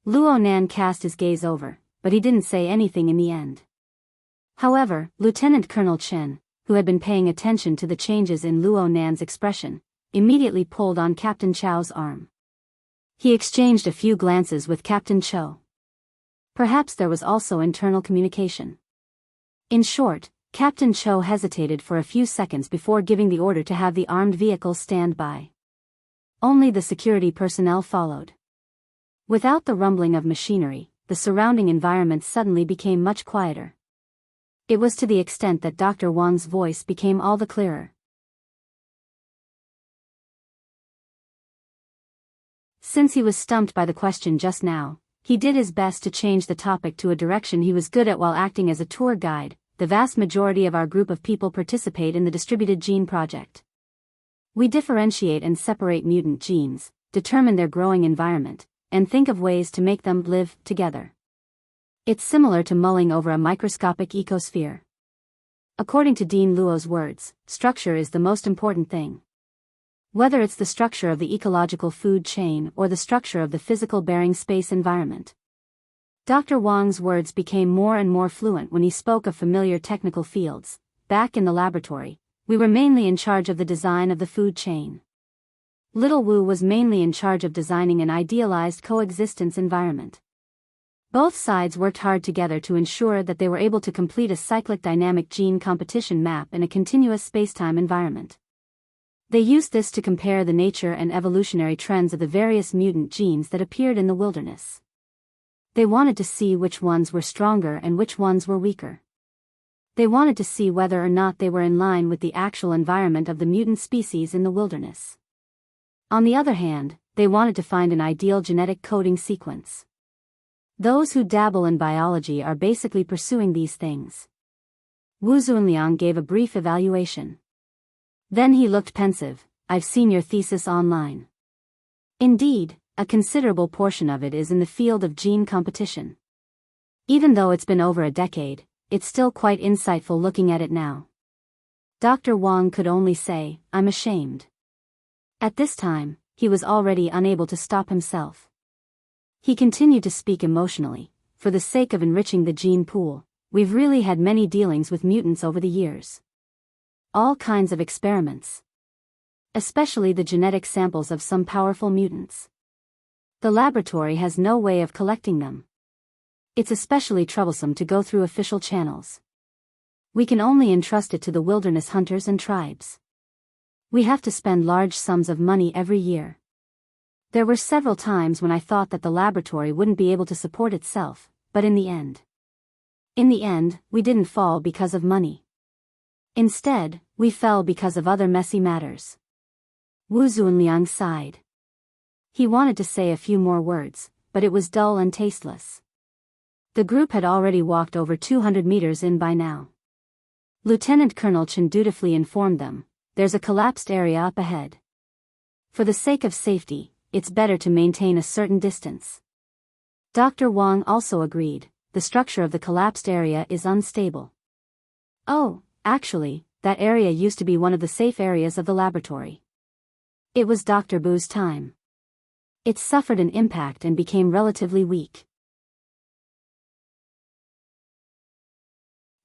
Luo Nan cast his gaze over, but he didn't say anything in the end. However, Lieutenant Colonel Chen, who had been paying attention to the changes in Luo Nan's expression, immediately pulled on Captain Chow's arm. He exchanged a few glances with Captain Cho. Perhaps there was also internal communication. In short, Captain Cho hesitated for a few seconds before giving the order to have the armed vehicles stand by. Only the security personnel followed. Without the rumbling of machinery, the surrounding environment suddenly became much quieter. It was to the extent that Dr. Wang's voice became all the clearer. Since he was stumped by the question just now, he did his best to change the topic to a direction he was good at while acting as a tour guide. The vast majority of our group of people participate in the distributed gene project. We differentiate and separate mutant genes, determine their growing environment, and think of ways to make them live together. It's similar to mulling over a microscopic ecosphere. According to Dean Luo's words, structure is the most important thing. Whether it's the structure of the ecological food chain or the structure of the physical bearing space environment. Dr. Wang's words became more and more fluent when he spoke of familiar technical fields. Back in the laboratory, we were mainly in charge of the design of the food chain. Little Wu was mainly in charge of designing an idealized coexistence environment. Both sides worked hard together to ensure that they were able to complete a cyclic dynamic gene competition map in a continuous spacetime environment. They used this to compare the nature and evolutionary trends of the various mutant genes that appeared in the wilderness. They wanted to see which ones were stronger and which ones were weaker. They wanted to see whether or not they were in line with the actual environment of the mutant species in the wilderness. On the other hand, they wanted to find an ideal genetic coding sequence. Those who dabble in biology are basically pursuing these things. Wu Zunliang gave a brief evaluation. Then he looked pensive. I've seen your thesis online. Indeed, a considerable portion of it is in the field of gene competition. Even though it's been over a decade, it's still quite insightful looking at it now. Dr. Wang could only say, I'm ashamed. At this time, he was already unable to stop himself. He continued to speak emotionally. For the sake of enriching the gene pool, we've really had many dealings with mutants over the years. All kinds of experiments. Especially the genetic samples of some powerful mutants. The laboratory has no way of collecting them. It's especially troublesome to go through official channels. We can only entrust it to the wilderness hunters and tribes. We have to spend large sums of money every year. There were several times when I thought that the laboratory wouldn't be able to support itself, but in the end, we didn't fall because of money. Instead, we fell because of other messy matters. Wu Zunliang sighed. He wanted to say a few more words, but it was dull and tasteless. The group had already walked over 200 meters in by now. Lieutenant Colonel Chen dutifully informed them, there's a collapsed area up ahead. For the sake of safety, it's better to maintain a certain distance. Dr. Wang also agreed, the structure of the collapsed area is unstable. Oh, actually, that area used to be one of the safe areas of the laboratory. It was Dr. Bu's time. It suffered an impact and became relatively weak.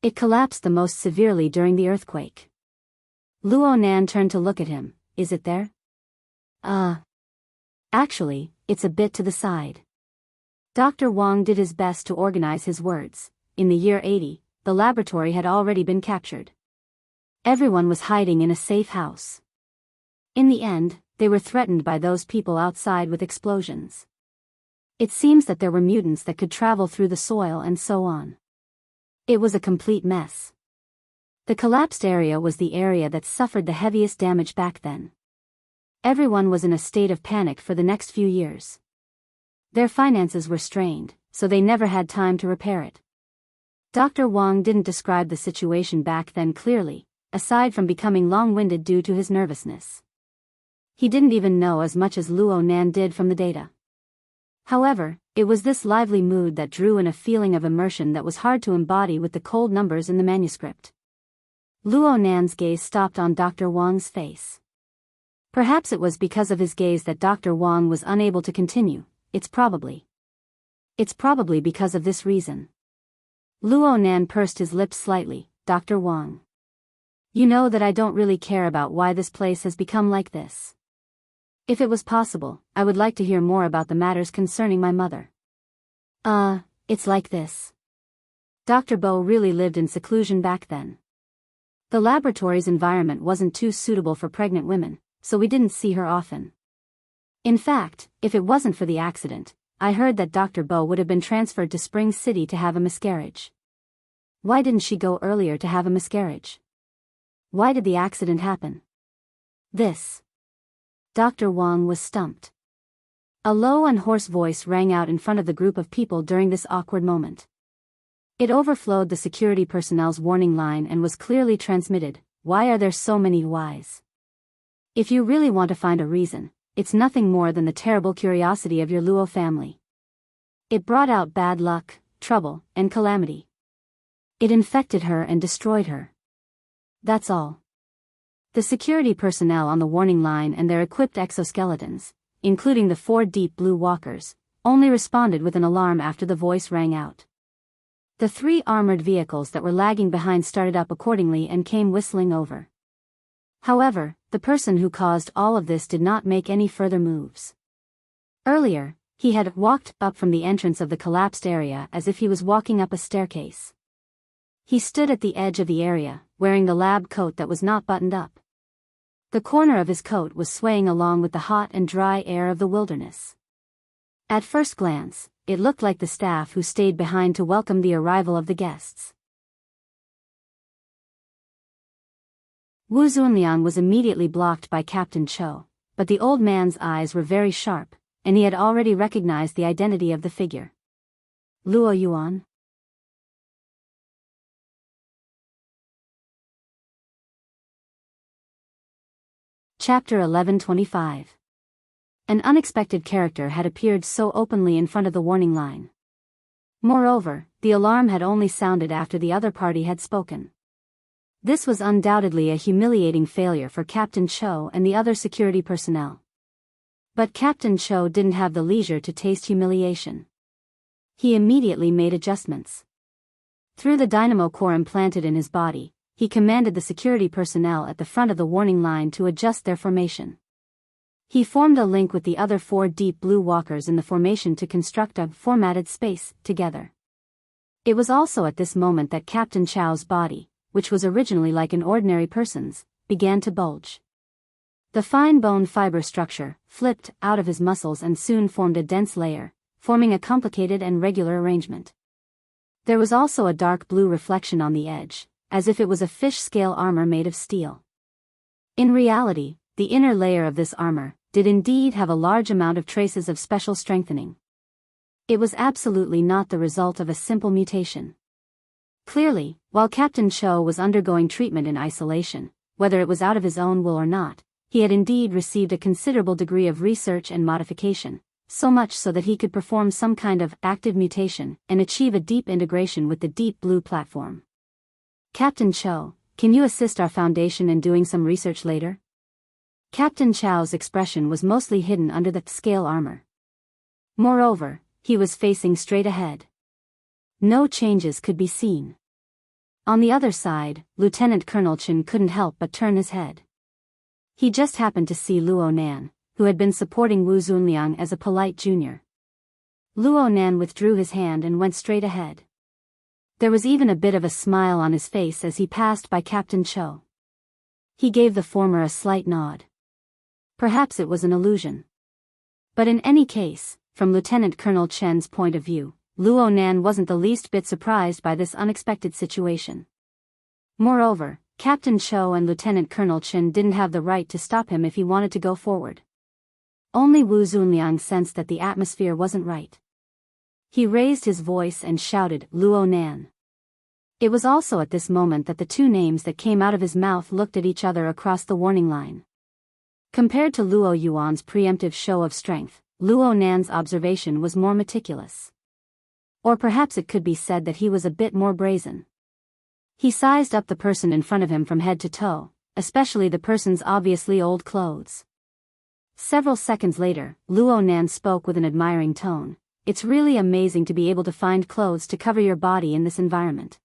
It collapsed the most severely during the earthquake. Luo Nan turned to look at him. Is it there? Actually, it's a bit to the side. Dr. Wang did his best to organize his words. In the year 80, the laboratory had already been captured. Everyone was hiding in a safe house. In the end, they were threatened by those people outside with explosions. It seems that there were mutants that could travel through the soil and so on. It was a complete mess. The collapsed area was the area that suffered the heaviest damage back then. Everyone was in a state of panic for the next few years. Their finances were strained, so they never had time to repair it. Dr. Wang didn't describe the situation back then clearly, aside from becoming long-winded due to his nervousness. He didn't even know as much as Luo Nan did from the data. However, it was this lively mood that drew in a feeling of immersion that was hard to embody with the cold numbers in the manuscript. Luo Nan's gaze stopped on Dr. Wang's face. Perhaps it was because of his gaze that Dr. Wang was unable to continue. It's probably because of this reason. Luo Nan pursed his lips slightly. Dr. Wang. You know that I don't really care about why this place has become like this. If it was possible, I would like to hear more about the matters concerning my mother. It's like this. Dr. Bo really lived in seclusion back then. The laboratory's environment wasn't too suitable for pregnant women, so we didn't see her often. In fact, if it wasn't for the accident, I heard that Dr. Bo would have been transferred to Spring City to have a miscarriage. Why didn't she go earlier to have a miscarriage? Why did the accident happen? Dr. Wang was stumped. A low and hoarse voice rang out in front of the group of people during this awkward moment. It overflowed the security personnel's warning line and was clearly transmitted, "Why are there so many whys? If you really want to find a reason, it's nothing more than the terrible curiosity of your Luo family. It brought out bad luck, trouble, and calamity. It infected her and destroyed her. That's all." The security personnel on the warning line and their equipped exoskeletons, including the 4 deep blue walkers, only responded with an alarm after the voice rang out. The 3 armored vehicles that were lagging behind started up accordingly and came whistling over. However, the person who caused all of this did not make any further moves. Earlier, he had walked up from the entrance of the collapsed area as if he was walking up a staircase. He stood at the edge of the area, wearing the lab coat that was not buttoned up. The corner of his coat was swaying along with the hot and dry air of the wilderness. At first glance, it looked like the staff who stayed behind to welcome the arrival of the guests. Wu Zunliang was immediately blocked by Captain Cho, but the old man's eyes were very sharp, and he had already recognized the identity of the figure. Luo Yuan? Chapter 1125. An unexpected character had appeared so openly in front of the warning line. Moreover, the alarm had only sounded after the other party had spoken. This was undoubtedly a humiliating failure for Captain Cho and the other security personnel. But Captain Cho didn't have the leisure to taste humiliation. He immediately made adjustments. Through the dynamo core implanted in his body, he commanded the security personnel at the front of the warning line to adjust their formation. He formed a link with the other 4 deep blue walkers in the formation to construct a formatted space together. It was also at this moment that Captain Chow's body, which was originally like an ordinary person's, began to bulge. The fine bone fiber structure flipped out of his muscles and soon formed a dense layer, forming a complicated and regular arrangement. There was also a dark blue reflection on the edge, as if it was a fish-scale armor made of steel. In reality, the inner layer of this armor did indeed have a large amount of traces of special strengthening. It was absolutely not the result of a simple mutation. Clearly, while Captain Cho was undergoing treatment in isolation, whether it was out of his own will or not, he had indeed received a considerable degree of research and modification, so much so that he could perform some kind of active mutation and achieve a deep integration with the deep blue platform. "Captain Cho, can you assist our Foundation in doing some research later?" Captain Chow's expression was mostly hidden under the scale armor. Moreover, he was facing straight ahead. No changes could be seen. On the other side, Lieutenant Colonel Chen couldn't help but turn his head. He just happened to see Luo Nan, who had been supporting Wu Zunliang as a polite junior. Luo Nan withdrew his hand and went straight ahead. There was even a bit of a smile on his face as he passed by Captain Cho. He gave the former a slight nod. Perhaps it was an illusion. But in any case, from Lieutenant Colonel Chen's point of view, Luo Nan wasn't the least bit surprised by this unexpected situation. Moreover, Captain Cho and Lieutenant Colonel Chen didn't have the right to stop him if he wanted to go forward. Only Wu Zunliang sensed that the atmosphere wasn't right. He raised his voice and shouted, "Luo Nan." It was also at this moment that the 2 names that came out of his mouth looked at each other across the warning line. Compared to Luo Yuan's preemptive show of strength, Luo Nan's observation was more meticulous. Or perhaps it could be said that he was a bit more brazen. He sized up the person in front of him from head to toe, especially the person's obviously old clothes. Several seconds later, Luo Nan spoke with an admiring tone. "It's really amazing to be able to find clothes to cover your body in this environment."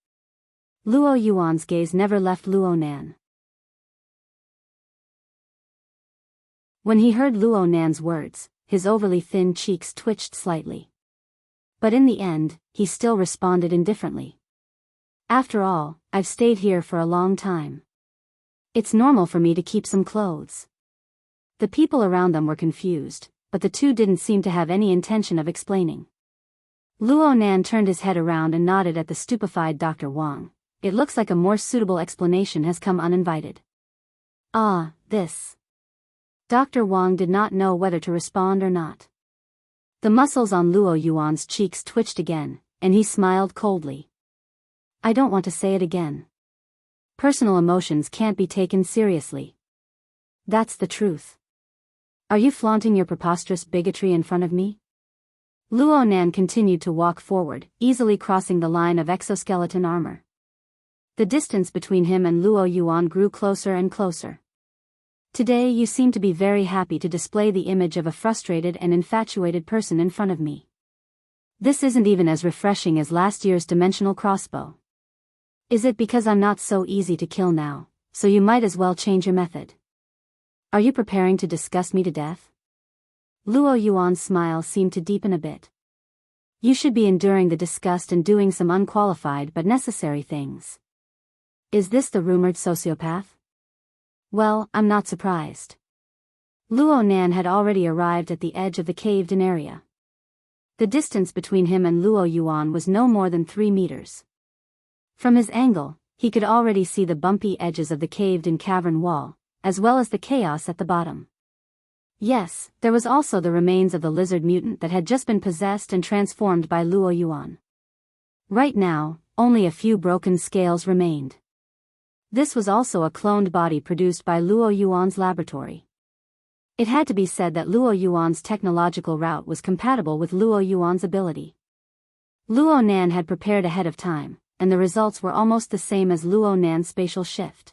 Luo Yuan's gaze never left Luo Nan. When he heard Luo Nan's words, his overly thin cheeks twitched slightly. But in the end, he still responded indifferently. "After all, I've stayed here for a long time. It's normal for me to keep some clothes. The people around them were confused, but the two didn't seem to have any intention of explaining. Luo Nan turned his head around and nodded at the stupefied Dr. Wang. It looks like a more suitable explanation has come uninvited. Ah, this. Dr. Wang did not know whether to respond or not. The muscles on Luo Yuan's cheeks twitched again, and he smiled coldly. I don't want to say it again. Personal emotions can't be taken seriously. That's the truth. Are you flaunting your preposterous bigotry in front of me? Luo Nan continued to walk forward, easily crossing the line of exoskeleton armor. The distance between him and Luo Yuan grew closer and closer. Today you seem to be very happy to display the image of a frustrated and infatuated person in front of me. This isn't even as refreshing as last year's dimensional crossbow. Is it because I'm not so easy to kill now, so you might as well change your method? Are you preparing to disgust me to death? Luo Yuan's smile seemed to deepen a bit. You should be enduring the disgust and doing some unqualified but necessary things. Is this the rumored sociopath? Well, I'm not surprised. Luo Nan had already arrived at the edge of the caved-in area. The distance between him and Luo Yuan was no more than 3 meters. From his angle, he could already see the bumpy edges of the caved-in cavern wall, as well as the chaos at the bottom. Yes, there was also the remains of the lizard mutant that had just been possessed and transformed by Luo Yuan. Right now, only a few broken scales remained. This was also a cloned body produced by Luo Yuan's laboratory. It had to be said that Luo Yuan's technological route was compatible with Luo Yuan's ability. Luo Nan had prepared ahead of time, and the results were almost the same as Luo Nan's spatial shift.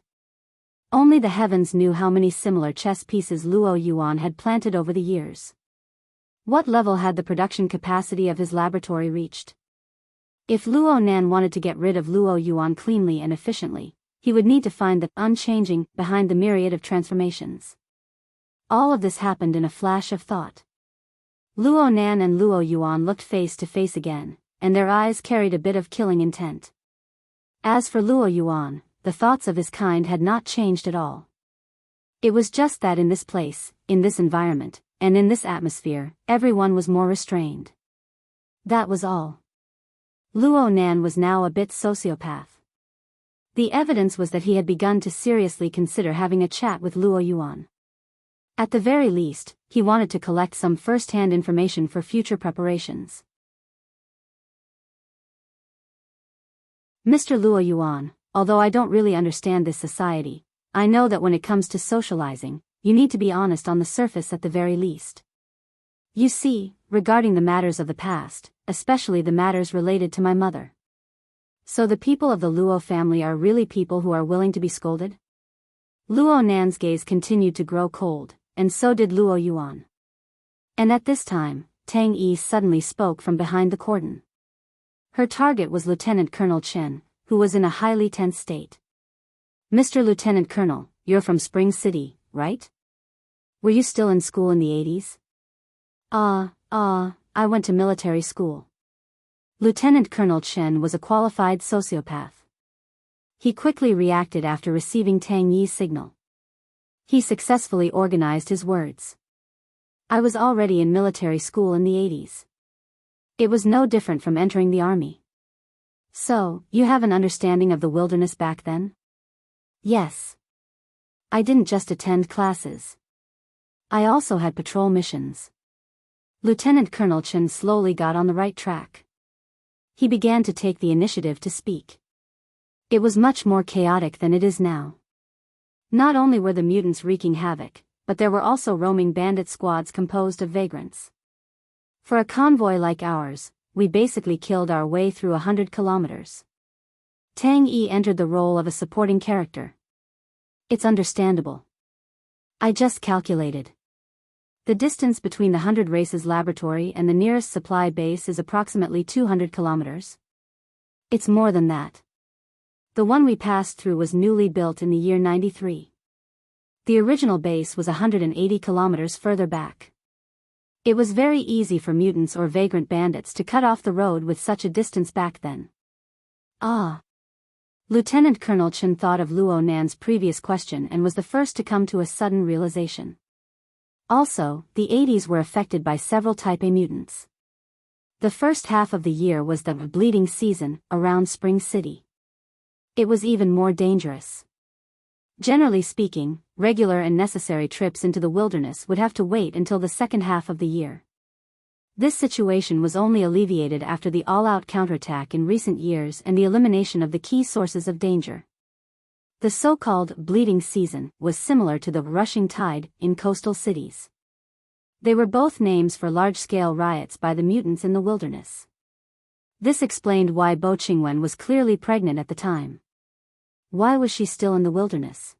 Only the heavens knew how many similar chess pieces Luo Yuan had planted over the years. What level had the production capacity of his laboratory reached? If Luo Nan wanted to get rid of Luo Yuan cleanly and efficiently, he would need to find the unchanging behind the myriad of transformations. All of this happened in a flash of thought. Luo Nan and Luo Yuan looked face to face again, and their eyes carried a bit of killing intent. As for Luo Yuan, the thoughts of his kind had not changed at all. It was just that in this place, in this environment, and in this atmosphere, everyone was more restrained. That was all. Luo Nan was now a bit sociopath. The evidence was that he had begun to seriously consider having a chat with Luo Yuan. At the very least, he wanted to collect some first-hand information for future preparations. Mr. Luo Yuan, although I don't really understand this society, I know that when it comes to socializing, you need to be honest on the surface at the very least. You see, regarding the matters of the past, especially the matters related to my mother. So the people of the Luo family are really people who are willing to be scolded? Luo Nan's gaze continued to grow cold, and so did Luo Yuan. And at this time, Tang Yi suddenly spoke from behind the cordon. Her target was Lieutenant Colonel Chen, who was in a highly tense state. Mr. Lieutenant Colonel, you're from Spring City, right? Were you still in school in the 80s? I went to military school. Lieutenant Colonel Chen was a qualified sociopath. He quickly reacted after receiving Tang Yi's signal. He successfully organized his words. I was already in military school in the 80s. It was no different from entering the army. So, you have an understanding of the wilderness back then? Yes. I didn't just attend classes. I also had patrol missions. Lieutenant Colonel Chen slowly got on the right track. He began to take the initiative to speak. It was much more chaotic than it is now. Not only were the mutants wreaking havoc, but there were also roaming bandit squads composed of vagrants. For a convoy like ours, we basically killed our way through 100 kilometers. Tang Yi entered the role of a supporting character. It's understandable. I just calculated. The distance between the 100 Races laboratory and the nearest supply base is approximately 200 kilometers. It's more than that. The one we passed through was newly built in the year 93. The original base was 180 kilometers further back. It was very easy for mutants or vagrant bandits to cut off the road with such a distance back then. Ah. Lieutenant Colonel Chen thought of Luo Nan's previous question and was the first to come to a sudden realization. Also, the 80s were affected by several type A mutants. The first half of the year was the bleeding season, around Spring City. It was even more dangerous. Generally speaking, regular and necessary trips into the wilderness would have to wait until the second half of the year. This situation was only alleviated after the all-out counterattack in recent years and the elimination of the key sources of danger. The so-called bleeding season was similar to the rushing tide in coastal cities. They were both names for large-scale riots by the mutants in the wilderness. This explained why Bo Qingwen was clearly pregnant at the time. Why was she still in the wilderness?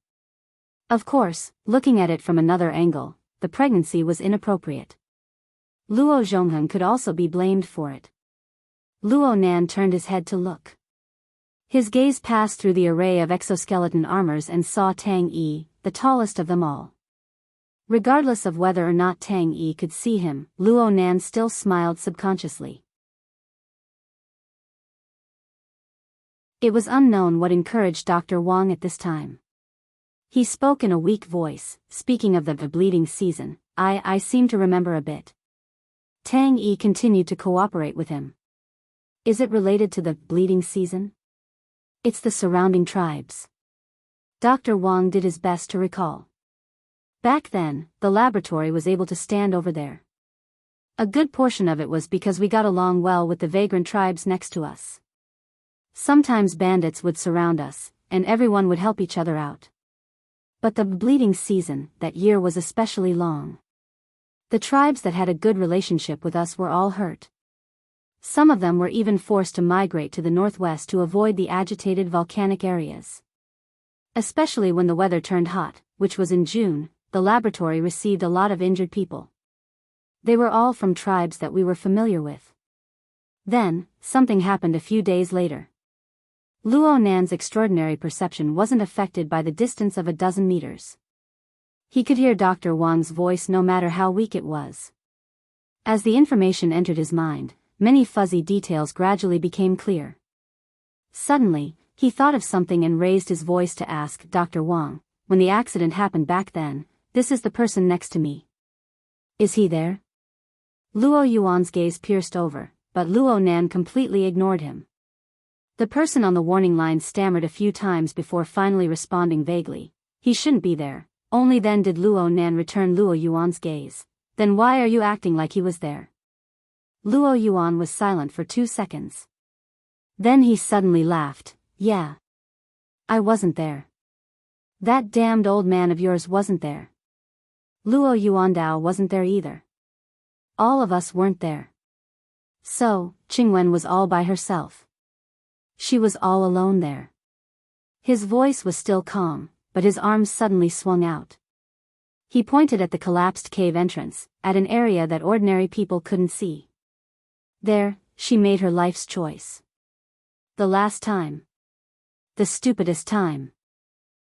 Of course, looking at it from another angle, the pregnancy was inappropriate. Luo Zhongheng could also be blamed for it. Luo Nan turned his head to look. His gaze passed through the array of exoskeleton armors and saw Tang Yi, the tallest of them all. Regardless of whether or not Tang Yi could see him, Luo Nan still smiled subconsciously. It was unknown what encouraged Dr. Wang at this time. He spoke in a weak voice, speaking of the bleeding season. I seem to remember a bit. Tang Yi continued to cooperate with him. Is it related to the bleeding season? It's the surrounding tribes. Dr. Wang did his best to recall. Back then, the laboratory was able to stand over there. A good portion of it was because we got along well with the vagrant tribes next to us. Sometimes bandits would surround us, and everyone would help each other out. But the bleeding season that year was especially long. The tribes that had a good relationship with us were all hurt. Some of them were even forced to migrate to the northwest to avoid the agitated volcanic areas. Especially when the weather turned hot, which was in June, the laboratory received a lot of injured people. They were all from tribes that we were familiar with. Then, something happened a few days later. Luo Nan's extraordinary perception wasn't affected by the distance of a dozen meters. He could hear Dr. Wang's voice no matter how weak it was. As the information entered his mind, many fuzzy details gradually became clear. Suddenly, he thought of something and raised his voice to ask Dr. Wang, when the accident happened back then, this is the person next to me. Is he there? Luo Yuan's gaze pierced over, but Luo Nan completely ignored him. The person on the warning line stammered a few times before finally responding vaguely, he shouldn't be there. Only then did Luo Nan return Luo Yuan's gaze. Then why are you acting like he was there? Luo Yuan was silent for 2 seconds. Then he suddenly laughed. Yeah. I wasn't there. That damned old man of yours wasn't there. Luo Yuandao wasn't there either. All of us weren't there. So, Qingwen was all by herself. She was all alone there. His voice was still calm, but his arms suddenly swung out. He pointed at the collapsed cave entrance, at an area that ordinary people couldn't see. There, she made her life's choice. The last time. The stupidest time.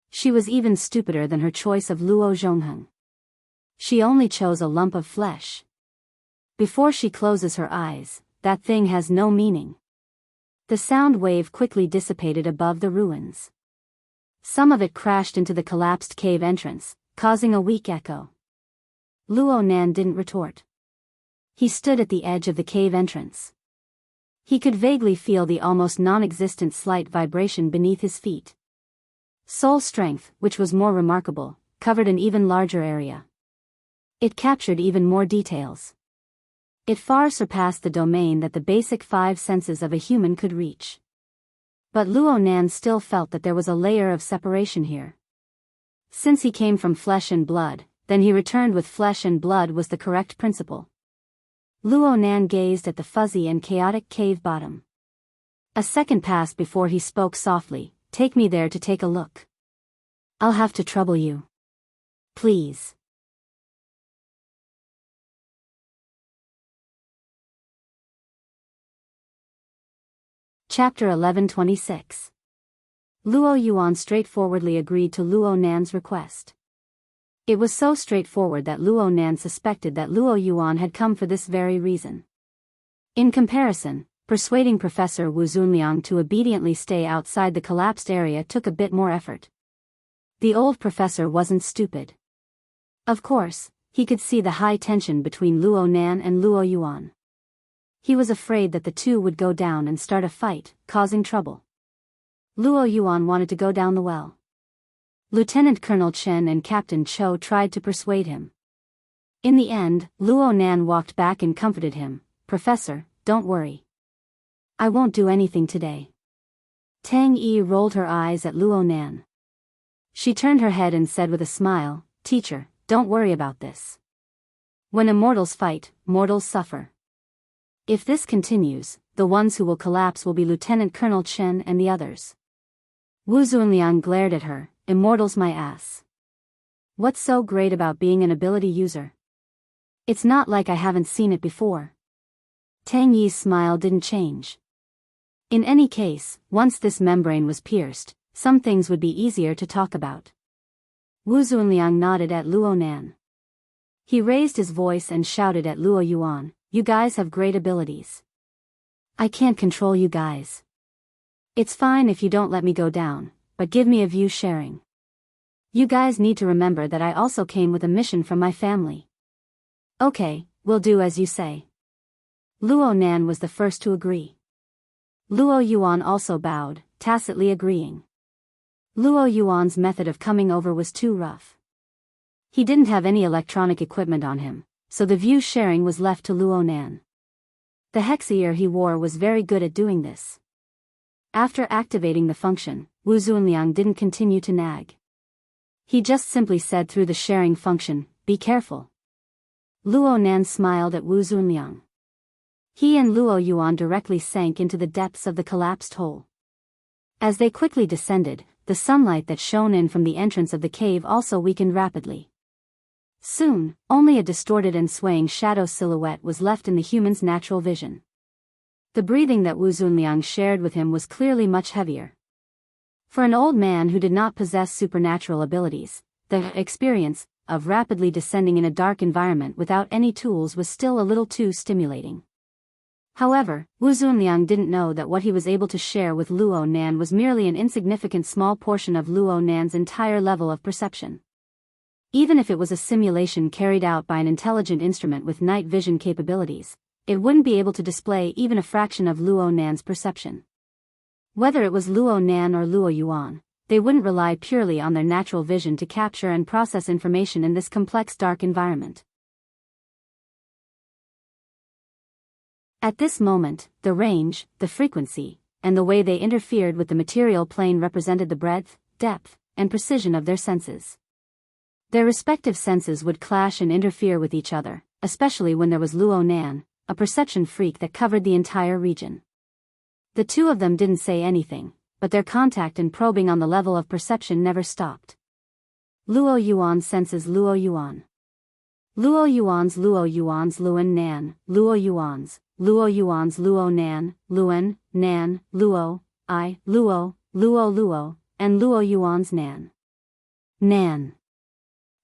She was even stupider than her choice of Luo Zhongheng. She only chose a lump of flesh. Before she closes her eyes, that thing has no meaning. The sound wave quickly dissipated above the ruins. Some of it crashed into the collapsed cave entrance, causing a weak echo. Luo Nan didn't retort. He stood at the edge of the cave entrance. He could vaguely feel the almost non-existent slight vibration beneath his feet. Soul strength, which was more remarkable, covered an even larger area. It captured even more details. It far surpassed the domain that the basic 5 senses of a human could reach. But Luo Nan still felt that there was a layer of separation here. Since he came from flesh and blood, then he returned with flesh and blood was the correct principle. Luo Nan gazed at the fuzzy and chaotic cave bottom. A second passed before he spoke softly, take me there to take a look. I'll have to trouble you. Please. Chapter 1126. Luo Yuan straightforwardly agreed to Luo Nan's request. It was so straightforward that Luo Nan suspected that Luo Yuan had come for this very reason. In comparison, persuading Professor Wu Zunliang to obediently stay outside the collapsed area took a bit more effort. The old professor wasn't stupid. Of course, he could see the high tension between Luo Nan and Luo Yuan. He was afraid that the two would go down and start a fight, causing trouble. Luo Yuan wanted to go down the well. Lieutenant Colonel Chen and Captain Cho tried to persuade him. In the end, Luo Nan walked back and comforted him. "Professor, don't worry. I won't do anything today." Tang Yi rolled her eyes at Luo Nan. She turned her head and said with a smile, "Teacher, don't worry about this. When immortals fight, mortals suffer. If this continues, the ones who will collapse will be Lieutenant Colonel Chen and the others." Wu Zunliang glared at her. "Immortals my ass. What's so great about being an ability user? It's not like I haven't seen it before." Tang Yi's smile didn't change. In any case, once this membrane was pierced, some things would be easier to talk about. Wu Zunliang nodded at Luo Nan. He raised his voice and shouted at Luo Yuan, "You guys have great abilities. I can't control you guys. It's fine if you don't let me go down, but give me a view sharing. You guys need to remember that I also came with a mission from my family." "Okay, we'll do as you say." Luo Nan was the first to agree. Luo Yuan also bowed, tacitly agreeing. Luo Yuan's method of coming over was too rough. He didn't have any electronic equipment on him, so the view sharing was left to Luo Nan. The hex ear he wore was very good at doing this. After activating the function, Wu Zunliang didn't continue to nag. He just simply said through the sharing function, "Be careful." Luo Nan smiled at Wu Zunliang. He and Luo Yuan directly sank into the depths of the collapsed hole. As they quickly descended, the sunlight that shone in from the entrance of the cave also weakened rapidly. Soon, only a distorted and swaying shadow silhouette was left in the human's natural vision. The breathing that Wu Zunliang shared with him was clearly much heavier. For an old man who did not possess supernatural abilities, the experience of rapidly descending in a dark environment without any tools was still a little too stimulating. However, Wu Zunliang didn't know that what he was able to share with Luo Nan was merely an insignificant small portion of Luo Nan's entire level of perception. Even if it was a simulation carried out by an intelligent instrument with night vision capabilities, it wouldn't be able to display even a fraction of Luo Nan's perception. Whether it was Luo Nan or Luo Yuan, they wouldn't rely purely on their natural vision to capture and process information in this complex dark environment. At this moment, the range, the frequency, and the way they interfered with the material plane represented the breadth, depth, and precision of their senses. Their respective senses would clash and interfere with each other, especially when there was Luo Nan, a perception freak that covered the entire region. The two of them didn't say anything, but their contact and probing on the level of perception never stopped. Luo Yuan senses Luo Yuan. Luo Yuan's Luon Nan, Luo Yuan's Luo Nan, Luan, Nan, Luo, Luo, and Luo Yuan's Nan. Nan.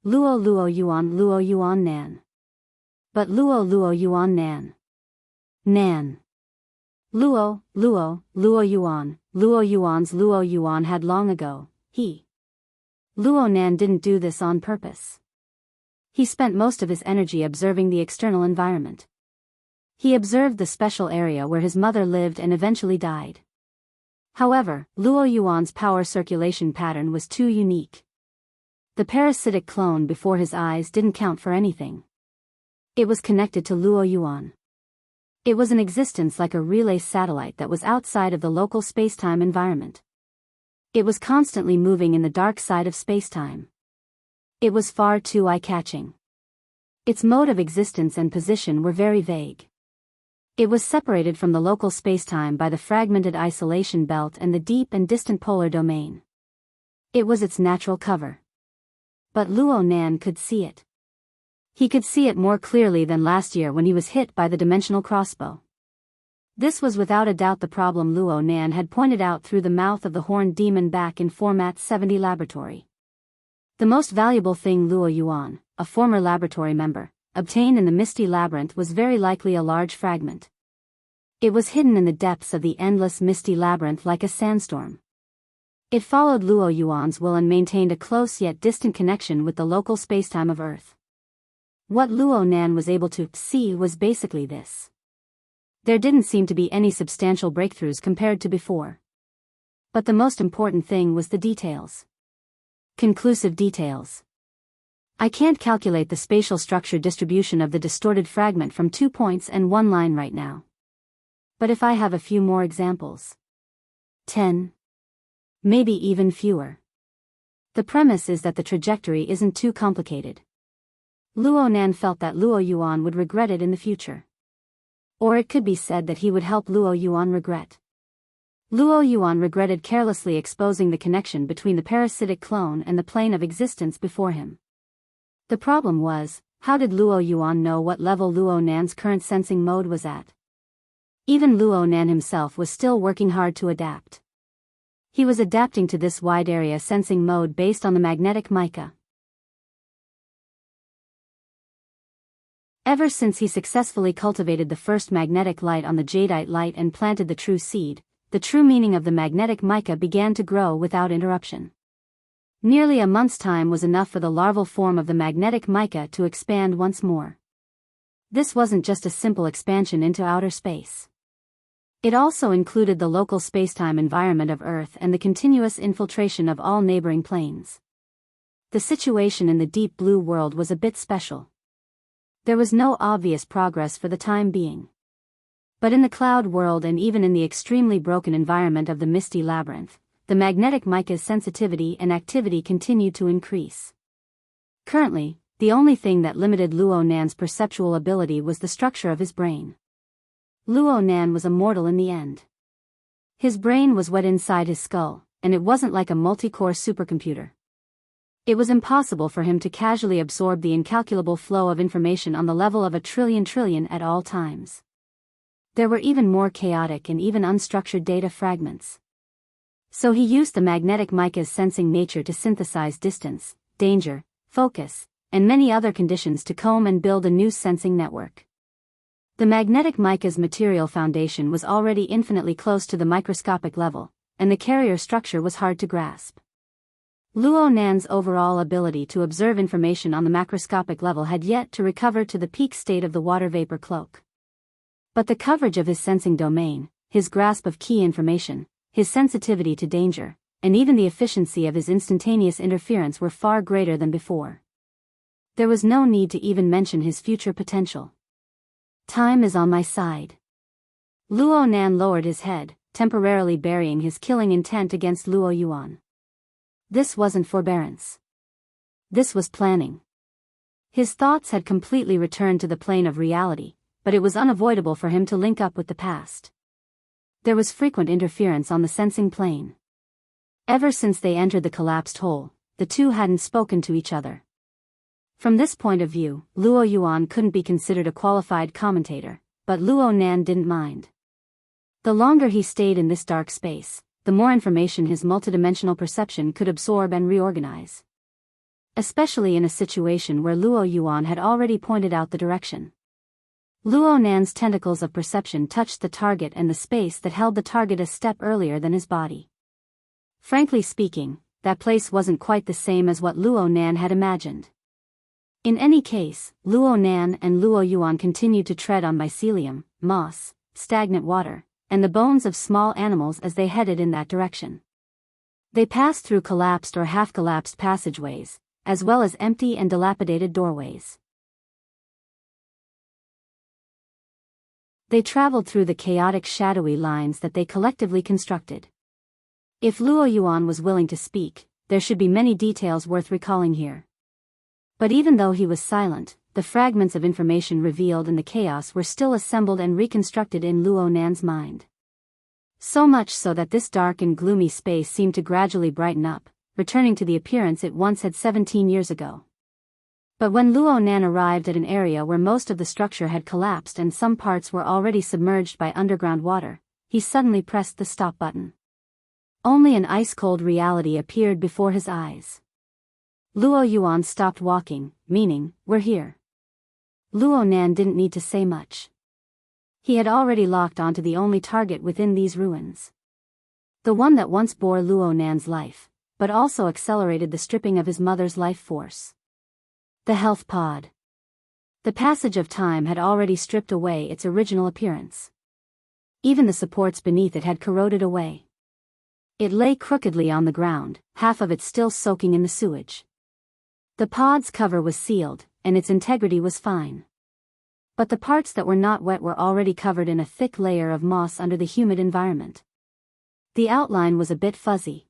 Luo Yuan Nan. But Luo Yuan Nan. Nan. Luo Yuan, Luo Yuan's Luo Yuan had long ago, Luo Nan didn't do this on purpose. He spent most of his energy observing the external environment. He observed the special area where his mother lived and eventually died. However, Luo Yuan's power circulation pattern was too unique. The parasitic clone before his eyes didn't count for anything. It was connected to Luo Yuan. It was in existence like a relay satellite that was outside of the local spacetime environment. It was constantly moving in the dark side of spacetime. It was far too eye-catching. Its mode of existence and position were very vague. It was separated from the local spacetime by the fragmented isolation belt and the deep and distant polar domain. It was its natural cover. But Luo Nan could see it. He could see it more clearly than last year when he was hit by the dimensional crossbow. This was without a doubt the problem Luo Nan had pointed out through the mouth of the horned demon back in Format 70 laboratory. The most valuable thing Luo Yuan, a former laboratory member, obtained in the Misty Labyrinth was very likely a large fragment. It was hidden in the depths of the endless misty labyrinth like a sandstorm. It followed Luo Yuan's will and maintained a close yet distant connection with the local spacetime of Earth. What Luo Nan was able to see was basically this. There didn't seem to be any substantial breakthroughs compared to before. But the most important thing was the details. Conclusive details. I can't calculate the spatial structure distribution of the distorted fragment from 2 points and 1 line right now. But if I have a few more examples. 10. Maybe even fewer. The premise is that the trajectory isn't too complicated. Luo Nan felt that Luo Yuan would regret it in the future. Or it could be said that he would help Luo Yuan regret. Luo Yuan regretted carelessly exposing the connection between the parasitic clone and the plane of existence before him. The problem was, how did Luo Yuan know what level Luo Nan's current sensing mode was at? Even Luo Nan himself was still working hard to adapt. He was adapting to this wide area sensing mode based on the magnetic mica. Ever since he successfully cultivated the first magnetic light on the jadeite light and planted the true seed, the true meaning of the magnetic mica began to grow without interruption. Nearly a month's time was enough for the larval form of the magnetic mica to expand once more. This wasn't just a simple expansion into outer space. It also included the local spacetime environment of Earth and the continuous infiltration of all neighboring planes. The situation in the deep blue world was a bit special. There was no obvious progress for the time being. But in the cloud world and even in the extremely broken environment of the misty labyrinth, the magnetic mica's sensitivity and activity continued to increase. Currently, the only thing that limited Luo Nan's perceptual ability was the structure of his brain. Luo Nan was a mortal in the end. His brain was wet inside his skull, and it wasn't like a multi-core supercomputer. It was impossible for him to casually absorb the incalculable flow of information on the level of a trillion at all times. There were even more chaotic and even unstructured data fragments. So he used the magnetic mica's sensing nature to synthesize distance, danger, focus, and many other conditions to comb and build a new sensing network. The magnetic mica's material foundation was already infinitely close to the microscopic level, and the carrier structure was hard to grasp. Luo Nan's overall ability to observe information on the macroscopic level had yet to recover to the peak state of the water vapor cloak. But the coverage of his sensing domain, his grasp of key information, his sensitivity to danger, and even the efficiency of his instantaneous interference were far greater than before. There was no need to even mention his future potential. Time is on my side. Luo Nan lowered his head, temporarily burying his killing intent against Luo Yuan. This wasn't forbearance. This was planning. His thoughts had completely returned to the plane of reality, but it was unavoidable for him to link up with the past. There was frequent interference on the sensing plane. Ever since they entered the collapsed hole, the two hadn't spoken to each other. From this point of view, Luo Yuan couldn't be considered a qualified commentator, but Luo Nan didn't mind. The longer he stayed in this dark space, the more information his multidimensional perception could absorb and reorganize. Especially in a situation where Luo Yuan had already pointed out the direction. Luo Nan's tentacles of perception touched the target and the space that held the target a step earlier than his body. Frankly speaking, that place wasn't quite the same as what Luo Nan had imagined. In any case, Luo Nan and Luo Yuan continued to tread on mycelium, moss, stagnant water, and the bones of small animals as they headed in that direction. They passed through collapsed or half-collapsed passageways, as well as empty and dilapidated doorways. They traveled through the chaotic shadowy lines that they collectively constructed. If Luo Yuan was willing to speak, there should be many details worth recalling here. But even though he was silent, the fragments of information revealed in the chaos were still assembled and reconstructed in Luo Nan's mind. So much so that this dark and gloomy space seemed to gradually brighten up, returning to the appearance it once had 17 years ago. But when Luo Nan arrived at an area where most of the structure had collapsed and some parts were already submerged by underground water, he suddenly pressed the stop button. Only an ice-cold reality appeared before his eyes. Luo Yuan stopped walking, meaning, "We're here." Luo Nan didn't need to say much. He had already locked onto the only target within these ruins. The one that once bore Luo Nan's life, but also accelerated the stripping of his mother's life force. The health pod. The passage of time had already stripped away its original appearance. Even the supports beneath it had corroded away. It lay crookedly on the ground, half of it still soaking in the sewage. The pod's cover was sealed, and its integrity was fine. But the parts that were not wet were already covered in a thick layer of moss under the humid environment. The outline was a bit fuzzy.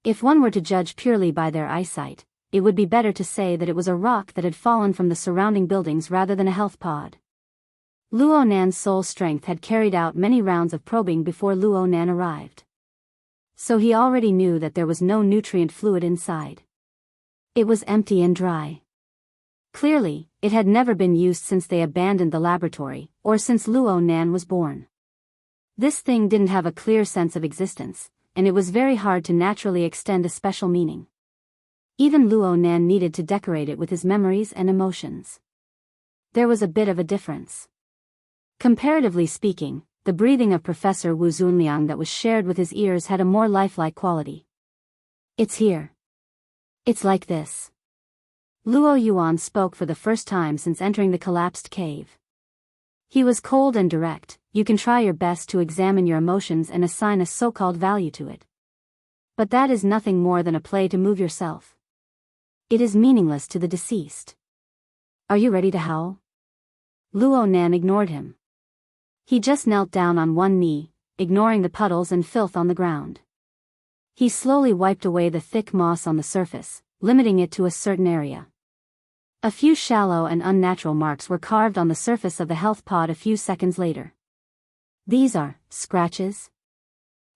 If one were to judge purely by their eyesight, it would be better to say that it was a rock that had fallen from the surrounding buildings rather than a health pod. Luo Nan's soul strength had carried out many rounds of probing before Luo Nan arrived. So he already knew that there was no nutrient fluid inside. It was empty and dry. Clearly, it had never been used since they abandoned the laboratory, or since Luo Nan was born. This thing didn't have a clear sense of existence, and it was very hard to naturally extend a special meaning. Even Luo Nan needed to decorate it with his memories and emotions. There was a bit of a difference. Comparatively speaking, the breathing of Professor Wu Zunliang that was shared with his ears had a more lifelike quality. It's here. It's like this. Luo Yuan spoke for the first time since entering the collapsed cave. He was cold and direct. You can try your best to examine your emotions and assign a so-called value to it. But that is nothing more than a play to move yourself. It is meaningless to the deceased. Are you ready to howl? Luo Nan ignored him. He just knelt down on one knee, ignoring the puddles and filth on the ground. He slowly wiped away the thick moss on the surface, limiting it to a certain area. A few shallow and unnatural marks were carved on the surface of the health pod a few seconds later. These are scratches?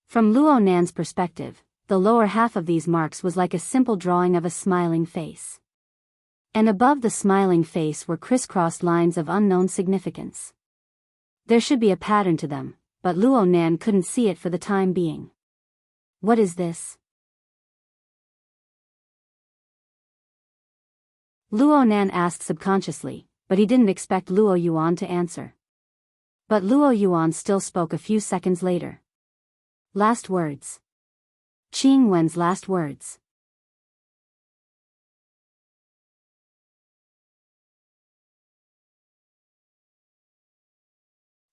From Luo Nan's perspective, the lower half of these marks was like a simple drawing of a smiling face. And above the smiling face were crisscrossed lines of unknown significance. There should be a pattern to them, but Luo Nan couldn't see it for the time being. What is this? Luo Nan asked subconsciously, but he didn't expect Luo Yuan to answer. But Luo Yuan still spoke a few seconds later. Last words. Qing Wen's last words.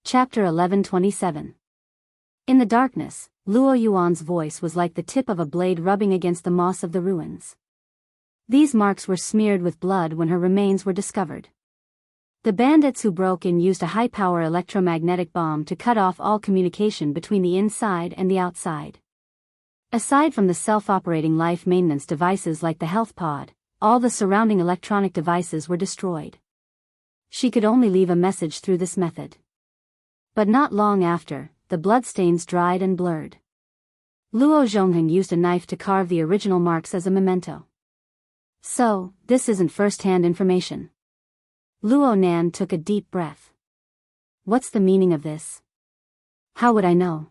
Chapter 1127. In the darkness, Luo Yuan's voice was like the tip of a blade rubbing against the moss of the ruins. These marks were smeared with blood when her remains were discovered. The bandits who broke in used a high-power electromagnetic bomb to cut off all communication between the inside and the outside. Aside from the self-operating life maintenance devices like the health pod, all the surrounding electronic devices were destroyed. She could only leave a message through this method. But not long after, the bloodstains dried and blurred. Luo Zhongheng used a knife to carve the original marks as a memento. So, this isn't first-hand information. Luo Nan took a deep breath. What's the meaning of this? How would I know?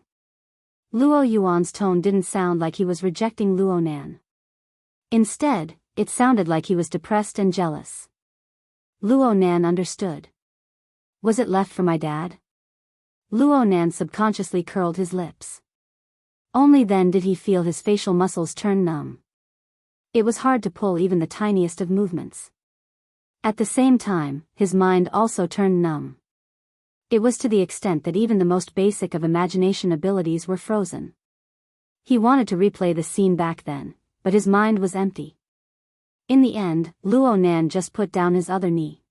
Luo Yuan's tone didn't sound like he was rejecting Luo Nan. Instead, it sounded like he was depressed and jealous. Luo Nan understood. Was it left for my dad? Luo Nan subconsciously curled his lips. Only then did he feel his facial muscles turn numb. It was hard to pull even the tiniest of movements. At the same time, his mind also turned numb. It was to the extent that even the most basic of imagination abilities were frozen. He wanted to replay the scene back then, but his mind was empty. In the end, Luo Nan just put down his other knee.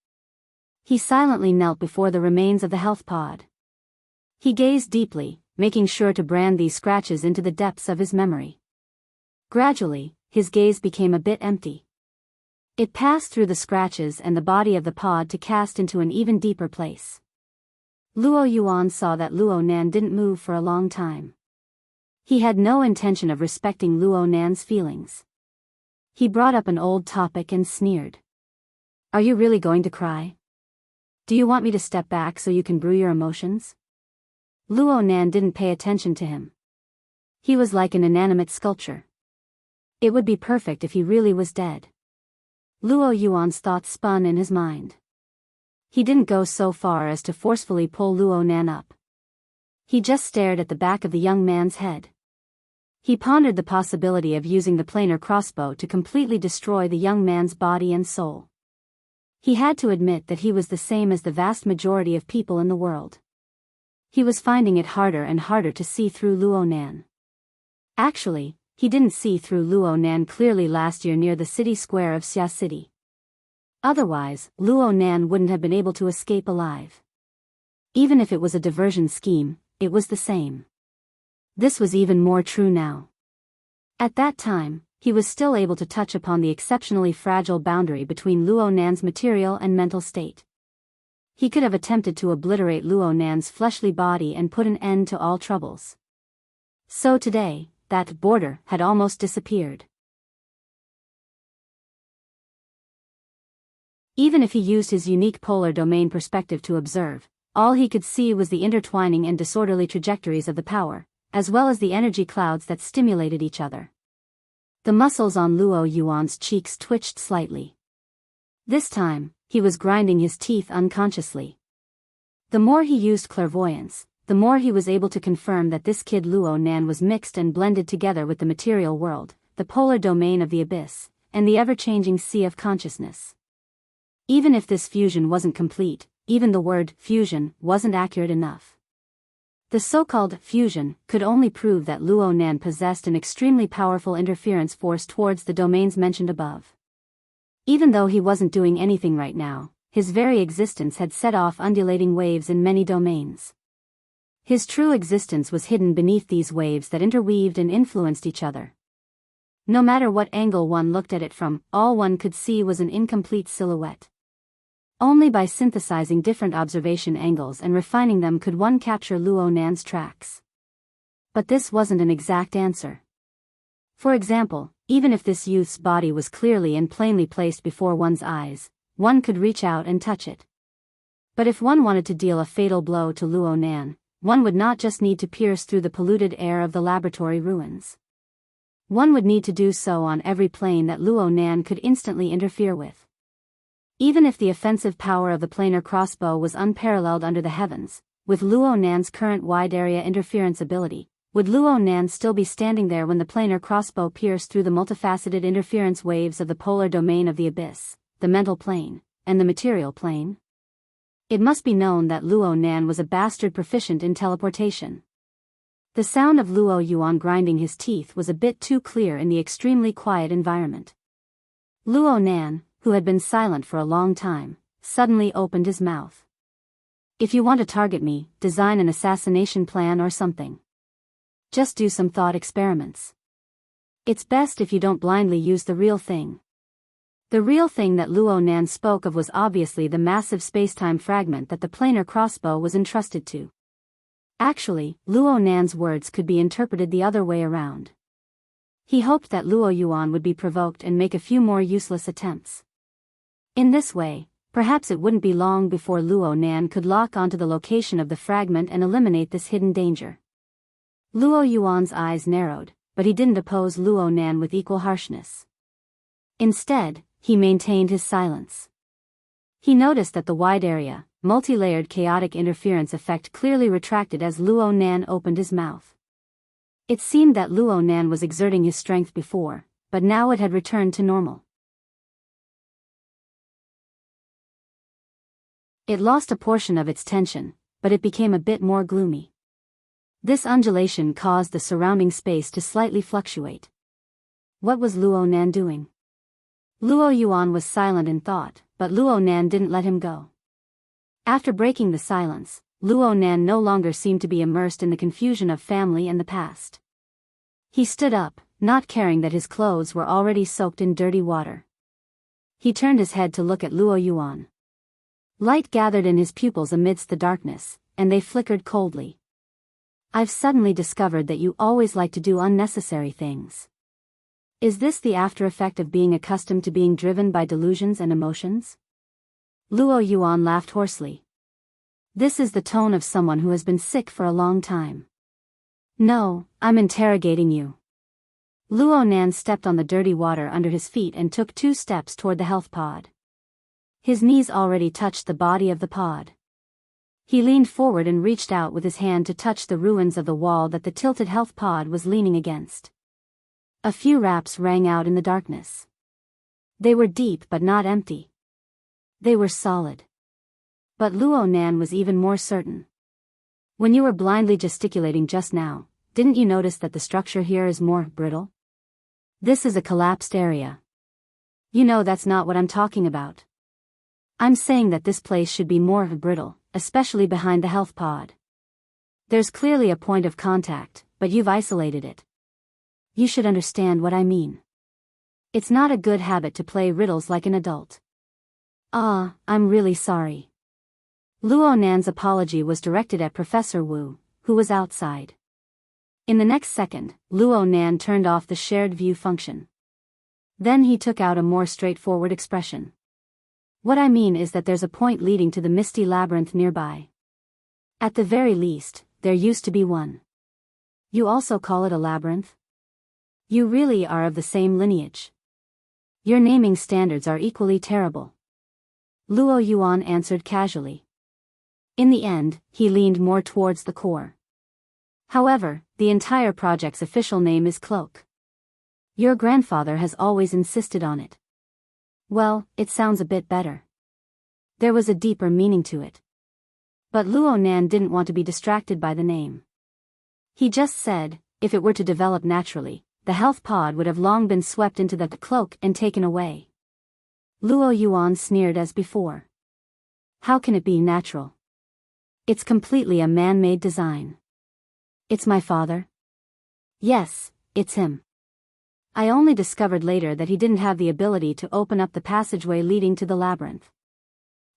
He silently knelt before the remains of the health pod. He gazed deeply, making sure to brand these scratches into the depths of his memory. Gradually, his gaze became a bit empty. It passed through the scratches and the body of the pod to cast into an even deeper place. Luo Yuan saw that Luo Nan didn't move for a long time. He had no intention of respecting Luo Nan's feelings. He brought up an old topic and sneered. Are you really going to cry? Do you want me to step back so you can brew your emotions? Luo Nan didn't pay attention to him. He was like an inanimate sculpture. It would be perfect if he really was dead. Luo Yuan's thoughts spun in his mind. he didn't go so far as to forcefully pull Luo Nan up. He just stared at the back of the young man's head. He pondered the possibility of using the planar crossbow to completely destroy the young man's body and soul. He had to admit that he was the same as the vast majority of people in the world. He was finding it harder and harder to see through Luo Nan. Actually, he didn't see through Luo Nan clearly last year near the city square of Xia City. Otherwise, Luo Nan wouldn't have been able to escape alive. Even if it was a diversion scheme, it was the same. This was even more true now. At that time, he was still able to touch upon the exceptionally fragile boundary between Luo Nan's material and mental state. He could have attempted to obliterate Luo Nan's fleshly body and put an end to all troubles. So today, that border had almost disappeared. Even if he used his unique polar domain perspective to observe, all he could see was the intertwining and disorderly trajectories of the power, as well as the energy clouds that stimulated each other. The muscles on Luo Yuan's cheeks twitched slightly. This time, he was grinding his teeth unconsciously. The more he used clairvoyance, the more he was able to confirm that this kid Luo Nan was mixed and blended together with the material world, the polar domain of the abyss, and the ever-changing sea of consciousness. Even if this fusion wasn't complete, even the word fusion wasn't accurate enough. The so-called fusion could only prove that Luo Nan possessed an extremely powerful interference force towards the domains mentioned above. Even though he wasn't doing anything right now, his very existence had set off undulating waves in many domains. His true existence was hidden beneath these waves that interweaved and influenced each other. No matter what angle one looked at it from, all one could see was an incomplete silhouette. Only by synthesizing different observation angles and refining them could one capture Luo Nan's tracks. But this wasn't an exact answer. For example, even if this youth's body was clearly and plainly placed before one's eyes, one could reach out and touch it. But if one wanted to deal a fatal blow to Luo Nan, one would not just need to pierce through the polluted air of the laboratory ruins. One would need to do so on every plane that Luo Nan could instantly interfere with. Even if the offensive power of the planar crossbow was unparalleled under the heavens, with Luo Nan's current wide-area interference ability, would Luo Nan still be standing there when the planar crossbow pierced through the multifaceted interference waves of the polar domain of the abyss, the mental plane, and the material plane? It must be known that Luo Nan was a bastard proficient in teleportation. The sound of Luo Yuan grinding his teeth was a bit too clear in the extremely quiet environment. Luo Nan, who had been silent for a long time, suddenly opened his mouth. If you want to target me, design an assassination plan or something. Just do some thought experiments. It's best if you don't blindly use the real thing. The real thing that Luo Nan spoke of was obviously the massive spacetime fragment that the planar crossbow was entrusted to. Actually, Luo Nan's words could be interpreted the other way around. He hoped that Luo Yuan would be provoked and make a few more useless attempts. In this way, perhaps it wouldn't be long before Luo Nan could lock onto the location of the fragment and eliminate this hidden danger. Luo Yuan's eyes narrowed, but he didn't oppose Luo Nan with equal harshness. Instead, he maintained his silence. He noticed that the wide-area, multi-layered chaotic interference effect clearly retracted as Luo Nan opened his mouth. It seemed that Luo Nan was exerting his strength before, but now it had returned to normal. It lost a portion of its tension, but it became a bit more gloomy. This undulation caused the surrounding space to slightly fluctuate. What was Luo Nan doing? Luo Yuan was silent in thought, but Luo Nan didn't let him go. After breaking the silence, Luo Nan no longer seemed to be immersed in the confusion of family and the past. He stood up, not caring that his clothes were already soaked in dirty water. He turned his head to look at Luo Yuan. Light gathered in his pupils amidst the darkness, and they flickered coldly. I've suddenly discovered that you always like to do unnecessary things. Is this the after effect of being accustomed to being driven by delusions and emotions? Luo Yuan laughed hoarsely. This is the tone of someone who has been sick for a long time. No, I'm interrogating you. Luo Nan stepped on the dirty water under his feet and took 2 steps toward the health pod. His knees already touched the body of the pod. He leaned forward and reached out with his hand to touch the ruins of the wall that the tilted health pod was leaning against. A few raps rang out in the darkness. They were deep but not empty. They were solid. But Luo Nan was even more certain. When you were blindly gesticulating just now, didn't you notice that the structure here is more brittle? This is a collapsed area. You know that's not what I'm talking about. I'm saying that this place should be more brittle, especially behind the health pod. There's clearly a point of contact, but you've isolated it. You should understand what I mean. It's not a good habit to play riddles like an adult. I'm really sorry. Luo Nan's apology was directed at Professor Wu, who was outside. In the next second, Luo Nan turned off the shared view function. Then he took out a more straightforward expression. What I mean is that there's a point leading to the misty labyrinth nearby. At the very least, there used to be one. You also call it a labyrinth? You really are of the same lineage. Your naming standards are equally terrible. Luo Yuan answered casually. In the end, he leaned more towards the core. However, the entire project's official name is Cloak. Your grandfather has always insisted on it. Well, it sounds a bit better. There was a deeper meaning to it. But Luo Nan didn't want to be distracted by the name. He just said, if it were to develop naturally, the health pod would have long been swept into the cloak and taken away. Luo Yuan sneered as before. How can it be natural? It's completely a man-made design. It's my father? Yes, it's him. I only discovered later that he didn't have the ability to open up the passageway leading to the labyrinth.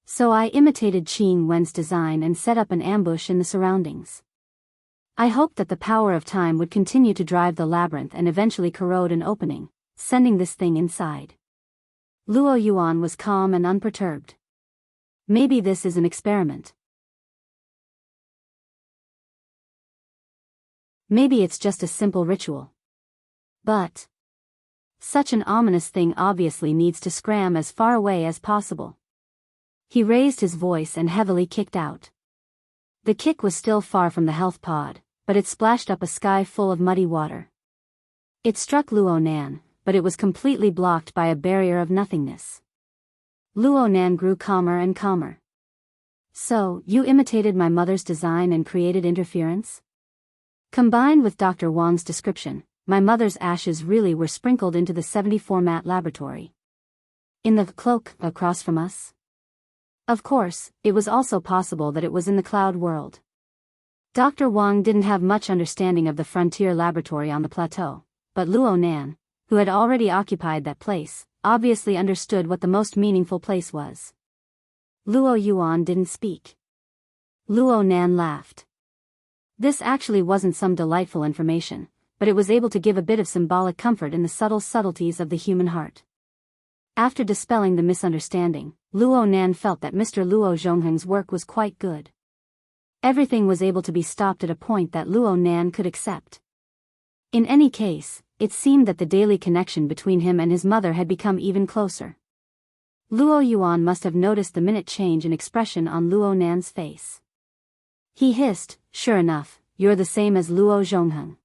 So I imitated Qing Wen's design and set up an ambush in the surroundings. I hoped that the power of time would continue to drive the labyrinth and eventually corrode an opening, sending this thing inside. Luo Yuan was calm and unperturbed. Maybe this is an experiment. Maybe it's just a simple ritual. But such an ominous thing obviously needs to scram as far away as possible. He raised his voice and heavily kicked out. The kick was still far from the health pod, but it splashed up a sky full of muddy water. It struck Luo Nan, but it was completely blocked by a barrier of nothingness. Luo Nan grew calmer and calmer. So, you imitated my mother's design and created interference? Combined with Dr. Wang's description, my mother's ashes really were sprinkled into the 70-format laboratory. In the cloak across from us? Of course, it was also possible that it was in the cloud world. Dr. Wang didn't have much understanding of the frontier laboratory on the plateau, but Luo Nan, who had already occupied that place, obviously understood what the most meaningful place was. Luo Yuan didn't speak. Luo Nan laughed. This actually wasn't some delightful information, but it was able to give a bit of symbolic comfort in the subtle subtleties of the human heart. After dispelling the misunderstanding, Luo Nan felt that Mr. Luo Zhongheng's work was quite good. Everything was able to be stopped at a point that Luo Nan could accept. In any case, it seemed that the daily connection between him and his mother had become even closer. Luo Yuan must have noticed the minute change in expression on Luo Nan's face. He hissed, sure enough, you're the same as Luo Zhongheng.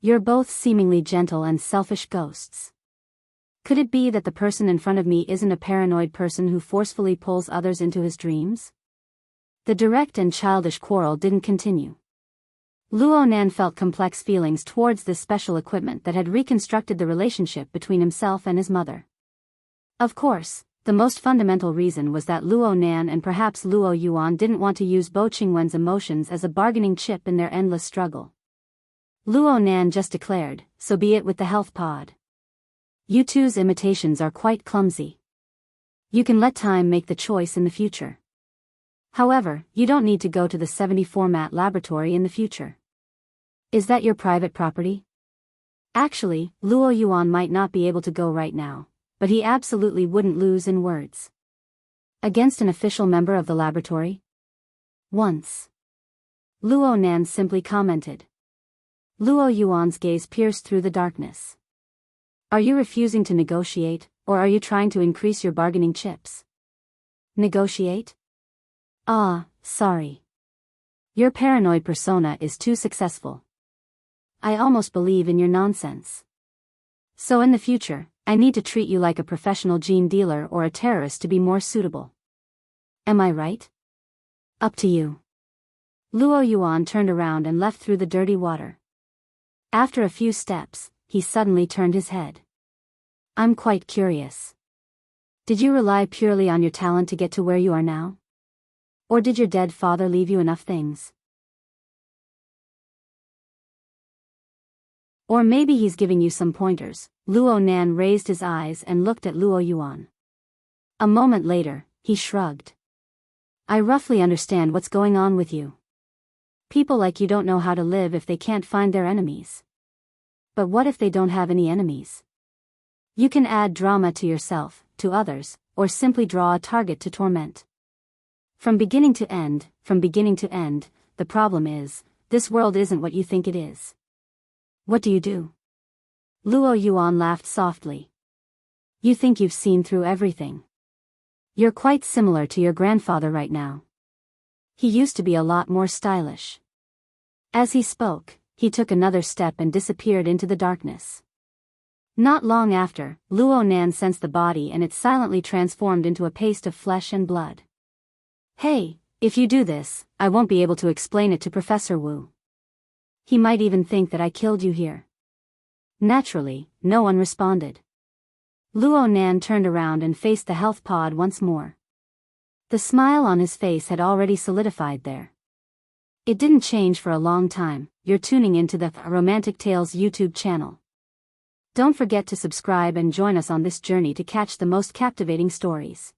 You're both seemingly gentle and selfish ghosts. Could it be that the person in front of me isn't a paranoid person who forcefully pulls others into his dreams? The direct and childish quarrel didn't continue. Luo Nan felt complex feelings towards this special equipment that had reconstructed the relationship between himself and his mother. Of course, the most fundamental reason was that Luo Nan and perhaps Luo Yuan didn't want to use Bo Qingwen's emotions as a bargaining chip in their endless struggle. Luo Nan just declared, so be it with the health pod. You two's imitations are quite clumsy. You can let time make the choice in the future. However, you don't need to go to the 70-format laboratory in the future. Is that your private property? Actually, Luo Yuan might not be able to go right now, but he absolutely wouldn't lose in words. Against an official member of the laboratory? Once. Luo Nan simply commented. Luo Yuan's gaze pierced through the darkness. Are you refusing to negotiate, or are you trying to increase your bargaining chips? Negotiate? Ah, sorry. Your paranoid persona is too successful. I almost believe in your nonsense. So in the future, I need to treat you like a professional gene dealer or a terrorist to be more suitable. Am I right? Up to you. Luo Yuan turned around and left through the dirty water. After a few steps, he suddenly turned his head. I'm quite curious. Did you rely purely on your talent to get to where you are now? Or did your dead father leave you enough things? Or maybe he's giving you some pointers. Luo Nan raised his eyes and looked at Luo Yuan. A moment later, he shrugged. I roughly understand what's going on with you. People like you don't know how to live if they can't find their enemies. But what if they don't have any enemies? You can add drama to yourself, to others, or simply draw a target to torment. From beginning to end, the problem is, this world isn't what you think it is. What do you do? Luo Yuan laughed softly. You think you've seen through everything. You're quite similar to your grandfather right now. He used to be a lot more stylish. As he spoke, he took another step and disappeared into the darkness. Not long after, Luo Nan sensed the body and it silently transformed into a paste of flesh and blood. Hey, if you do this, I won't be able to explain it to Professor Wu. He might even think that I killed you here. Naturally, no one responded. Luo Nan turned around and faced the health pod once more. The smile on his face had already solidified there. It didn't change for a long time. You're tuning into the Romantic Tales YouTube channel. Don't forget to subscribe and join us on this journey to catch the most captivating stories.